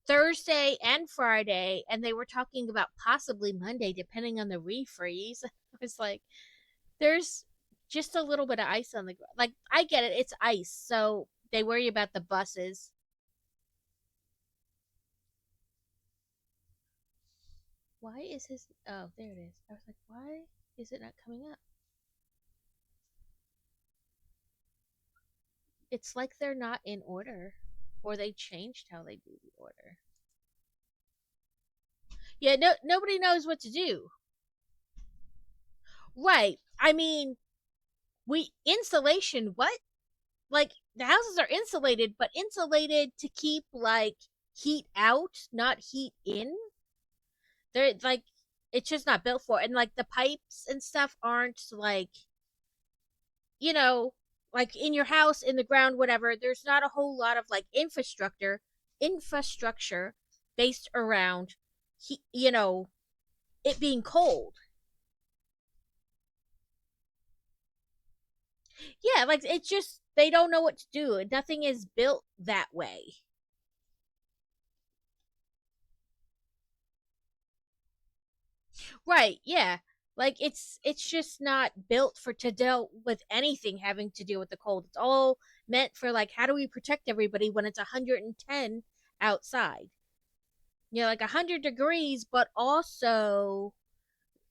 Thursday and Friday. And they were talking about possibly Monday, depending on the refreeze. I was like, there's just a little bit of ice on the ground. Like, I get it. It's ice. So they worry about the buses. Why is his... Oh, there it is. I was like, why is it not coming up? It's like they're not in order. Or they changed how they do the order. Yeah, nobody knows what to do. Right. I mean, insulation, what? Like, the houses are insulated, but insulated to keep, like, heat out, not heat in. They're, like, it's just not built for it. And, like, the pipes and stuff aren't, like, you know, like, in your house, in the ground, whatever. There's not a whole lot of, like, infrastructure based around, you know, it being cold. Yeah, like, it's just, they don't know what to do. Nothing is built that way. Right, yeah. Like, it's just not built to deal with anything having to do with the cold. It's all meant for, like, how do we protect everybody when it's 110 outside? You know, like 100 degrees, but also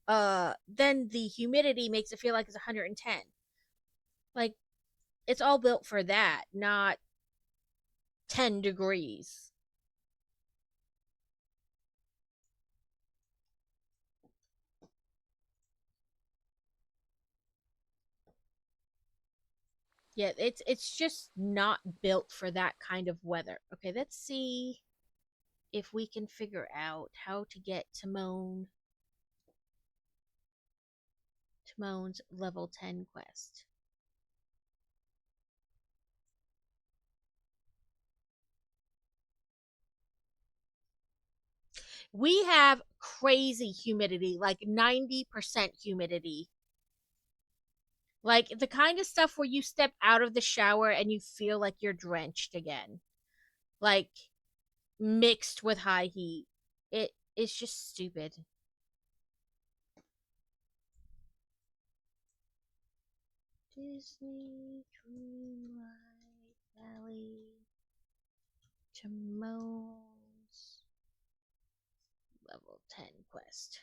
then the humidity makes it feel like it's 110. Like, it's all built for that, not 10 degrees. Yeah, it's just not built for that kind of weather. Okay, let's see if we can figure out how to get Timon's level 10 quest. We have crazy humidity, like 90% humidity. Like the kind of stuff where you step out of the shower and you feel like you're drenched again. Like mixed with high heat. It's just stupid. Disney Dreamlight Valley Timon's level 10 quest.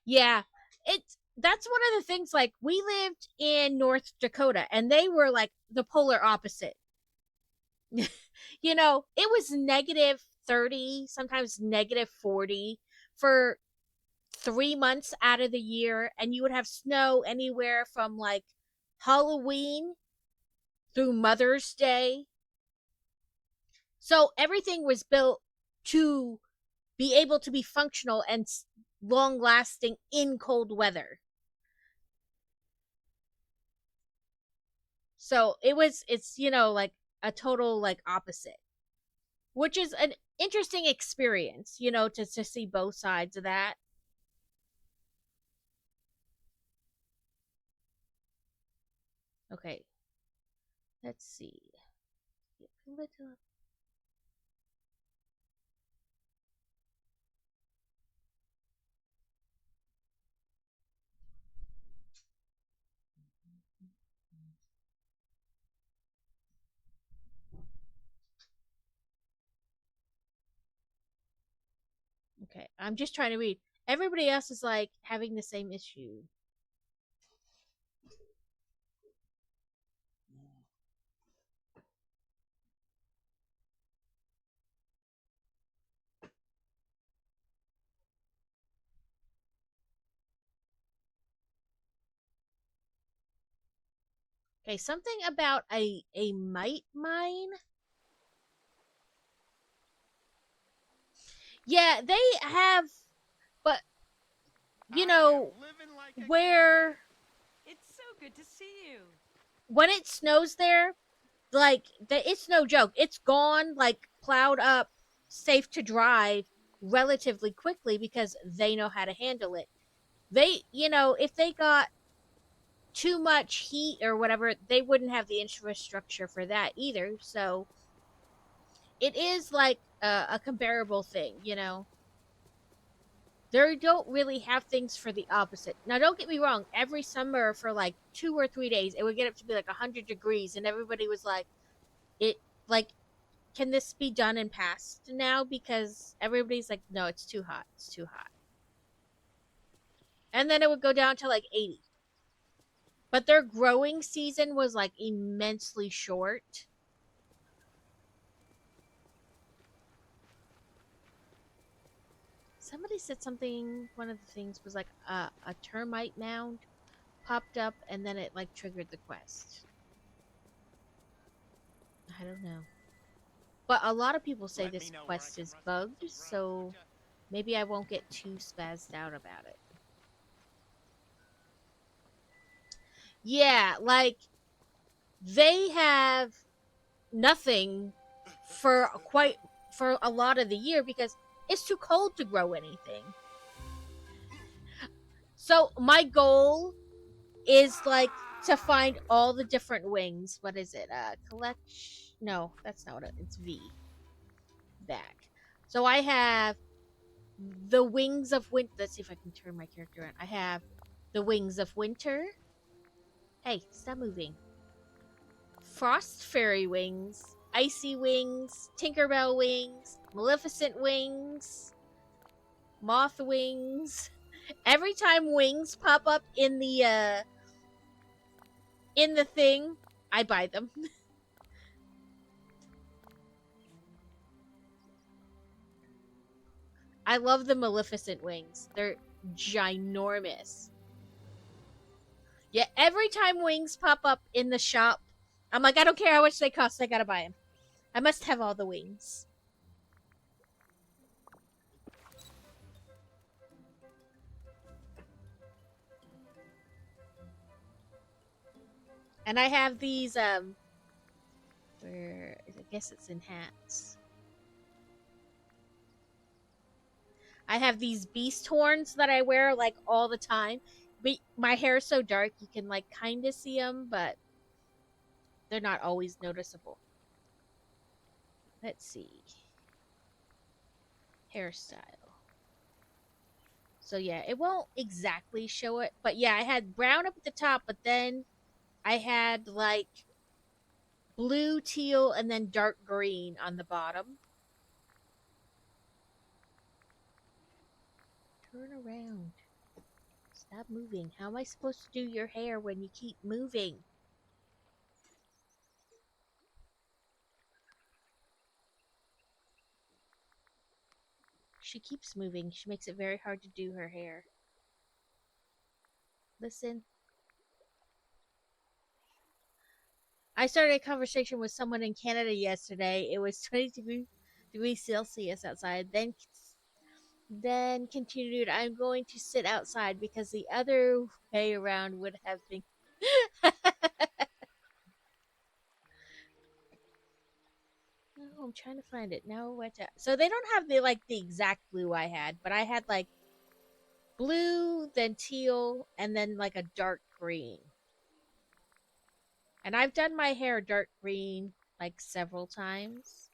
Yeah, that's one of the things. Like we lived in North Dakota and they were like the polar opposite. You know, it was negative 30, sometimes negative 40 for 3 months out of the year, and you would have snow anywhere from like Halloween through Mother's Day. So everything was built to be able to be functional and long lasting in cold weather. So it's, you know, like a total like opposite, which is an interesting experience, you know, to see both sides of that. Okay, let's see. Okay, I'm just trying to read. Everybody else is like having the same issue. Okay, something about a mite mine. Yeah, they have, but you know Living like a where It's so good to see you. when it snows there, like it's no joke. It's gone, like plowed up, safe to drive relatively quickly because they know how to handle it. They, you know, if they got too much heat or whatever, they wouldn't have the infrastructure for that either. So it is like a comparable thing, you know. They don't really have things for the opposite. Now, don't get me wrong. Every summer for like 2 or 3 days, it would get up to be like 100 degrees, and everybody was like, "It like, can this be done and passed now?" Because everybody's like, "No, it's too hot. It's too hot." And then it would go down to like 80. But their growing season was like immensely short. Somebody said something. One of the things was like a termite mound popped up, and then it like triggered the quest. I don't know. But a lot of people say Let me this know where I quest can is rust out bugged, some grub, so would ya? maybe I won't get too spazzed out about it. Yeah, like they have nothing for a lot of the year because it's too cold to grow anything. So my goal is like to find all the different wings. What is it? Collect. No, that's not what it's V. Back. So I have the wings of winter. Let's see if I can turn my character around. I have the wings of winter. Hey, stop moving. Frost fairy wings, icy wings, Tinkerbell wings, Maleficent wings, moth wings. Every time wings pop up in the thing, I buy them. I love the Maleficent wings. They're ginormous. Yeah, every time wings pop up in the shop, I'm like, I don't care how much they cost, I gotta buy them. I must have all the wings. And I have these, where, I guess it's in hats. I have these beast horns that I wear, like, all the time. But my hair is so dark, you can, like, kind of see them, but they're not always noticeable. Let's see. Hairstyle. So, yeah, it won't exactly show it. But, yeah, I had brown up at the top, but then I had, like, blue, teal, and then dark green on the bottom. Turn around. Stop moving. How am I supposed to do your hair when you keep moving? She keeps moving. She makes it very hard to do her hair. Listen. I started a conversation with someone in Canada yesterday. It was 22 degrees Celsius outside. Then continued, I'm going to sit outside because the other way around would have been. Oh, I'm trying to find it. No, what? So they don't have the exact blue I had, but I had like blue, then teal, and then like a dark green. And I've done my hair dark green like several times.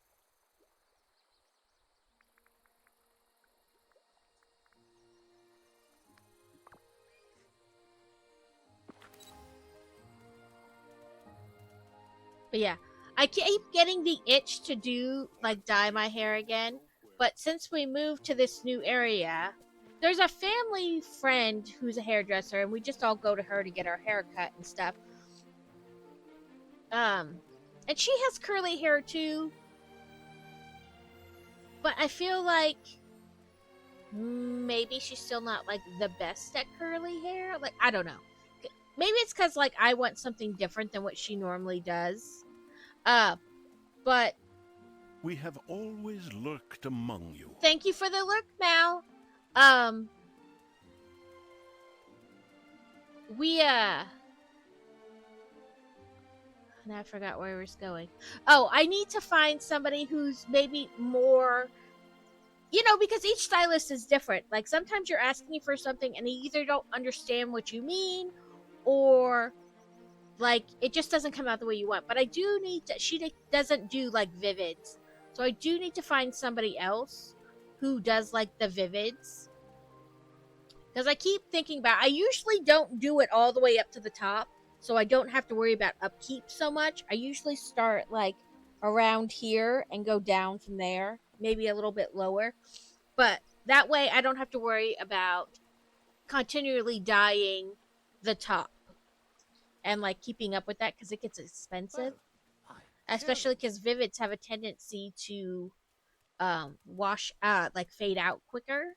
But yeah, I keep getting the itch to do like dye my hair again. But since we moved to this new area, there's a family friend who's a hairdresser, and we just all go to her to get our hair cut and stuff. And she has curly hair too. But I feel like maybe she's still not like the best at curly hair. Like, I don't know. Maybe it's because like I want something different than what she normally does. But We have always lurked among you. thank you for the look, Mal. Now I forgot where I was going. Oh, I need to find somebody who's maybe more, because each stylist is different. Like sometimes you're asking me for something and they either don't understand what you mean, or like it just doesn't come out the way you want. But I do need to. She doesn't do like vivids, so I do need to find somebody else who does like the vivids. Because I keep thinking about, I usually don't do it all the way up to the top, so I don't have to worry about upkeep so much. I usually start like around here and go down from there, maybe a little bit lower. But that way I don't have to worry about continually dyeing the top and like keeping up with that because it gets expensive. Especially because vivids have a tendency to like fade out quicker.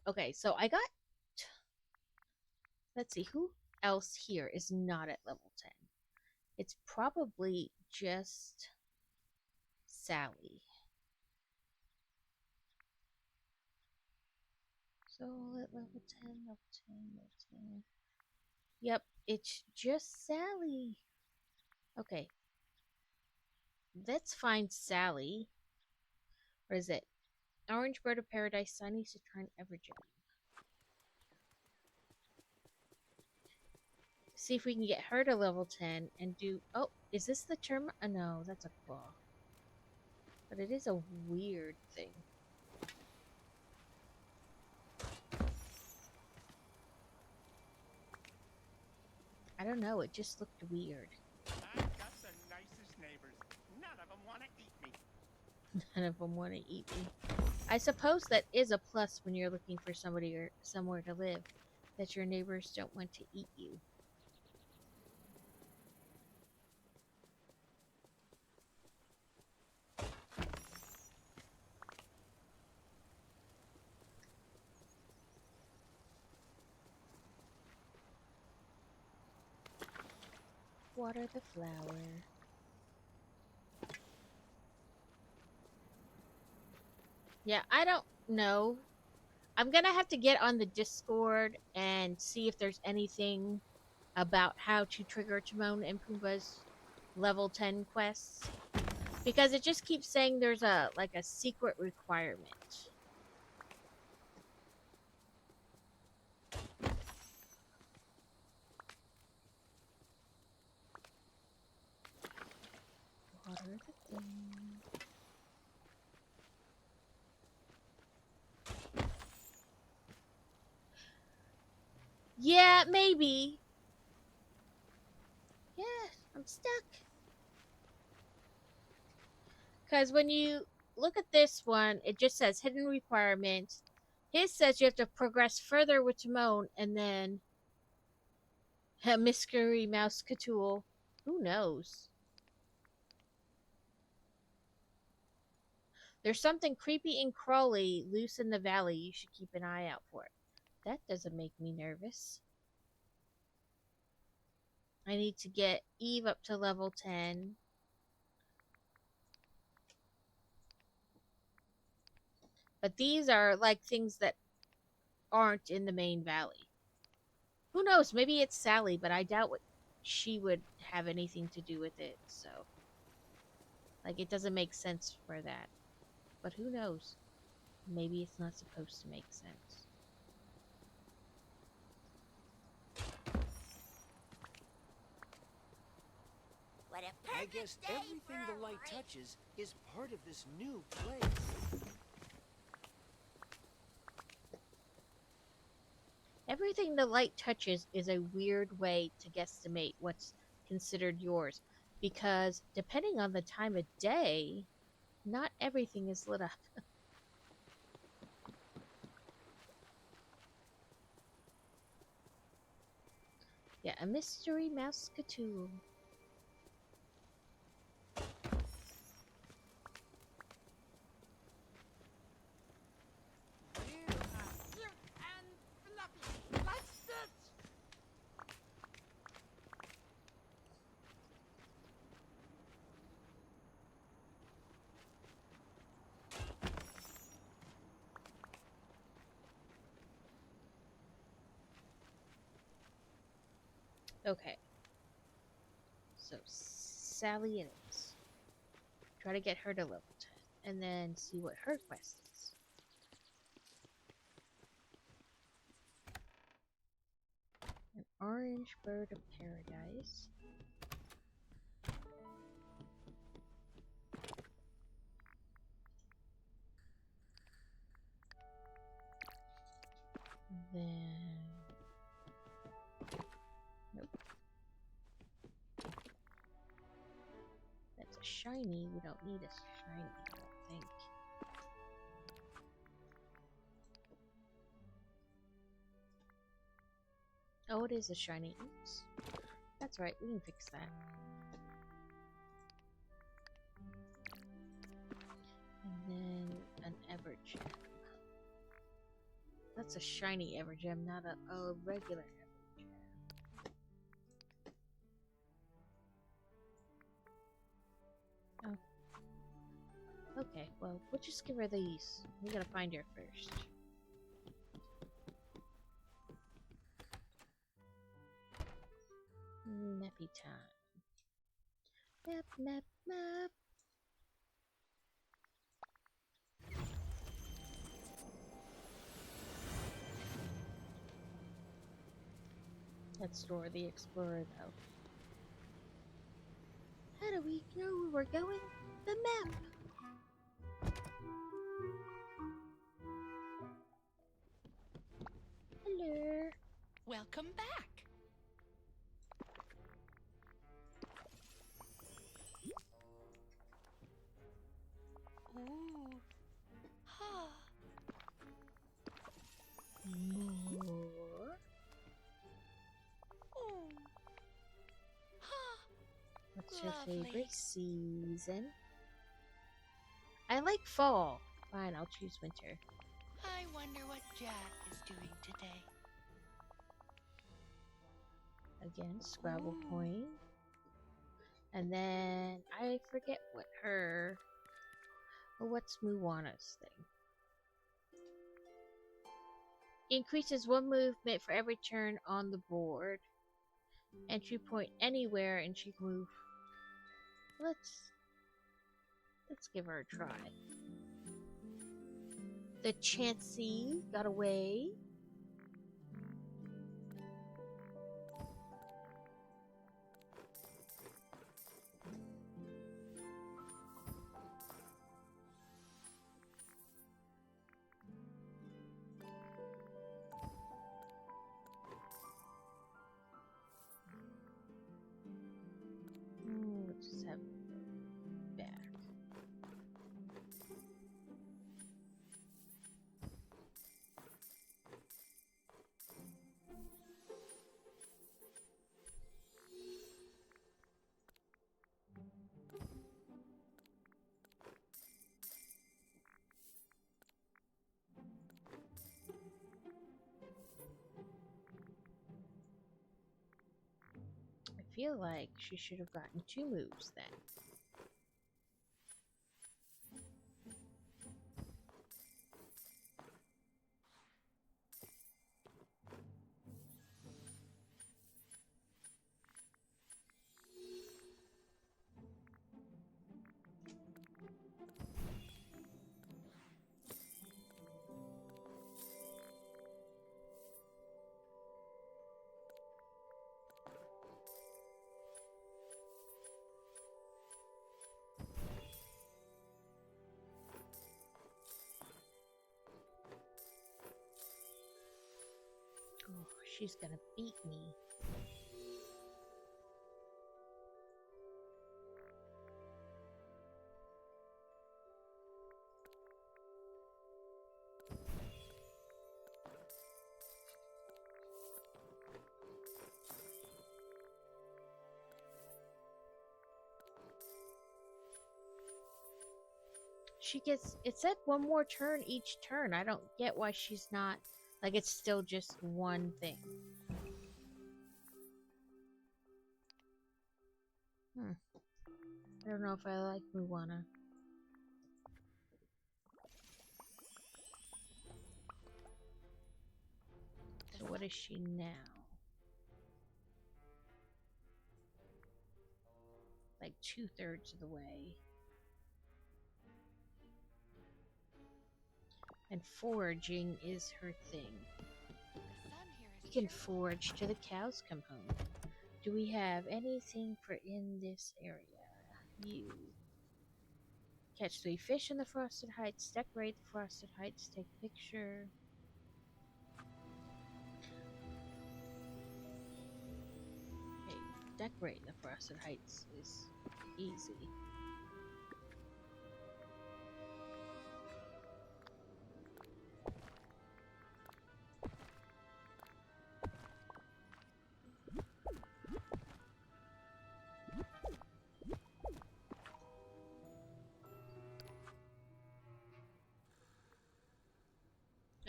Okay, so I got, let's see, who else here is not at level 10? It's probably just Sally. So at level 10, level 10, level 10. Yep, it's just Sally. Okay. Let's find Sally. What is it? Orange Bird of Paradise, Sunny Citron Evergem. See if we can get her to level 10 and do... Oh, is this the term? No, that's a claw. But it is a weird thing. I don't know, it just looked weird. I've got the nicest neighbors. None of them want to eat me. None of them want to eat me. I suppose that is a plus when you're looking for somebody or somewhere to live, that your neighbors don't want to eat you. Water the flower. Yeah, I don't know. I'm gonna have to get on the Discord and see if there's anything about how to trigger Timon and Pumbaa's level 10 quests. Because it just keeps saying there's a secret requirement. Water the thing. Yeah, maybe. Yeah, I'm stuck. Because when you look at this one, it just says hidden requirements. His says you have to progress further with Timon, and then Mystery Mouse Catool. Who knows? There's something creepy and crawly loose in the valley. You should keep an eye out for it. That doesn't make me nervous. I need to get Eve up to level 10. But these are like things that aren't in the main valley. Who knows? Maybe it's Sally, but I doubt she would have anything to do with it. So, like, it doesn't make sense for that. But who knows? Maybe it's not supposed to make sense. What a I perfect guess day everything for the a light break. touches is part of this new place. Everything the light touches is a weird way to guesstimate what's considered yours. Because depending on the time of day, not everything is lit up. Yeah, a Mystery Mouse Catool. Cute and fluffy. Like Stitch. Okay. So, Sally it is. Try to get her to level 10. And then see what her quest is. An orange bird of paradise. Then... Nope. That's a shiny. We don't need a shiny, I don't think. Oh, it is a shiny. Oops. That's right, we can fix that. And then an Evergem. That's a shiny Evergem, not a regular Evergem. Oh. Okay, well, we'll just give her these. We gotta find her first. Mappy time. Map, map, map. Let's Dora the Explorer, though. How do we know where we're going? The map! Hello. Welcome back. Ooh. Ha. More. Ooh. Ha. What's your Lovely. favorite season? I like fall. Fine, I'll choose winter. I wonder what Jack is doing today. Again, Scrabble Ooh. coin. And then I forget what her. Or what's Moana's thing? Increases one movement for every turn on the board. Entry point anywhere, and she can move. Let's give her a try. The Chansey got away. Let's just have back. I feel like she should have gotten 2 moves then. Oh, she's gonna beat me. She gets, it said 1 more turn each turn. I don't get why she's not, like, it's still just one thing. I don't know if I like Moana. So what is she now? Like 2/3 of the way. And foraging is her thing. You can forage till the cows come home. Do we have anything for in this area? You. Catch 3 fish in the Frosted Heights, decorate the Frosted Heights, take a picture. Hey, decorating the Frosted Heights is easy.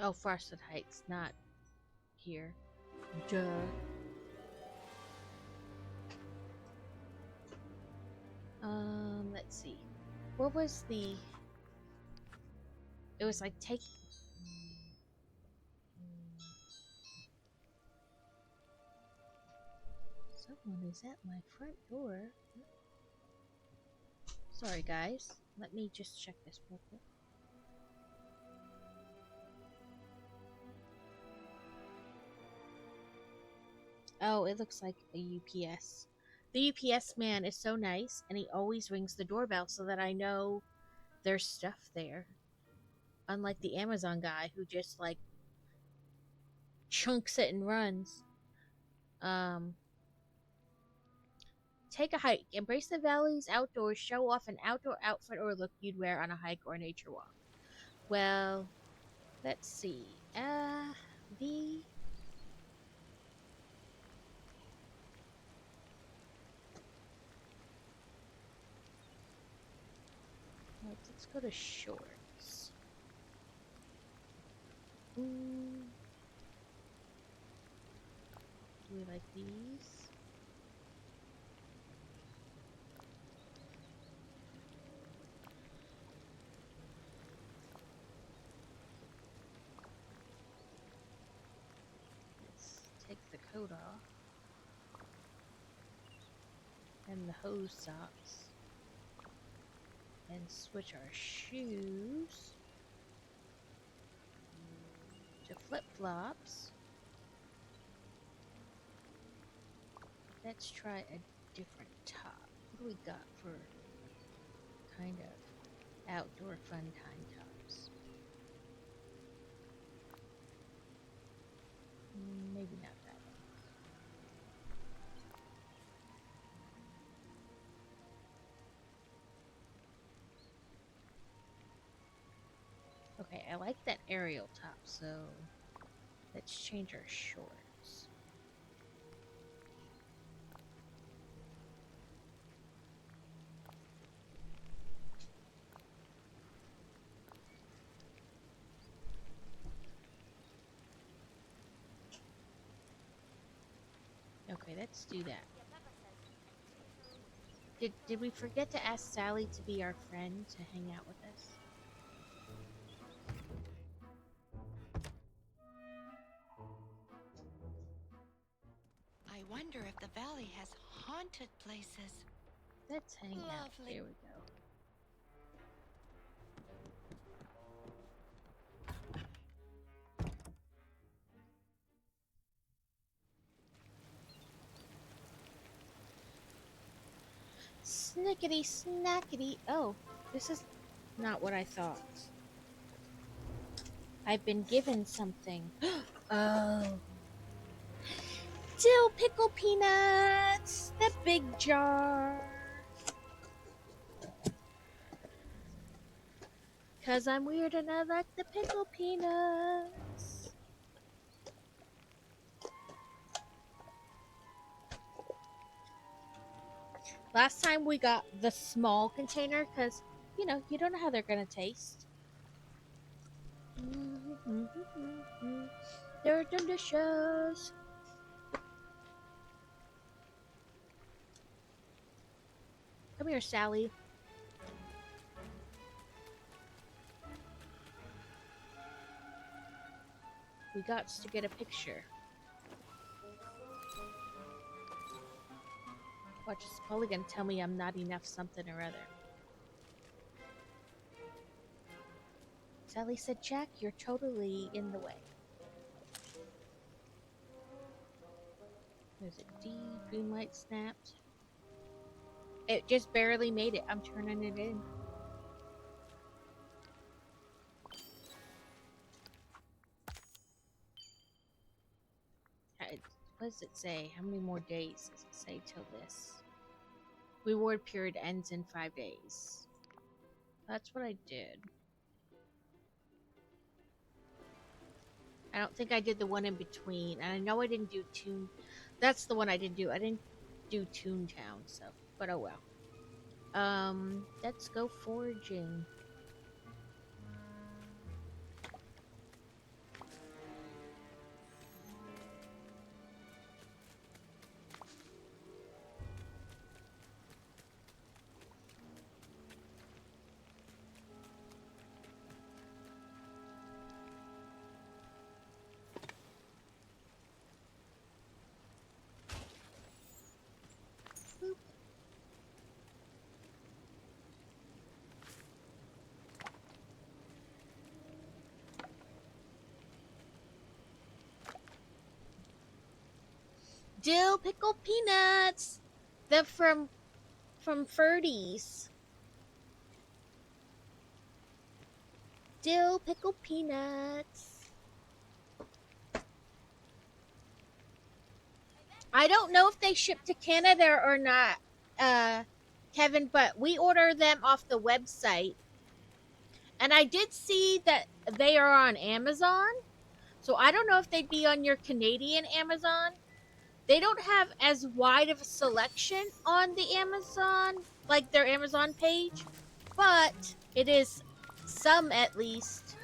Oh, Frosted Heights, not here. Duh. Let's see. What was the... It was like take... Someone is at my front door. Sorry, guys. Let me just check this real quick. Oh, it looks like a UPS. The UPS man is so nice, and he always rings the doorbell so that I know there's stuff there. Unlike the Amazon guy who just, like, chunks it and runs. Take a hike. Embrace the valleys outdoors. Show off an outdoor outfit or look you'd wear on a hike or nature walk. Well, let's see. Let's go to shorts. Do we like these? coat off. And the hose socks. And switch our shoes to flip-flops. Let's try a different top. What do we got for kind of outdoor fun time tops? Maybe not that one. Okay, I like that aerial top, so let's change our shorts. Okay, let's do that. Did we forget to ask Sally to be our friend to hang out with us? I wonder if the valley has haunted places. Let's hang out. Lovely. There we go. Snickety snackety. Oh, this is not what I thought. I've been given something. Oh. Dill pickle peanuts! The big jar! 'Cause I'm weird and I like the pickle peanuts. Last time we got the small container because, you know, you don't know how they're gonna taste. They're delicious. Come here, Sally. We got to get a picture. Watch, it's probably gonna tell me I'm not enough something or other. Sally said, Jack, you're totally in the way. There's a D, green light snapped. It just barely made it. I'm turning it in. What does it say? How many more days does it say till this? Reward period ends in 5 days. That's what I did. I don't think I did the one in between. And I know I didn't do Toon. That's the one I didn't do. I didn't do Toontown, so. But oh well. Let's go foraging. Dill pickle peanuts. They're from Ferdy's. Dill pickle peanuts. I don't know if they ship to Canada or not, Kevin, but we order them off the website. And I did see that they are on Amazon. So I don't know if they'd be on your Canadian Amazon. They don't have as wide of a selection on the Amazon, like their Amazon page, but it is some at least.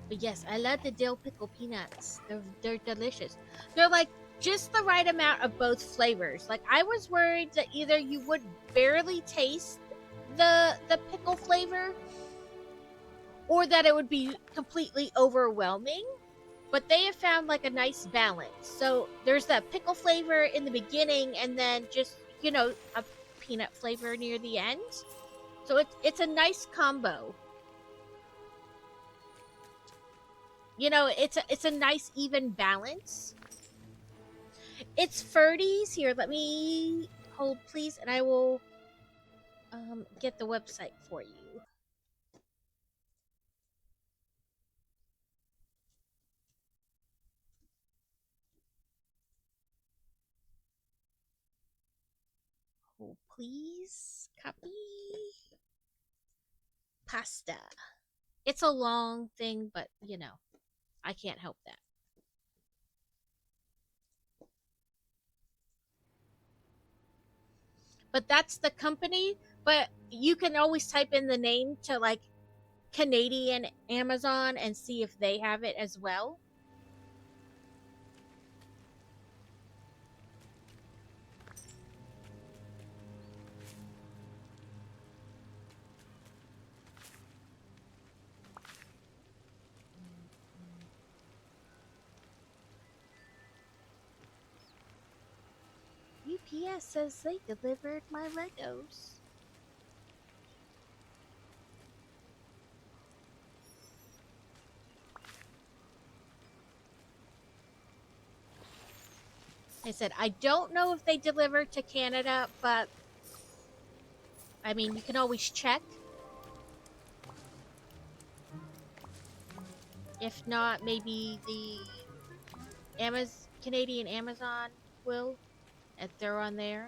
But yes, I love the dill pickle peanuts. They're delicious. They're like just the right amount of both flavors. Like I was worried that either you would barely taste the pickle flavor, or that it would be completely overwhelming. But they have found like a nice balance. So there's that pickle flavor in the beginning, and then just, you know, a peanut flavor near the end. So it's a nice combo. You know, it's a nice even balance. It's Ferdy's. Here, let me hold please, and I will get the website for you. Hold please. Copy. Pasta. It's a long thing, but you know, I can't help that. But that's the company. But you can always type in the name to like Canadian Amazon and see if they have it as well. UPS says they delivered my Legos. I said, I don't know if they deliver to Canada, but I mean, you can always check. If not, maybe the Canadian Amazon will, if they're on there.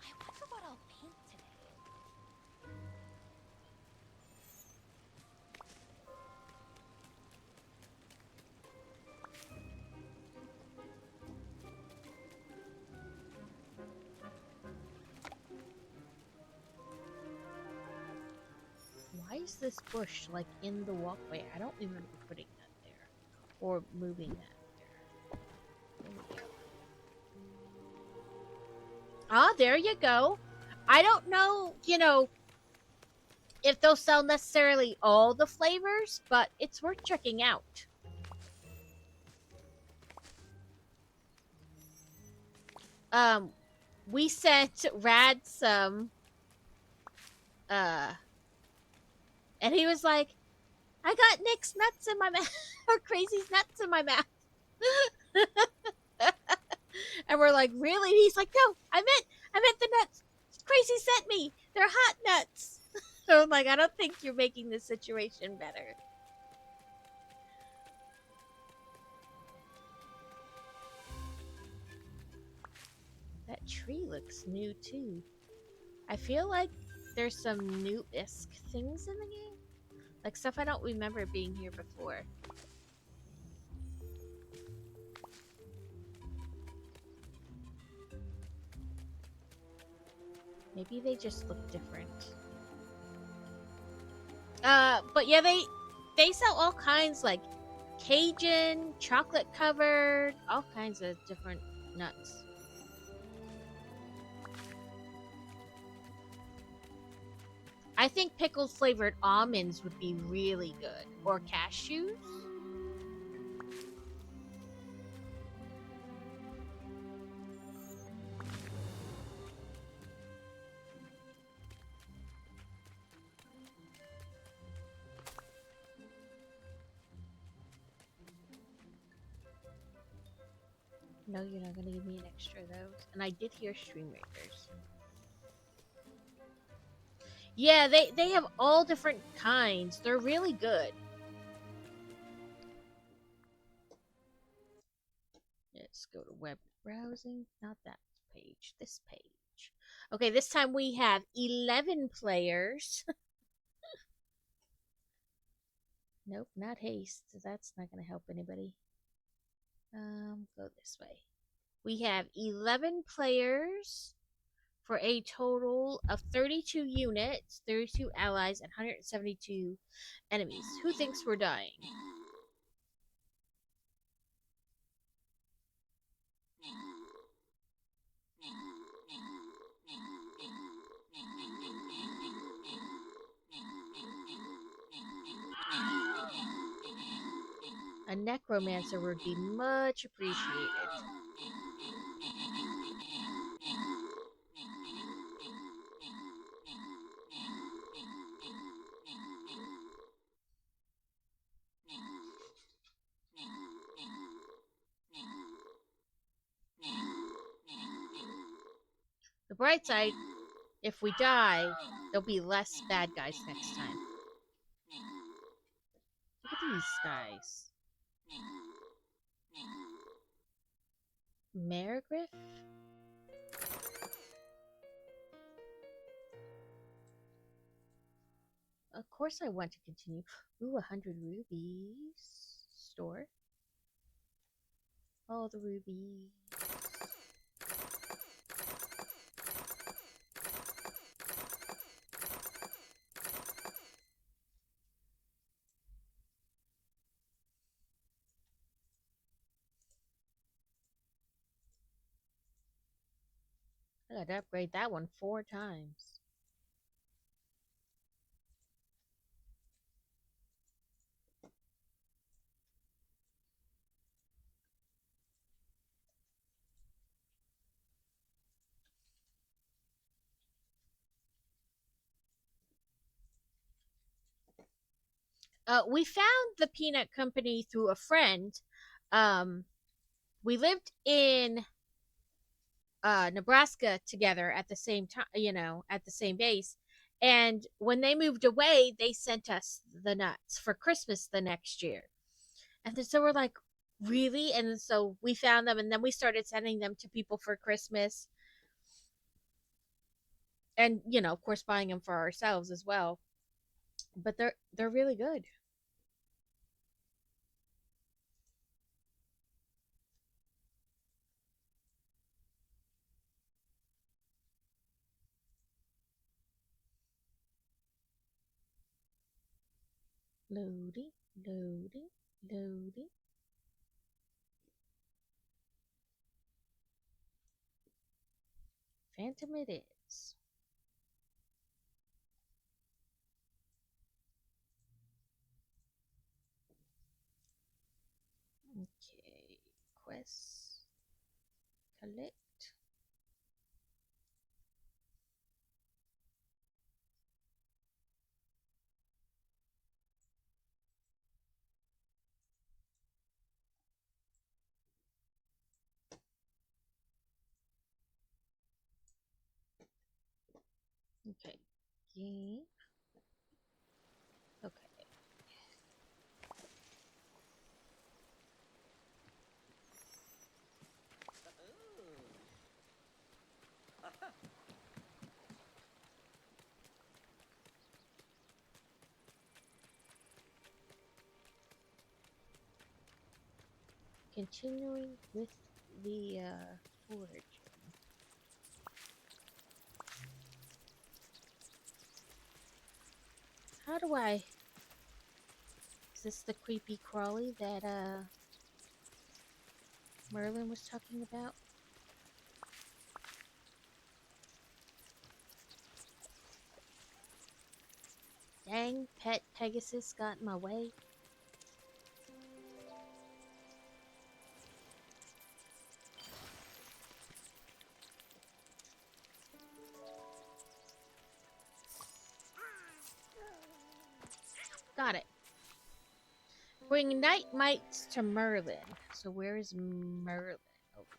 I wonder what I'll paint today. Why is this bush like in the walkway? I don't remember putting that there or moving that there. There we go. Ah, there you go. I don't know, you know, if they'll sell necessarily all the flavors, but it's worth checking out. We sent Rad some, and he was like, I got Nick's nuts in my mouth, or Crazy's nuts in my mouth. And we're like, really? And he's like, no, I meant the nuts Crazy sent me. They're hot nuts. So I'm like, I don't think you're making the situation better. That tree looks new too. I feel like there's some new-esque things in the game. Like stuff I don't remember being here before. Maybe they just look different. But yeah, they sell all kinds, like Cajun, chocolate covered, all kinds of different nuts. I think pickled flavored almonds would be really good, or cashews. No, you're not gonna give me an extra of those. And I did hear Stream Raiders. Yeah, they have all different kinds. They're really good. Let's go to web browsing. Not that page. This page. Okay, this time we have 11 players. Nope, not haste. That's not going to help anybody. Go this way. We have 11 players for a total of 32 units, 32 allies, and 172 enemies. Who thinks we're dying? A necromancer would be much appreciated. The bright side, if we die, there'll be less bad guys next time. Look at these guys. Marigriff? Of course I want to continue. Ooh, 100 rubies. Store. All the rubies. I gotta upgrade that one 4 times. We found the peanut company through a friend. We lived in Nebraska together at the same time, at the same base. And when they moved away, they sent us the nuts for Christmas the next year. And then, so we're like, really? And so we found them, and then we started sending them to people for Christmas. And, of course, buying them for ourselves as well. But they're really good. Loading, loading, loading. Phantom it is. Okay, quests. Collect. Okay. Game. Okay. Continuing with the forage. How do I... Is this the creepy crawly that Merlin was talking about? Dang, pet Pegasus got in my way. Got it. Bring night mites to Merlin. So where is Merlin? Over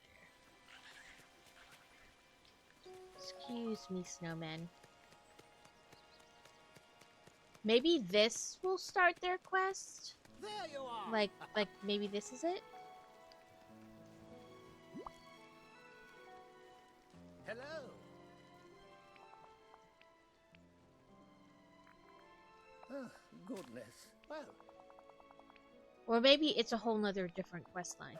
there. Excuse me, snowman. Maybe this will start their quest? There you are. Like maybe this is it? Hello. Goodness. Well, Or maybe it's a whole nother different quest line.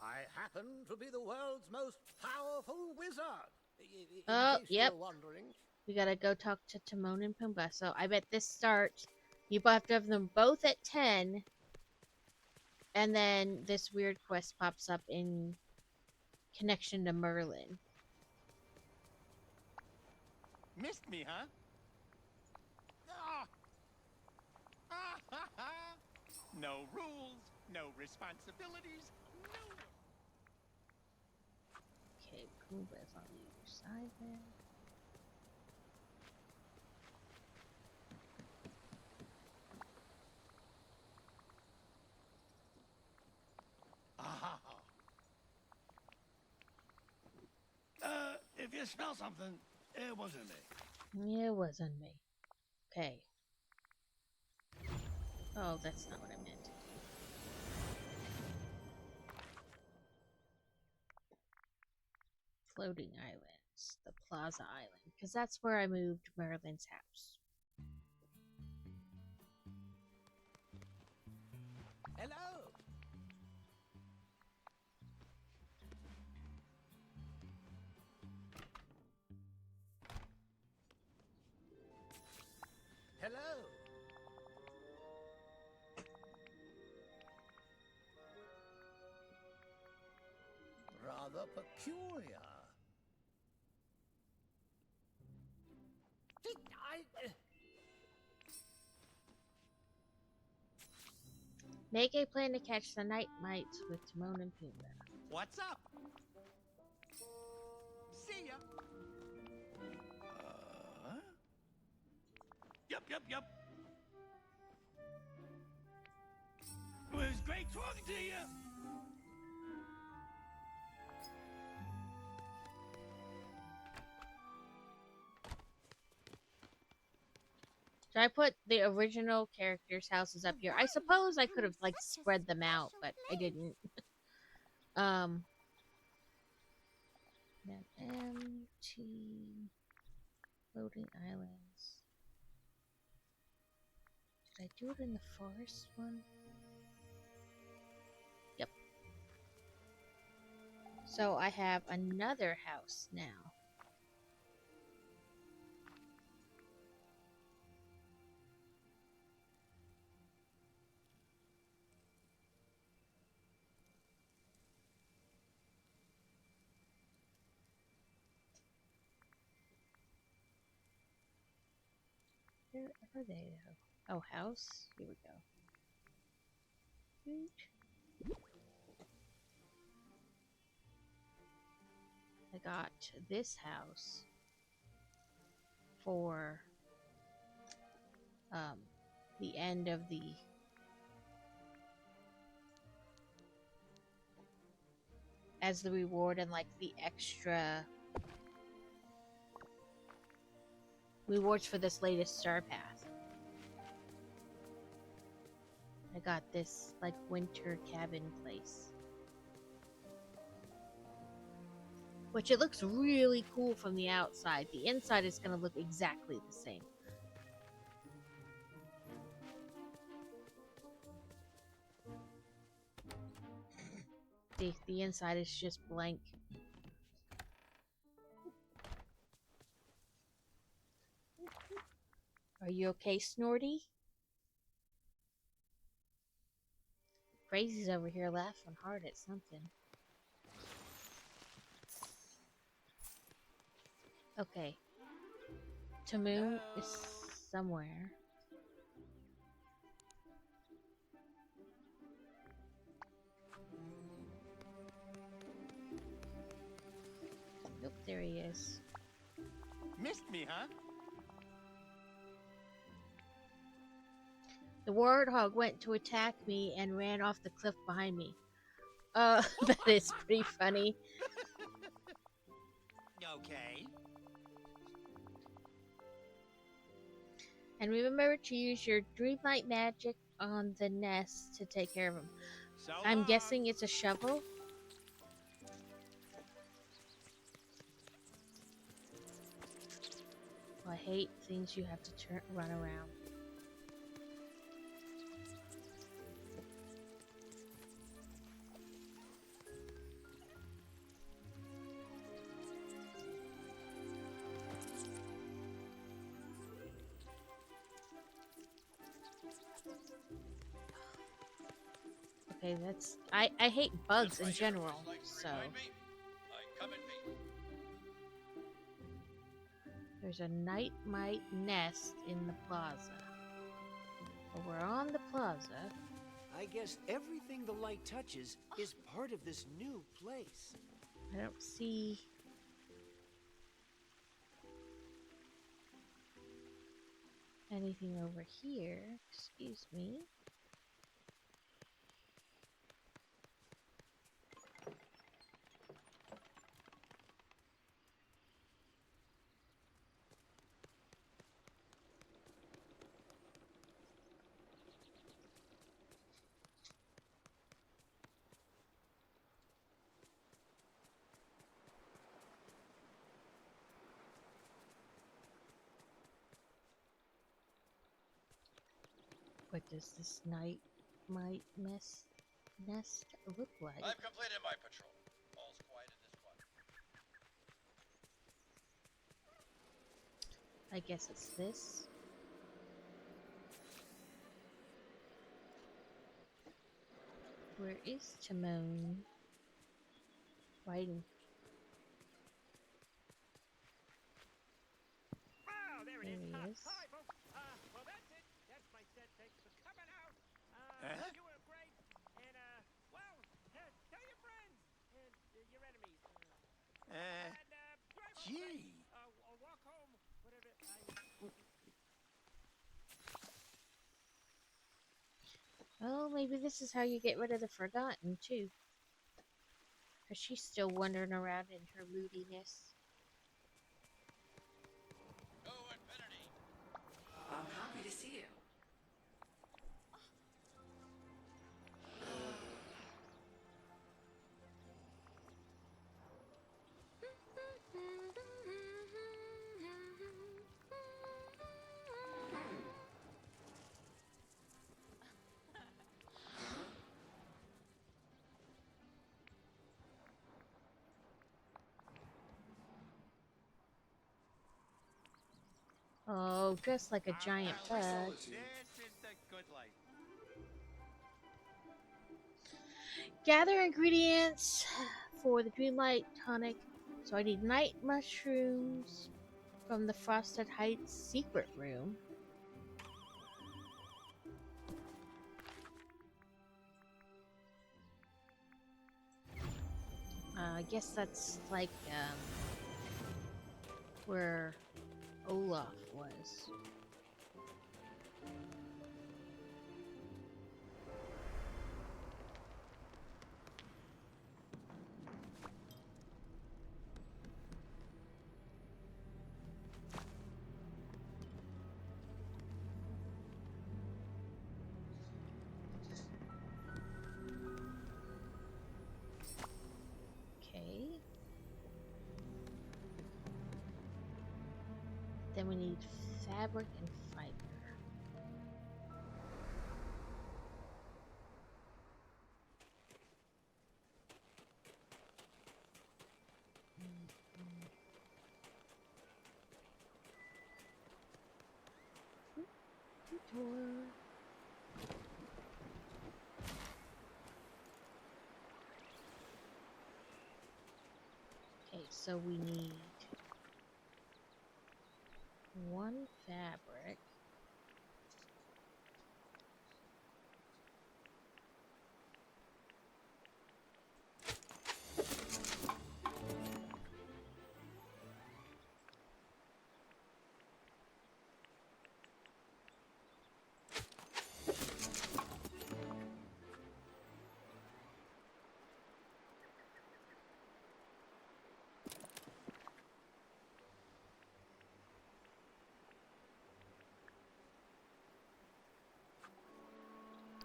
I happen to be the world's most powerful wizard. In Oh, case yep. you're wondering. We gotta go talk to Timon and Pumbaa. So I bet this starts. You have to have them both at 10. And then this weird quest pops up in connection to Merlin. Missed me, huh? Ah! Ah, ha, ha. No rules, no responsibilities, no. Okay, Pumbaa's on the other side there. Ah. If you smell something, it wasn't me. It wasn't me. Okay. Oh, that's not what I meant. Floating Islands. The Plaza Island. Because that's where I moved Merlin's house. Hello. Hello. Rather peculiar. Make a plan to catch the night mites with Timon and Pumbaa. What's up? See ya. Yep. It was great talking to you. So I put the original characters' houses up here. I suppose I could have like spread them out, but I didn't. Then empty floating islands. Did I do it in the forest one? Yep. So I have another house now. Where are they though? Oh, house? Here we go. Woot. I got this house for the end of the as the reward and like the extra rewards for this latest star path. I got this like winter cabin place, which it looks really cool from the outside. The inside is going to look exactly the same. The inside is just blank. Are you okay, Snorty? Crazy's over here laughing hard at something. Okay. Timon is somewhere. Nope, there he is. Missed me, huh? The warthog went to attack me and ran off the cliff behind me. That is pretty funny. Okay. And remember to use your Dreamlight magic on the nest to take care of him. So I'm long. guessing it's a shovel. Oh, I hate things you have to run around. Okay, that's I hate bugs in general, so there's a night mite nest in the plaza. But we're on the plaza. I guess everything the light touches is part of this new place. I don't see anything over here. Excuse me. What does this night mite nest look like? I've completed my patrol. All's quiet in this quadrant. I guess it's this. Where is Timon? Writing. Oh, there it There is. he is. Hi, folks. Well, that's it. That's my set. Thanks for coming out. Huh? You were great. And, well, tell your friends and your enemies. Drive home Gee. safe. Or walk home. Whatever. Oh, maybe this is how you get rid of the Forgotten, too. Because she's still wandering around in her moodiness. Go, Infinity! I'm happy to see you. Oh, dressed like a giant bug. This is the good life. Gather ingredients for the Dreamlight tonic. So I need night mushrooms from the Frosted Heights secret room. I guess that's like where Olaf was. Okay. Then we need fabric and fiber. Detour. Okay, so we need one fabric.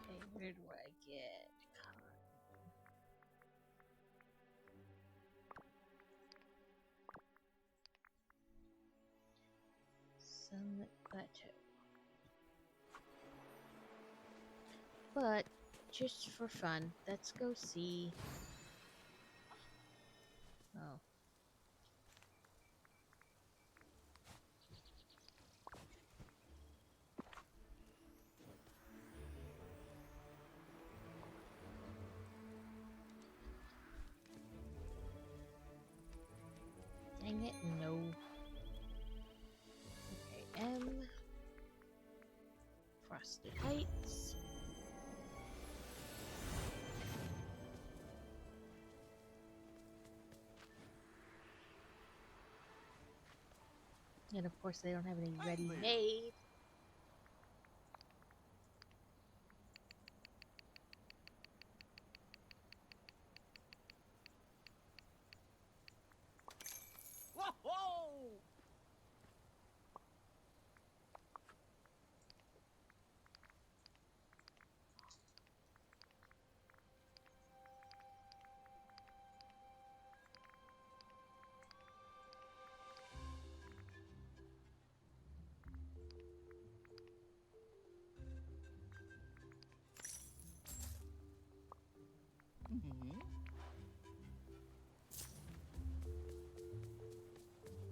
Okay, where do I get cotton? plateau. But just for fun, let's go see. Oh. Dang it, no. Okay, M. Frosted Heights. And of course they don't have any ready-made. Whoa!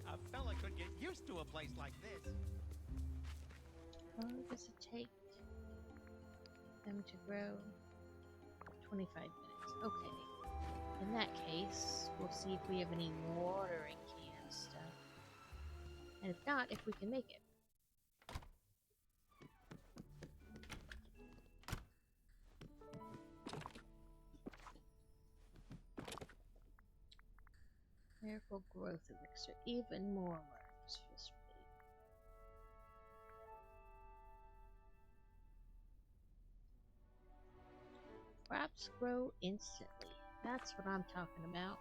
A fella could get used to a place like this. How long does it take them to grow? 25 minutes. Okay. In that case, we'll see if we have any watering can stuff. And if not, if we can make it. Miracle growth elixir. Even more worms for speed. Crops grow instantly. That's what I'm talking about.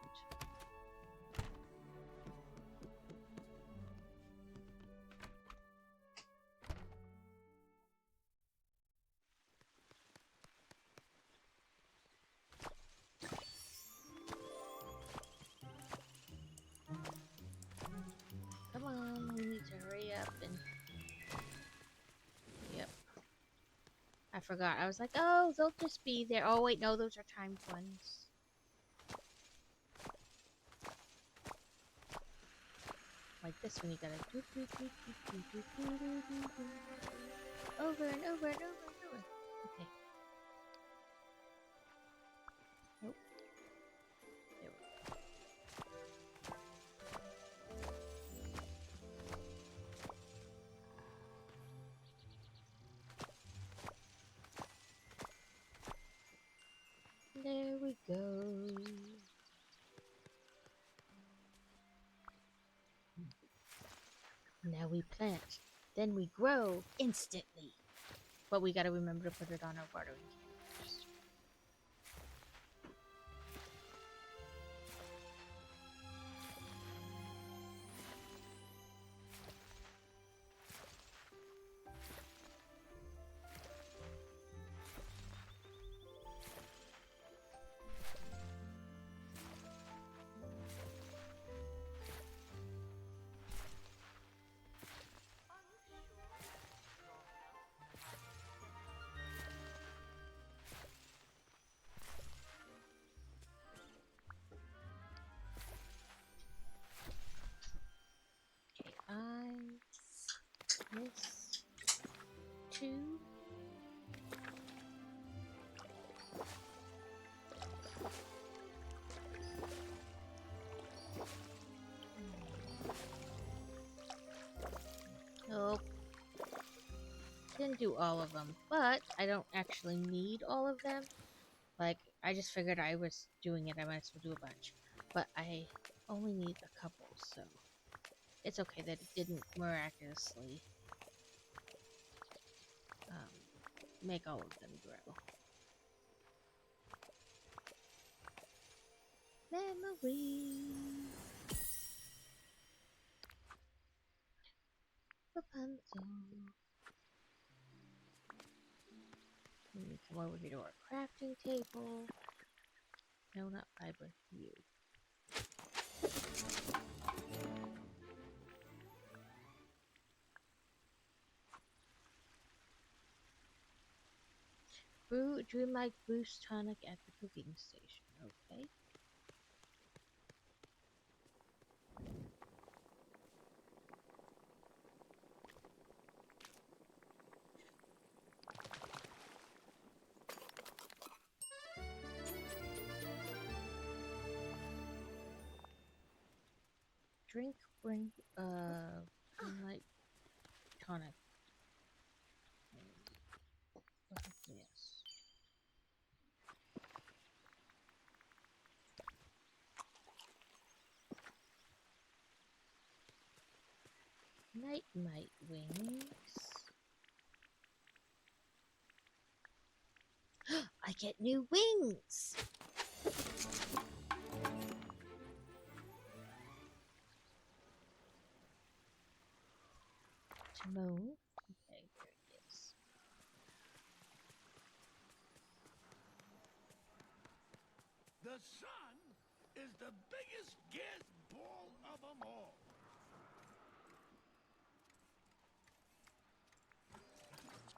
Come on, we need to hurry up and... Yep. I forgot. I was like, oh, they'll just be there. Oh, wait, no, those are timed ones. Like this one, you gotta do, do, do, do, do, do, do, do, do, do. Over and over and over and over. Okay. Nope. There we go. There we go. Now we plant. Then we grow instantly. But we gotta remember to put it on our watering can first. This 2. Nope. Didn't do all of them, but I don't actually need all of them. Like, I just figured I was doing it, I might as well do a bunch. But I only need a couple, so it's okay that it didn't miraculously make all of them grow. Memories. Rapunzel. Let me come over here to our crafting table. No, not fiber. You. Brew Dreamlike Boost Tonic at the cooking station. Okay. Drink Dreamlike Tonic. Yes. Night wings. I get new wings. Timon. Okay, there it is. The sun is the biggest ball of them all.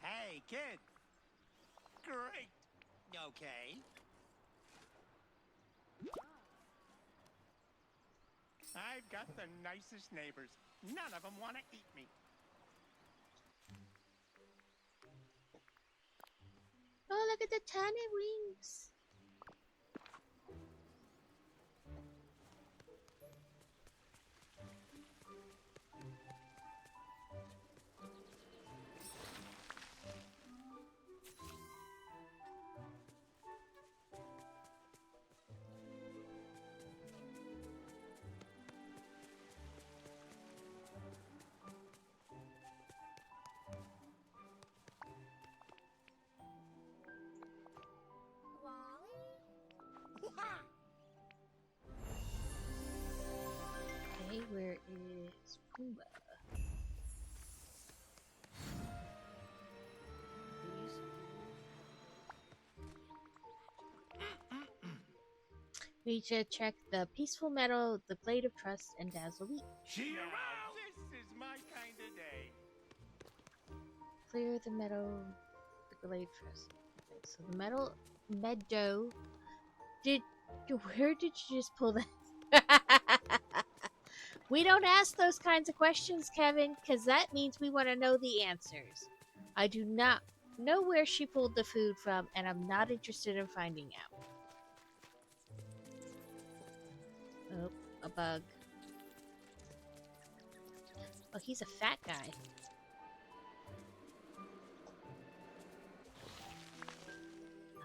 Hey, kid. Great. Okay. I've got the nicest neighbors. None of them want to eat me. Oh, look at the tiny wings. Okay, where is Pumbaa? Please. We need to check the Peaceful Meadow, the Glade of Trust, and Dazzle Wheat. She Now, around? this is my kind of day. Clear the meadow, the Glade Trust. Okay, so the meadow. Where did you just pull that? We don't ask those kinds of questions, Kevin, because that means we want to know the answers. I do not know where she pulled the food from, and I'm not interested in finding out. Oh, a bug. Oh, he's a fat guy.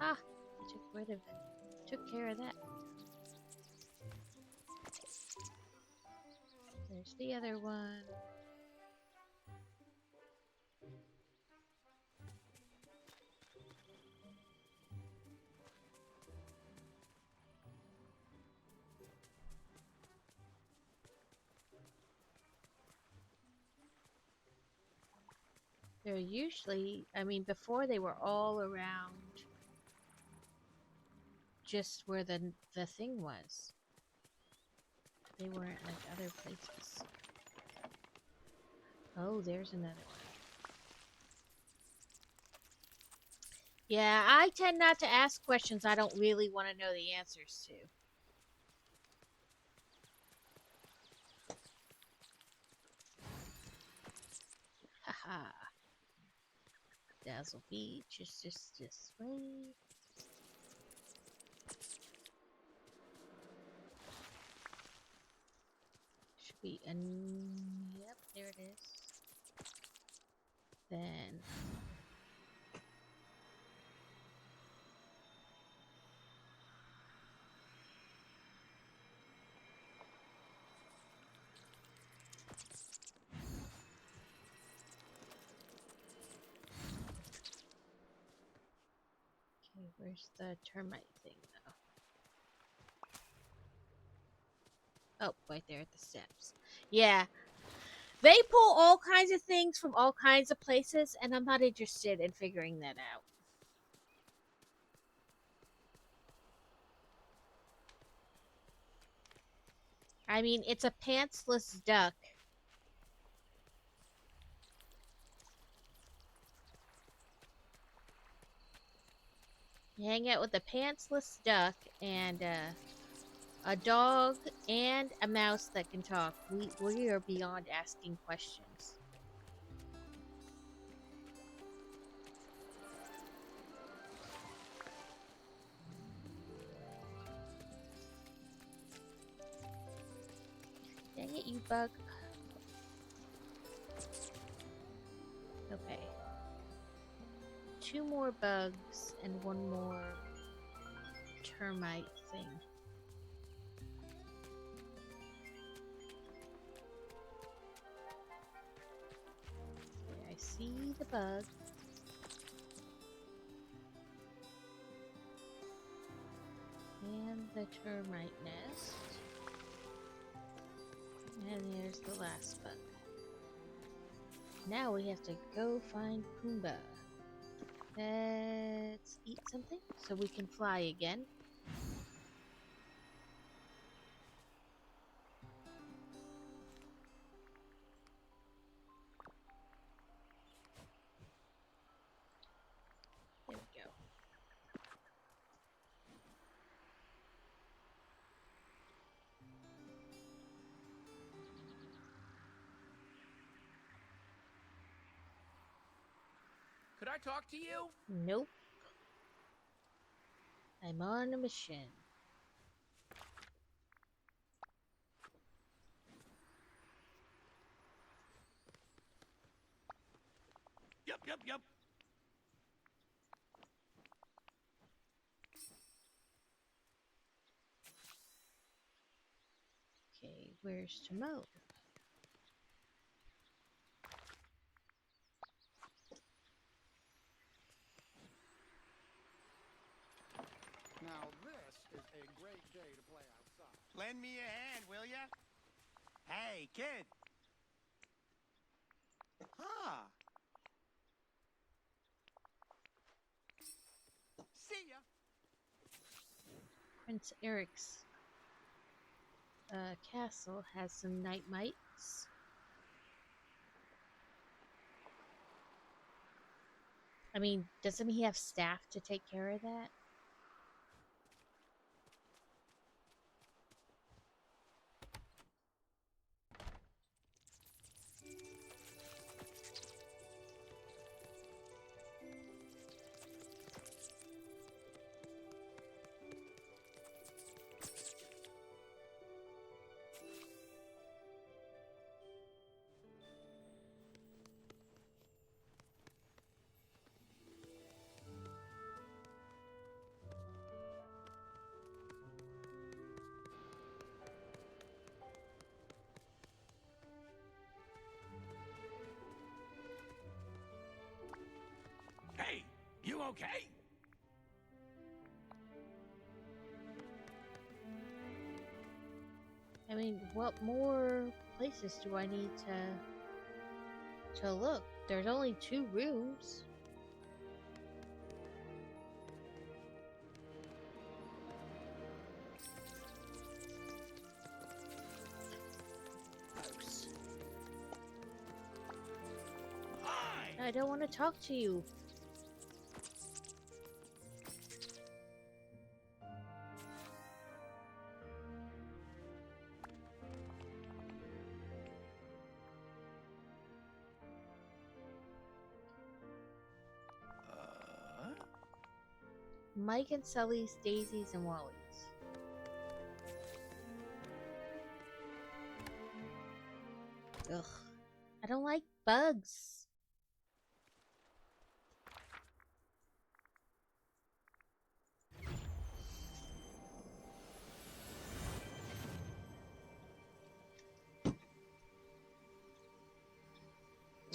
Ah, I took care of that. There's the other one. They're usually, I mean, before they were all around just where the thing was. They weren't like other places. Oh, there's another one. Yeah, I tend not to ask questions I don't really want to know the answers to. Haha. Dazzle Beach is just this way. Should be yep, there it is. Then okay, where's the termite thing though? Oh, right there at the steps. Yeah. They pull all kinds of things from all kinds of places, and I'm not interested in figuring that out. I mean, it's a pantsless duck. hang out with a pantsless duck and a dog and a mouse that can talk. We are beyond asking questions. Dang it, you bug. Okay. 2 more bugs and 1 more termite thing. Okay, I see the bug. And the termite nest. And there's the last bug. Now we have to go find Pumbaa. Let's eat something so we can fly again. There we go. Could I talk to you? Nope. I'm on a mission. Yep. Okay, where's Timon? Now this is a great day to play outside. Lend me a hand, will ya? Hey, kid. Huh. See ya. Prince Eric's castle has some night mites. I mean, doesn't he have staff to take care of that? Hey, you okay? I mean, what more places do I need to look? There's only 2 rooms. Gross. Hi. I don't want to talk to you. Mike and Sully's, Daisy's, and Wally's. Ugh. I don't like bugs.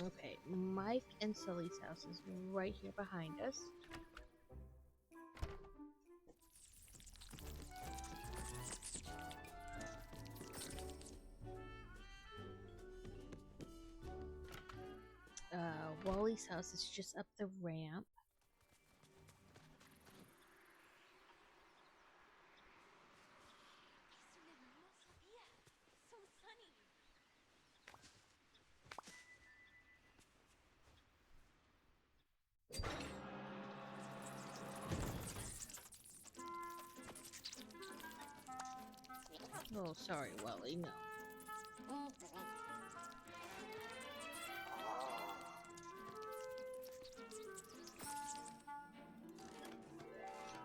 Okay, Mike and Sully's house is right here behind us. Wally's house is just up the ramp. Es un hermoso día. So sunny. Oh, sorry, Wally, no.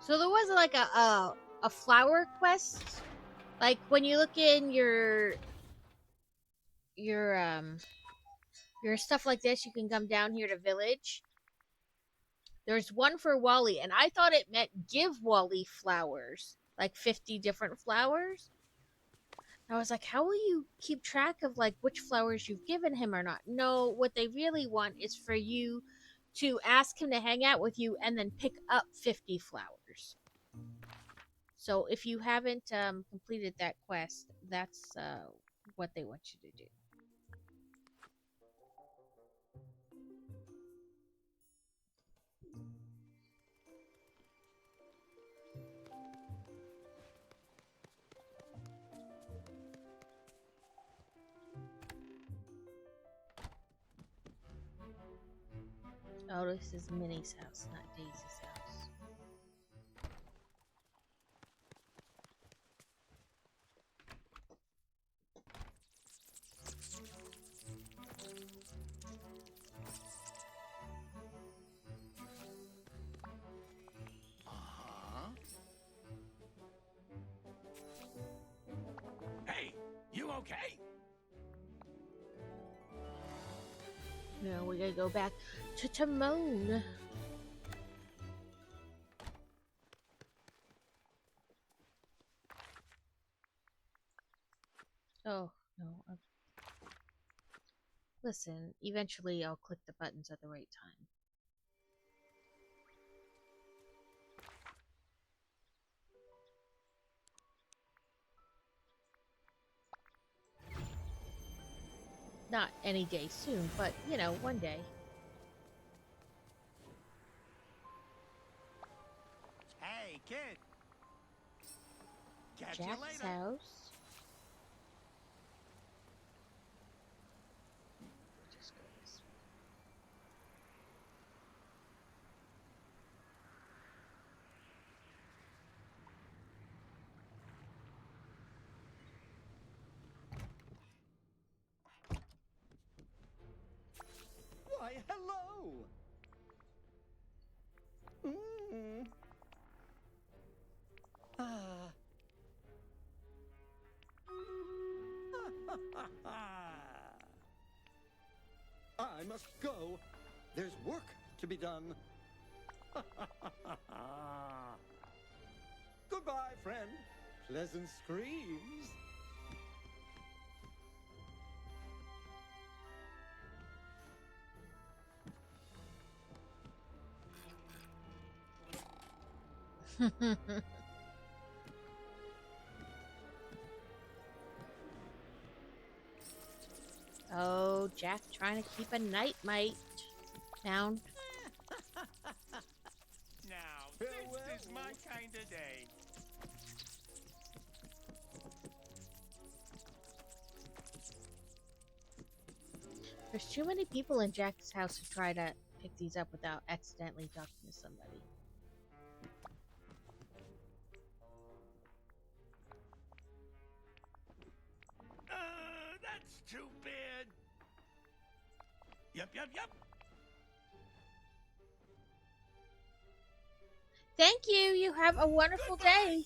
So there was like a flower quest. Like when you look in your stuff like this, you can come down here to village. There's one for Wally, and I thought it meant give Wally flowers, like 50 different flowers. I was like, how will you keep track of like which flowers you've given him or not? No, what they really want is for you to ask him to hang out with you and then pick up 50 flowers. So if you haven't completed that quest, that's what they want you to do. Oh, this is Minnie's house, not Daisy's house. Hey, you okay? No, we gotta go back to Timon. Oh, no. Listen, eventually I'll click the buttons at the right time. Not any day soon, but, you know, one day. Hey, kid. Catch you Jack's later. house. Just go this way. Why, hello! Mm. Ah. I must go. There's work to be done. Goodbye, friend. Pleasant screams. Oh, Jack trying to keep a night mite down. Now, this is my kind of day. There's too many people in Jack's house who try to pick these up without accidentally talking to somebody. That's too bad. Yep. Thank you. You have a wonderful day.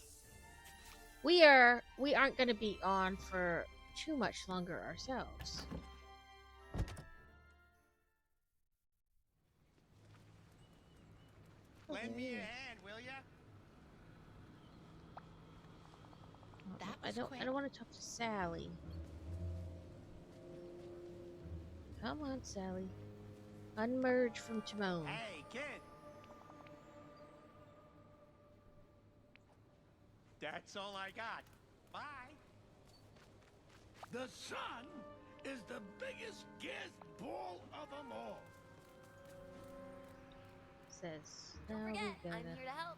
We aren't going to be on for too much longer ourselves. Lend me a hand, will ya? I don't want to talk to Sally. Come on, Sally. Unmerge from Timon. Hey, kid. That's all I got. Bye. The sun is the biggest gas ball of them all. Says, Don't now we forget, gotta... I'm here to help.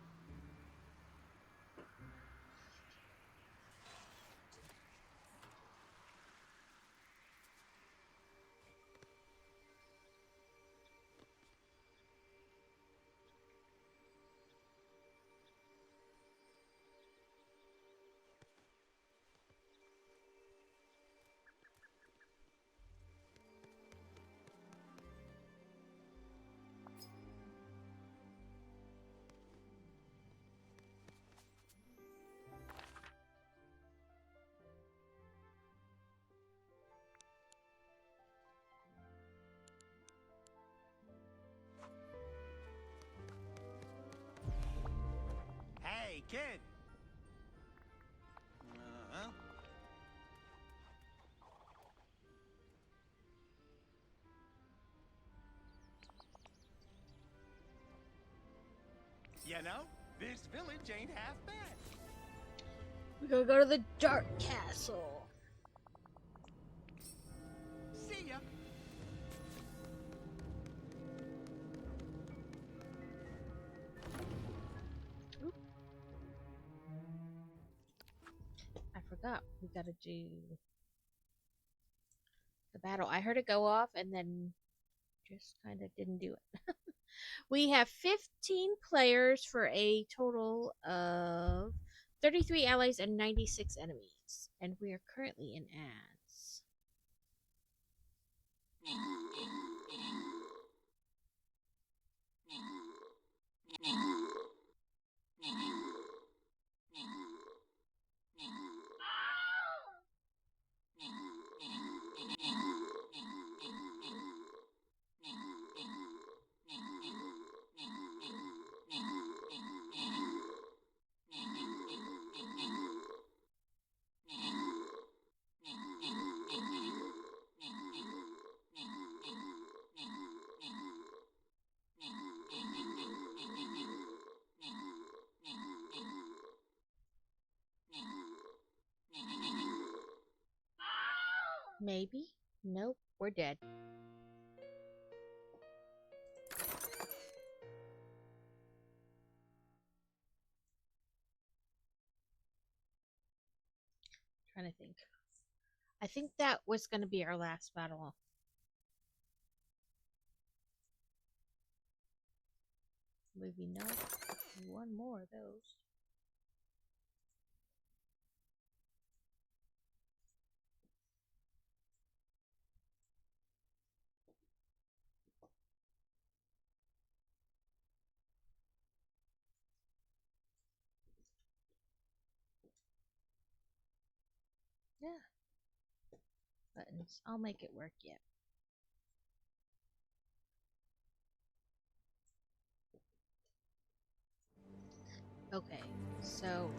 kid. You know, this village ain't half bad. We're gonna go to the Dark Castle. See ya. Oop. I forgot we gotta do the battle. I heard it go off and then just kind of didn't do it. We have 15 players for a total of 33 allies and 96 enemies. And we are currently in ads. Maybe? Nope, we're dead. Trying to think. I think that was going to be our last battle. Maybe not. One more of those. Yeah. Buttons. I'll make it work yet. Okay, so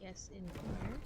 guess in here.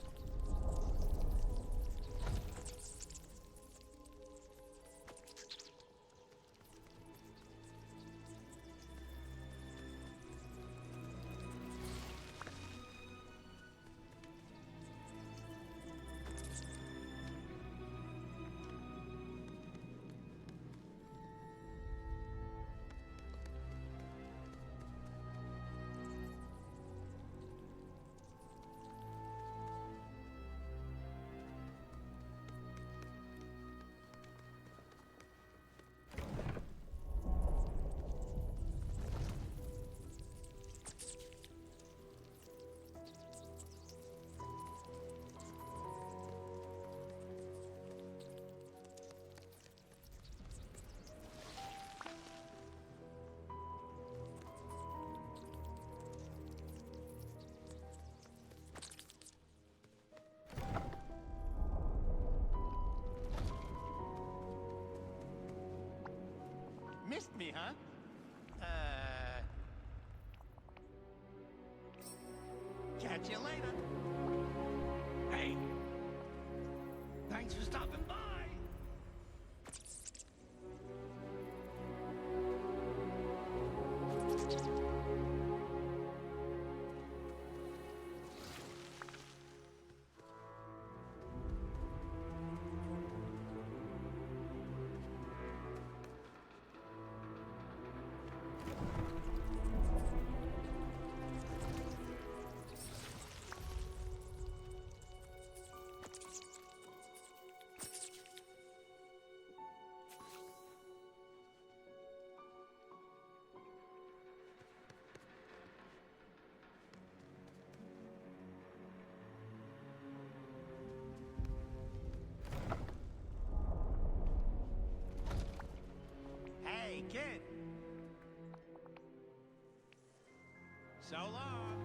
So long.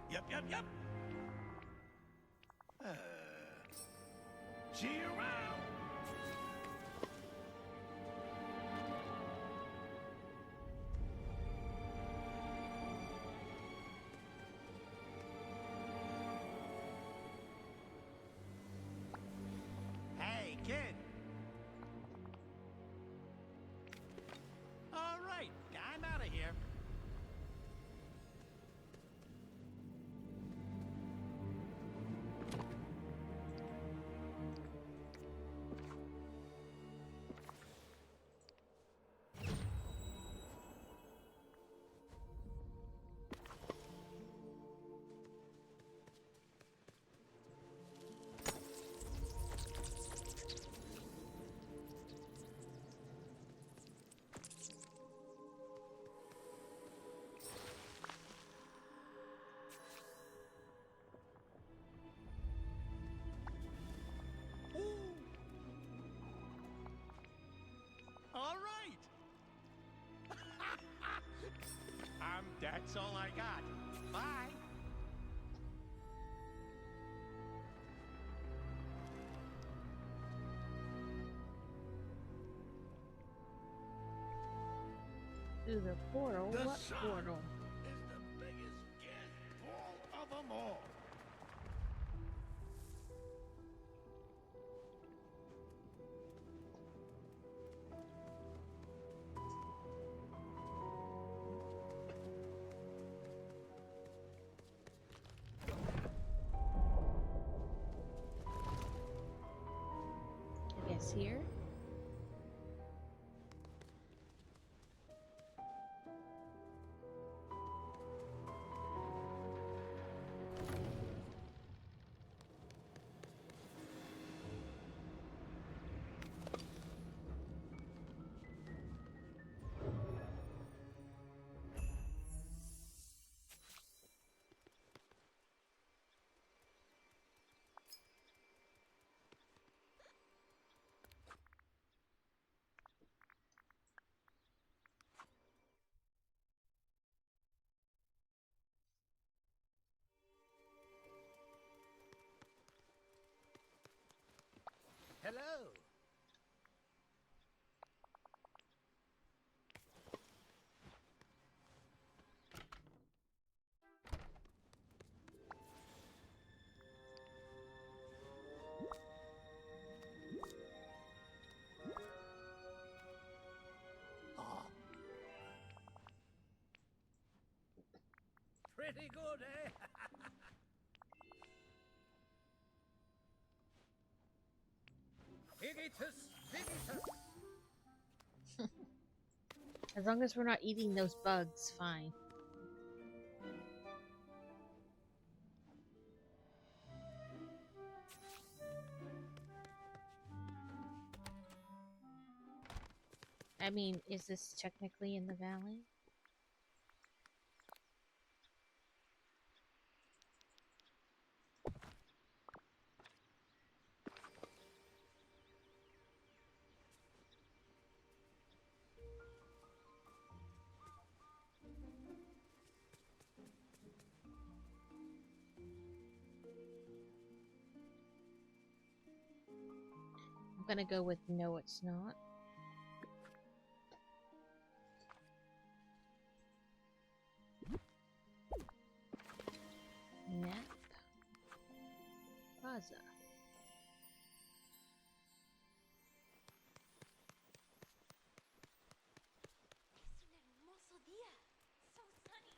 Yep. See you around. Hey, kid. All right, I'm out of here. All right. That's all I got. Bye. Through the portal? The What sun portal? is the biggest gas ball of them all. I guess here? Hello. Pretty good, eh? Vigitus, Vigitus. As long as we're not eating those bugs, fine. I mean, is this technically in the valley? I'm gonna go with no, it's not. Nap Plaza. Es un hermoso día. So sunny.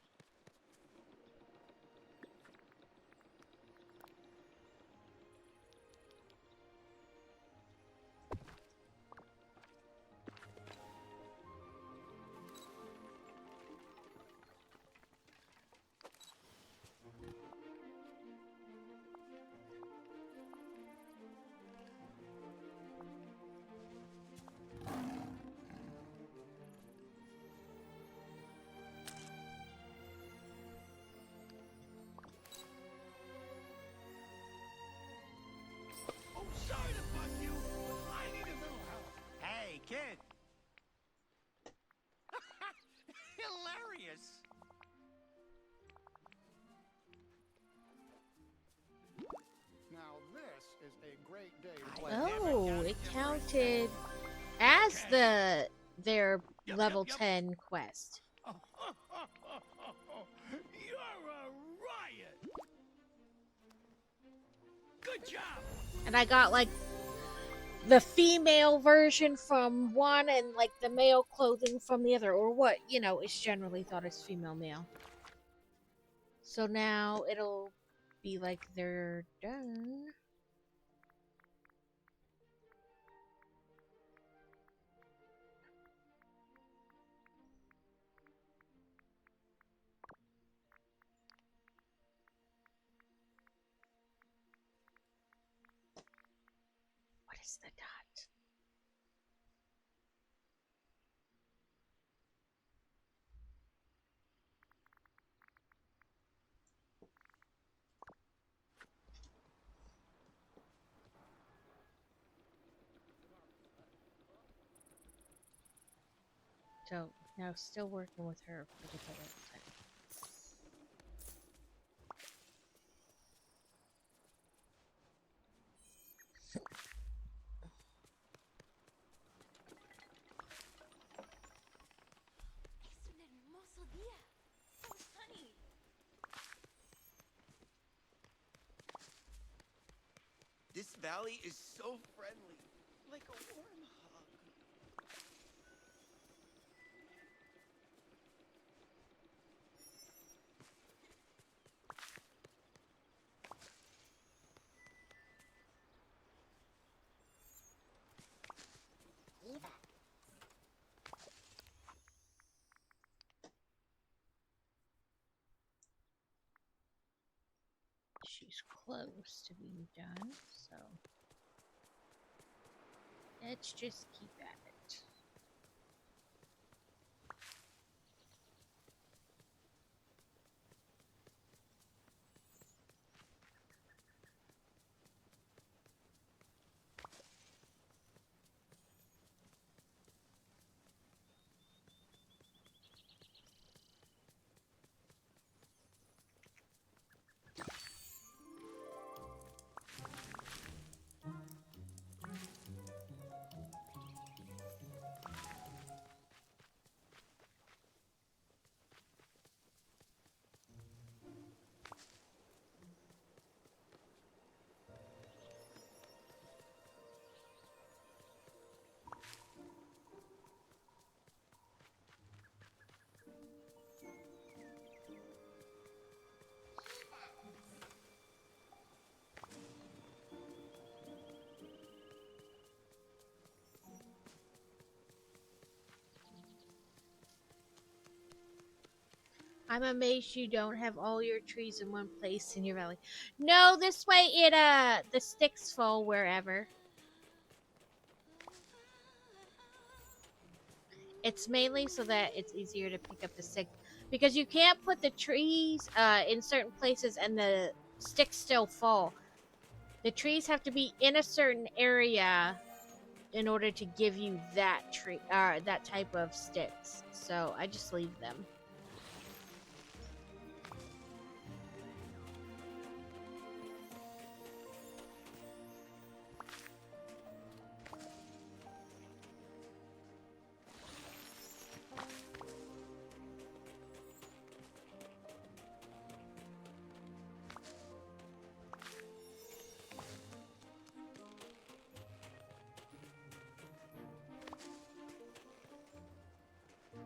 Oh, it counted as their level 10 quest. You're a riot. Good job. And I got like the female version from one and like the male clothing from the other, or what, you know, is generally thought as female male. So now it'll be like they're done. What is the dot? So now still working with her for the level 10. Es un hermoso día. So sunny. This valley is so friendly, like a warm hug. She's close to being done, so let's just keep at it. I'm amazed you don't have all your trees in one place in your valley. No, this way it the sticks fall wherever. It's mainly so that it's easier to pick up the stick, because you can't put the trees in certain places and the sticks still fall. The trees have to be in a certain area in order to give you that tree that type of sticks. So I just leave them.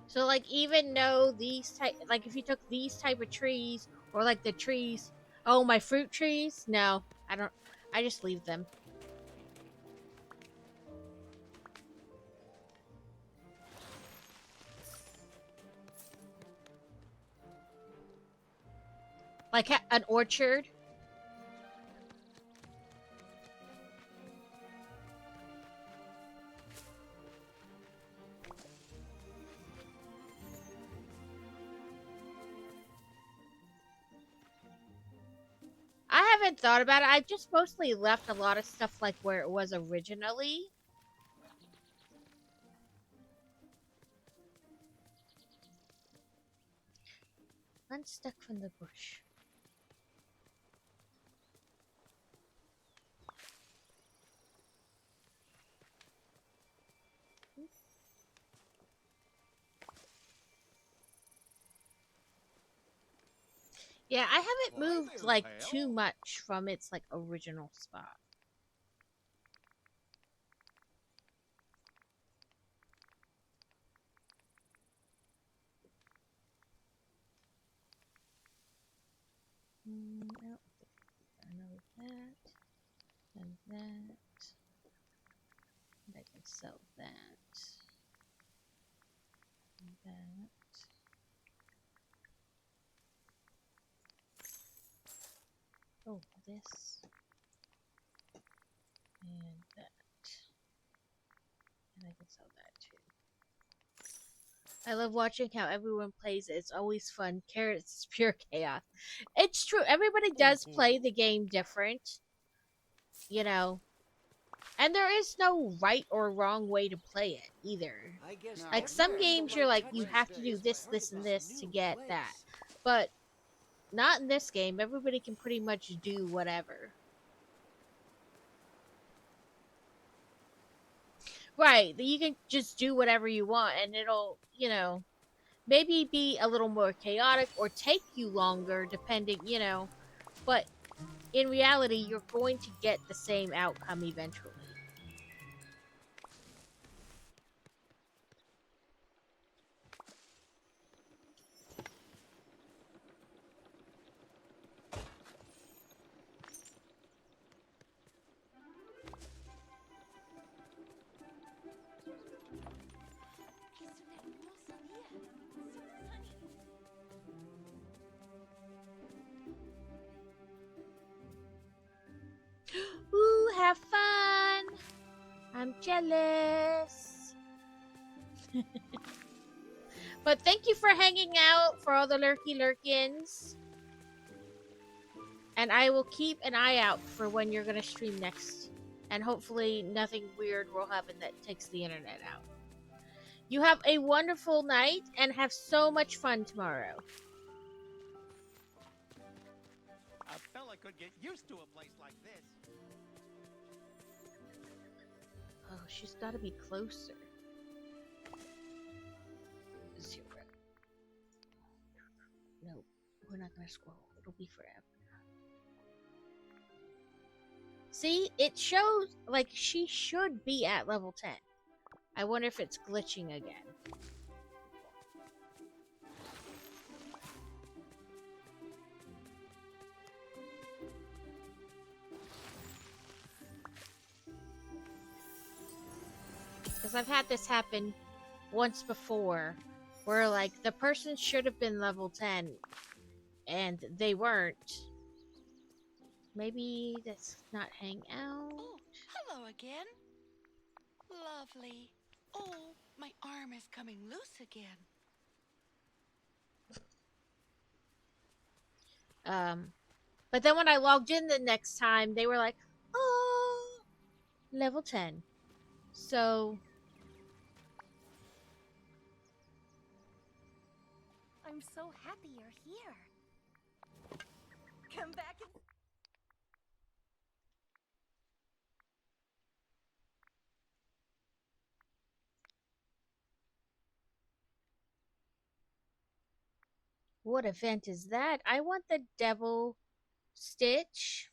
So like even though these type, like if you took these type of trees, or like the trees, oh my fruit trees, no, I don't, I just leave them. Like an orchard. I haven't thought about it. I've just mostly left a lot of stuff like where it was originally. Unstuck from the bush. Yeah, I haven't Well, hey moved there, like pal. too much from its like original spot. No, I know that and that. And I can sell that. And that. Oh, this. And that. And I can sell that too. I love watching how everyone plays it. It's always fun. Carrots is pure chaos. It's true. Everybody does play the game different. You know. And there is no right or wrong way to play it either. I guess Like some everything the games you're light like you touches have to do is this, part this, of and this this to new get place. that. But not in this game. Everybody can pretty much do whatever. Right. You can just do whatever you want and it'll, you know, maybe be a little more chaotic or take you longer depending, you know. But in reality, you're going to get the same outcome eventually. Es un hermoso día. So sunny. Ooh, have fun! I'm jealous. But thank you for hanging out, for all the lurky lurkins. And I will keep an eye out for when you're going to stream next. And hopefully nothing weird will happen that takes the internet out. You have a wonderful night and have so much fun tomorrow. A fella could get used to a place like this. Oh, she's got to be closer. 0. Nope, we're not going to scroll. It'll be forever. See, it shows like she should be at level 10. I wonder if it's glitching again. Because I've had this happen once before, where like the person should have been level 10 and they weren't. Maybe let's not hang out. Oh, hello again. Lovely. Oh, my arm is coming loose again. But then when I logged in the next time, they were like, oh, level 10. So I'm so happy you're here. Come back and... what event is that? I want the Devil Stitch.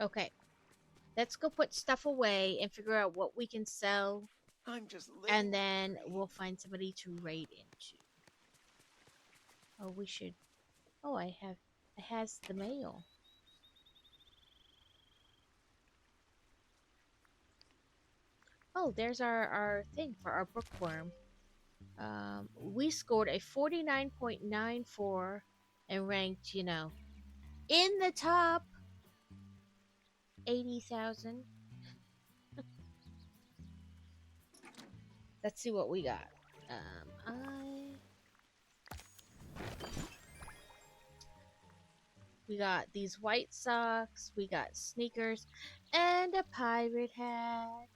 Okay. Let's go put stuff away and figure out what we can sell. I'm just And then we'll find somebody to raid into. Oh, we should... Oh, it has the mail. Oh, there's our thing for our bookworm. We scored a 49.94 and ranked, you know, in the top 80,000. Let's see what we got. We got these white socks, we got sneakers, and a pirate hat.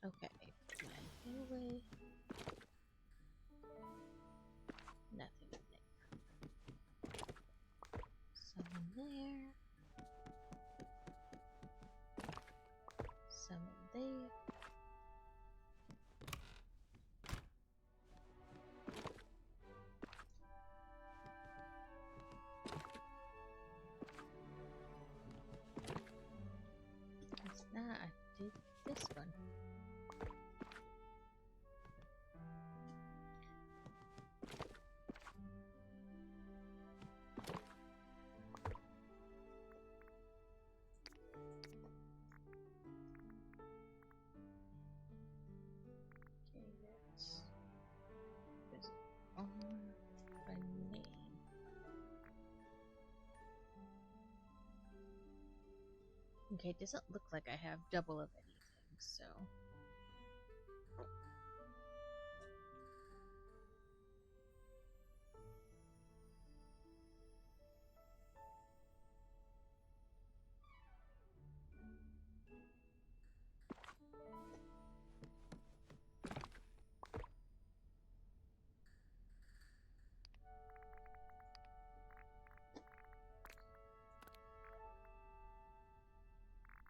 Okay, get away. Nothing there. Some in there. Some in there. It's not. I did this one. Okay, that's on my name. Okay, it doesn't look like I have double of anything, so.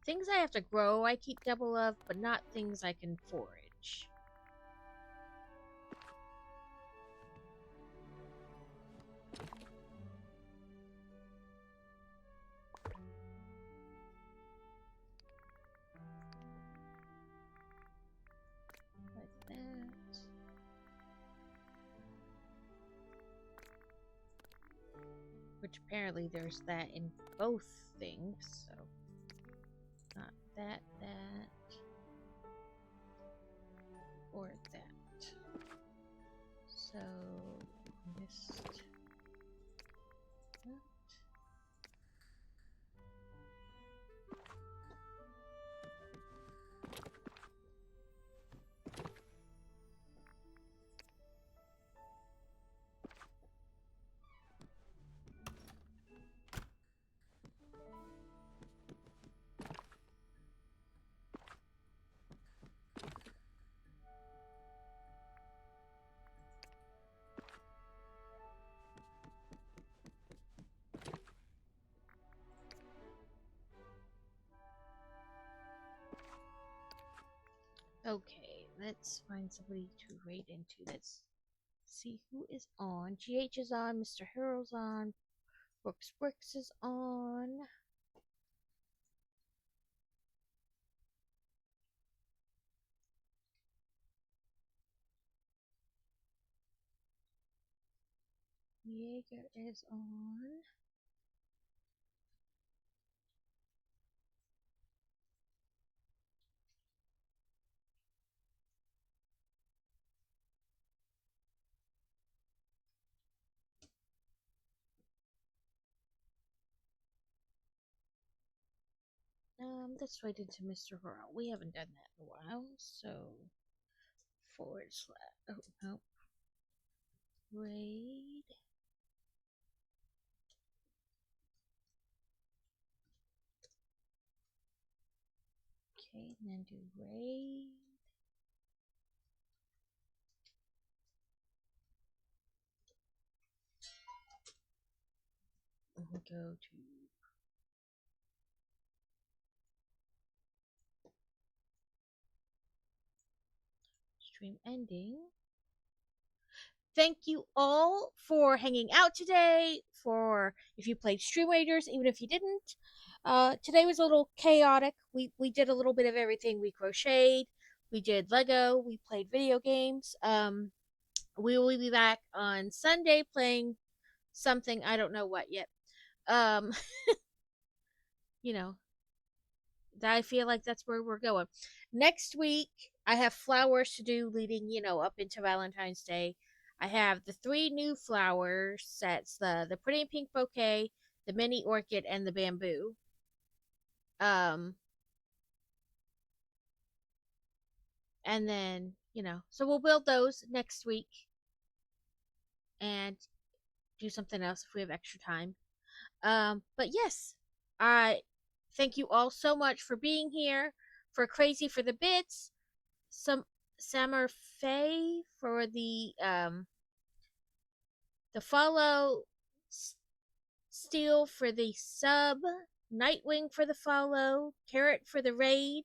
Things I have to grow, I keep double of, but not things I can forage. Like that. Which apparently there's that in both things, so. Not that, or that. So, missed that. Okay, let's find somebody to raid into. Let's see who is on. GH is on, Mr. Hero's on, Brooks is on. Jaeger is on. Let's wait into Mr. Hurrah. We haven't done that in a while, so / oh no. Raid. Okay, and then do raid. And we'll go to stream ending. Thank you all for hanging out today, for if you played Stream Raiders, even if you didn't. Today was a little chaotic. We did a little bit of everything. We crocheted, we did Lego, we played video games. We will be back on Sunday playing something, I don't know what yet. You know, I feel like that's where we're going. Next week, I have flowers to do leading, up into Valentine's Day. I have the 3 new flower sets, the pretty pink bouquet, the mini orchid, and the bamboo. And then, so we'll build those next week and do something else if we have extra time. But yes, I thank you all so much for being here, for Crazy for the bits, Summer Faye for the follow, Steel for the sub, Nightwing for the follow, Carrot for the raid,